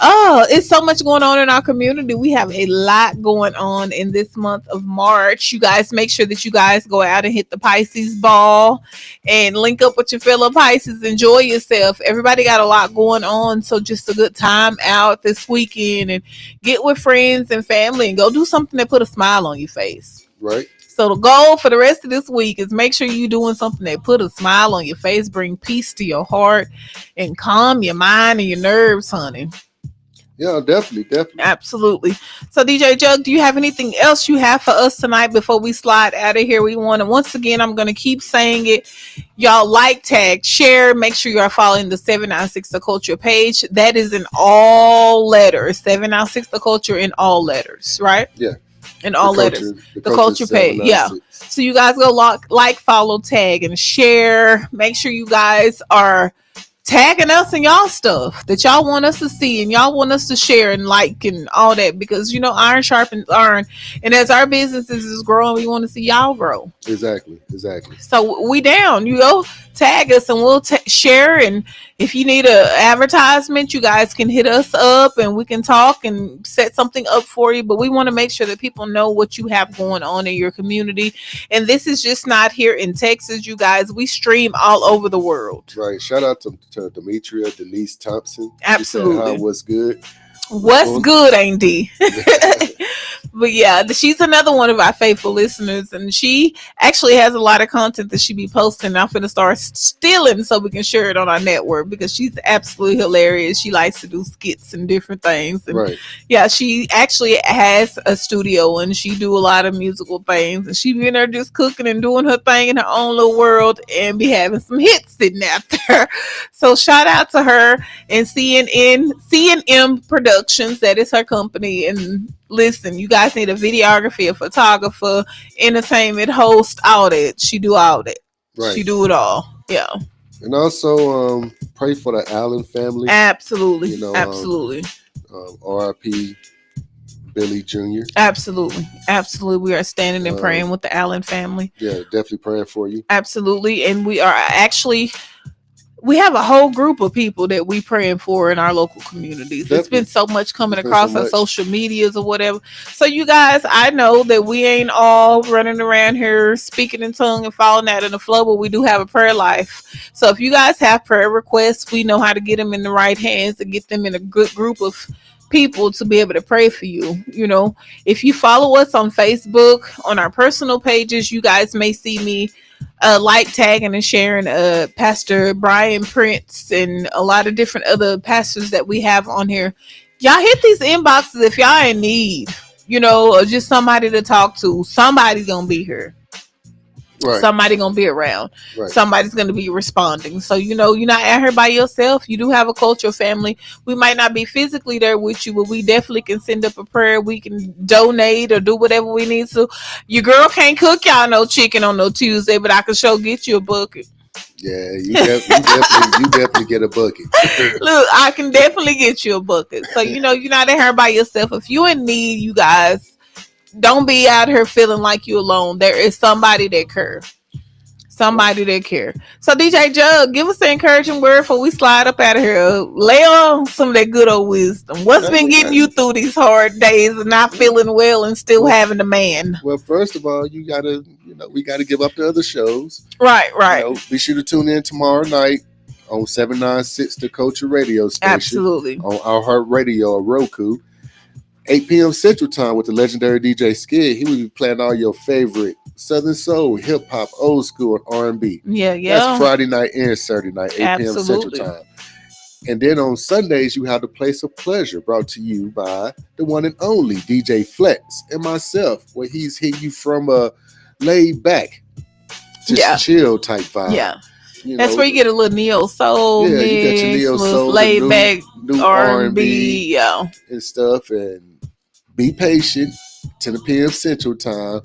Oh, it's so much going on in our community. We have a lot going on in this month of March. You guys make sure that you guys go out and hit the Pisces ball and link up with your fellow Pisces. Enjoy yourself. Everybody got a lot going on. So just a good time out this weekend and get with friends and family and go do something that put a smile on your face. Right. So the goal for the rest of this week is make sure you're doing something that put a smile on your face, bring peace to your heart, and calm your mind and your nerves, honey. Yeah, definitely. Absolutely. So DJ Jug, do you have anything else you have for us tonight before we slide out of here? Once again, I'm going to keep saying it. Y'all like, tag, share. Make sure you are following the 796 The Culture page. That is in all letters. 796 The Culture in all letters, right? Yeah. In all letters. The culture page. Yeah. So you guys go like, follow, tag, and share. Make sure you guys are tagging us and y'all stuff that y'all want us to see and y'all want us to share and like and all that, because iron sharpens iron, and as our businesses is growing, we want to see y'all grow. Exactly. So we down. You go tag us and we'll share, and if you need a advertisement, you guys can hit us up and we can talk and set something up for you. But we want to make sure that people know what you have going on in your community, and this is just not here in Texas, you guys. We stream all over the world. Right. Shout out to Demetria Denise Thompson. Absolutely. What's good? What's good, ain't D? But yeah, she's another one of our faithful listeners, and she actually has a lot of content that she be posting. I'm finna start stealing so we can share it on our network, because she's absolutely hilarious. She likes to do skits and different things. And right. Yeah, she actually has a studio and she do a lot of musical things, and she be in there just cooking and doing her thing in her own little world and be having some hits sitting out there. So shout out to her and C&M Productions. That is her company. And listen, you guys need a videographer, a photographer, entertainment host, all that. She do all that. Right. She do it all. Yeah. And also pray for the Allen family. Absolutely. Absolutely. R.I.P. Billy Jr. Absolutely. We are standing and praying with the Allen family. Yeah, definitely praying for you. Absolutely. And we have a whole group of people that we praying for in our local communities. Definitely. It's been so much coming across our social medias or whatever. So you guys, I know that we ain't all running around here speaking in tongue and falling out in the flow, but we do have a prayer life. So if you guys have prayer requests, we know how to get them in the right hands and get them in a good group of people to be able to pray for you. If you follow us on Facebook, on our personal pages, you guys may see me like, tagging, and sharing Pastor Brian Prince and a lot of different other pastors that we have on here. Y'all hit these inboxes if y'all in need, or just somebody to talk to. Somebody's gonna be here. Right. Somebody gonna be around. Right. Somebody's gonna be responding. So you're not out here by yourself. You do have a cultural family. We might not be physically there with you, but we definitely can send up a prayer. We can donate or do whatever we need to. Your girl can't cook y'all no chicken on no Tuesday, but I can get you a bucket. Yeah, you definitely get a bucket. Look, I can definitely get you a bucket. So you're not out here by yourself. If you in need, you guys, don't be out here feeling like you alone. There is somebody that cares. Somebody that care. So DJ Jug, give us the encouraging word before we slide up out of here. Lay on some of that good old wisdom. What's been getting you through these hard days and not feeling well and still having a man? Well, first of all, we gotta give up the other shows. Right. Be sure to tune in tomorrow night on 796 The Culture Radio Station. Absolutely. On our Heart Radio or Roku. 8 p.m. Central Time with the legendary DJ Skid. He will be playing all your favorite Southern Soul, hip hop, old school, and R&B. Yeah. That's Friday night and Saturday night, 8 p.m. Central Time. And then on Sundays, you have the Place of Pleasure, brought to you by the one and only DJ Flex and myself, where he's hitting you from a laid back, just chill type vibe. Yeah. That's where you get a little neo soul. Yeah, you got your neo soul, laid back new R&B, and stuff. And be patient. 10 p.m. Central Time.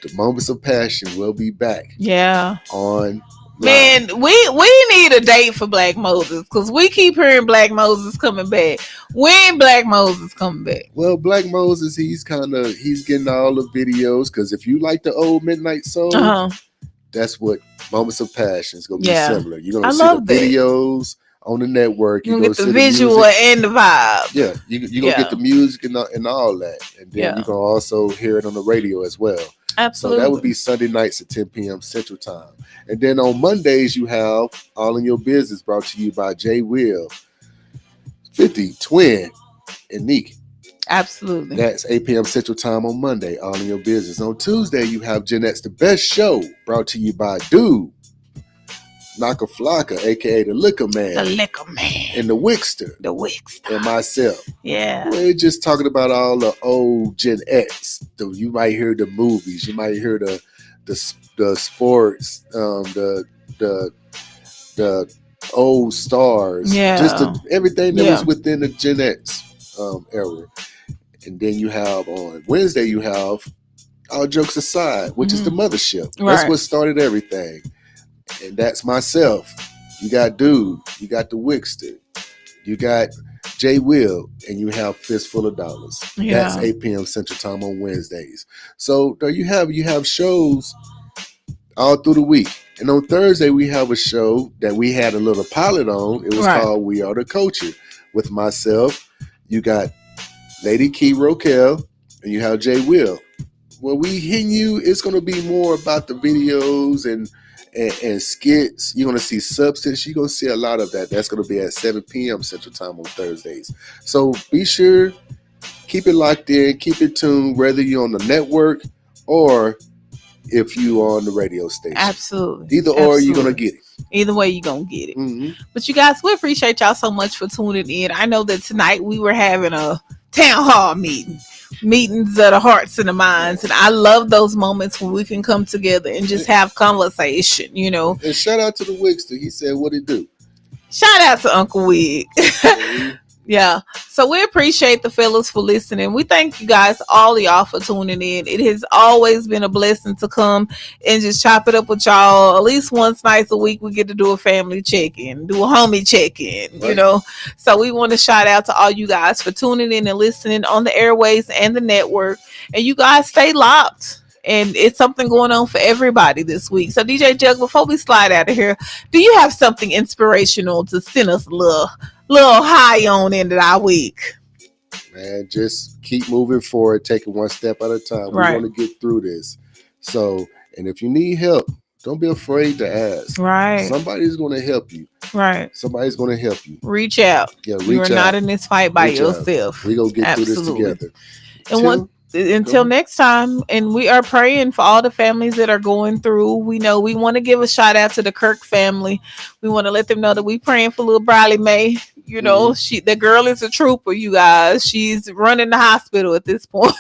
The Moments of Passion will be back. Yeah. On. Man, we need a date for Black Moses because we keep hearing Black Moses coming back. When Black Moses coming back? Well, Black Moses, he's getting all the videos because if you like the old Midnight Soul, that's what Moments of Passion is going to be similar. You're going to see the videos on the network. You're going to get the visual and the vibe. Yeah, you're going to get the music and all that. And then you're going to also hear it on the radio as well. Absolutely. So that would be Sunday nights at 10 p.m. Central Time. And then on Mondays, you have All in Your Business brought to you by J. Will, 50, Twin, and Neek. Absolutely. That's 8 p.m. Central Time on Monday, All in Your Business. On Tuesday, you have Jeanette's The Best Show brought to you by Dude, Naka Flocka, a.k.a. The Liquor Man. The Liquor Man. And The Wickster. The Wickster. And myself. Yeah. We're just talking about all the old Gen X. You might hear the movies. You might hear the sports, the old stars. Yeah. Just everything that was within the Gen X era. And then you have on Wednesday, you have All Jokes Aside, which is the mothership. Right. That's what started everything. And that's myself. You got Dude. You got the Wickster. You got J. Will. And you have Fistful of Dollars. Yeah. That's 8 p.m. Central Time on Wednesdays. So there you have shows all through the week. And on Thursday, we have a show that we had a little pilot on. It was called We Are the Culture. With myself, you got Lady Key Roquel, and you have J. Will. Well, we hitting you, it's going to be more about the videos and skits. You're going to see substance. You're going to see a lot of that. That's going to be at 7 p.m. Central Time on Thursdays. So be sure, keep it locked in, keep it tuned, whether you're on the network or if you are on the radio station. Absolutely. Either or, you're going to get it. Either way, you're going to get it. Mm-hmm. But you guys, we appreciate y'all so much for tuning in. I know that tonight we were having a town hall meetings of the hearts and the minds. And I love those moments when we can come together and just have conversation, And shout out to the Wigster. He said what he do. Shout out to Uncle Wig. Yeah. So we appreciate the fellas for listening. We thank you guys, all of y'all, for tuning in. It has always been a blessing to come and just chop it up with y'all. At least once night a week, we get to do a family check-in, do a homie check-in, right. So we want to shout out to all you guys for tuning in and listening on the airways and the network. And you guys stay locked. And it's something going on for everybody this week. So DJ Jug, before we slide out of here, do you have something inspirational to send us a little high on into our week? Man, just keep moving forward, taking one step at a time. Right. We want to get through this. So, and if you need help, don't be afraid to ask. Right. Somebody's going to help you. Right. Somebody's going to help you. Reach out. Yeah, reach out. You're not in this fight by yourself. We're going to get through this together. And until next time, and we are praying for all the families that are going through. We know we want to give a shout out to the Kirk family. We want to let them know that we praying for little Briley May. You know, the girl is a trooper, you guys. She's running the hospital at this point.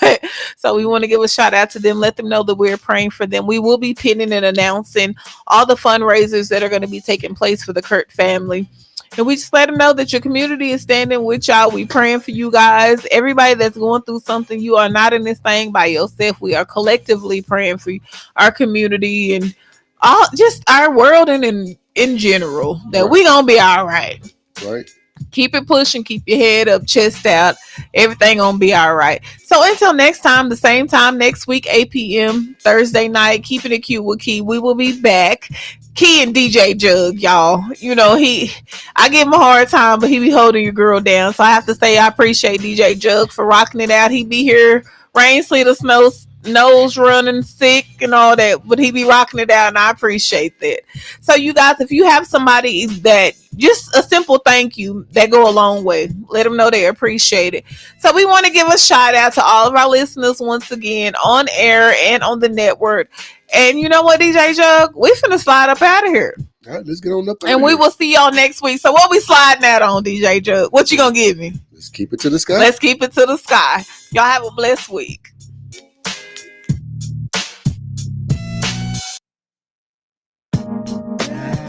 So we want to give a shout out to them, let them know that we're praying for them. We will be pinning and announcing all the fundraisers that are going to be taking place for the Kirk family. And we just let them know that your community is standing with y'all. We praying for you guys. Everybody that's going through something, you are not in this thing by yourself. We are collectively praying for our community and all, just our world and in general, that we gonna be all right. Right. Keep it pushing, keep your head up, chest out. Everything gonna be all right. So until next time, the same time next week, 8 p.m. Thursday night, keeping it cute with Key. We will be back. Key and DJ Jug, y'all. You know, I give him a hard time, but he be holding your girl down. So I have to say I appreciate DJ Jug for rocking it out. He be here, rain, sleet, or snow, nose running, sick, and all that, but he be rocking it out, and I appreciate that. So you guys, if you have somebody that just a simple thank you that go a long way, let them know they appreciate it. So we want to give a shout out to all of our listeners once again on air and on the network. And you know what, DJ Jug, we finna slide up out of here. All right, let's get on up. And we will see y'all next week. So what we sliding out on, DJ Jug? What you gonna give me? Let's keep it to the sky. Let's keep it to the sky. Y'all have a blessed week.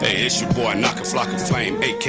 Hey, it's your boy, Knock a Flock of Flame, a.k.a.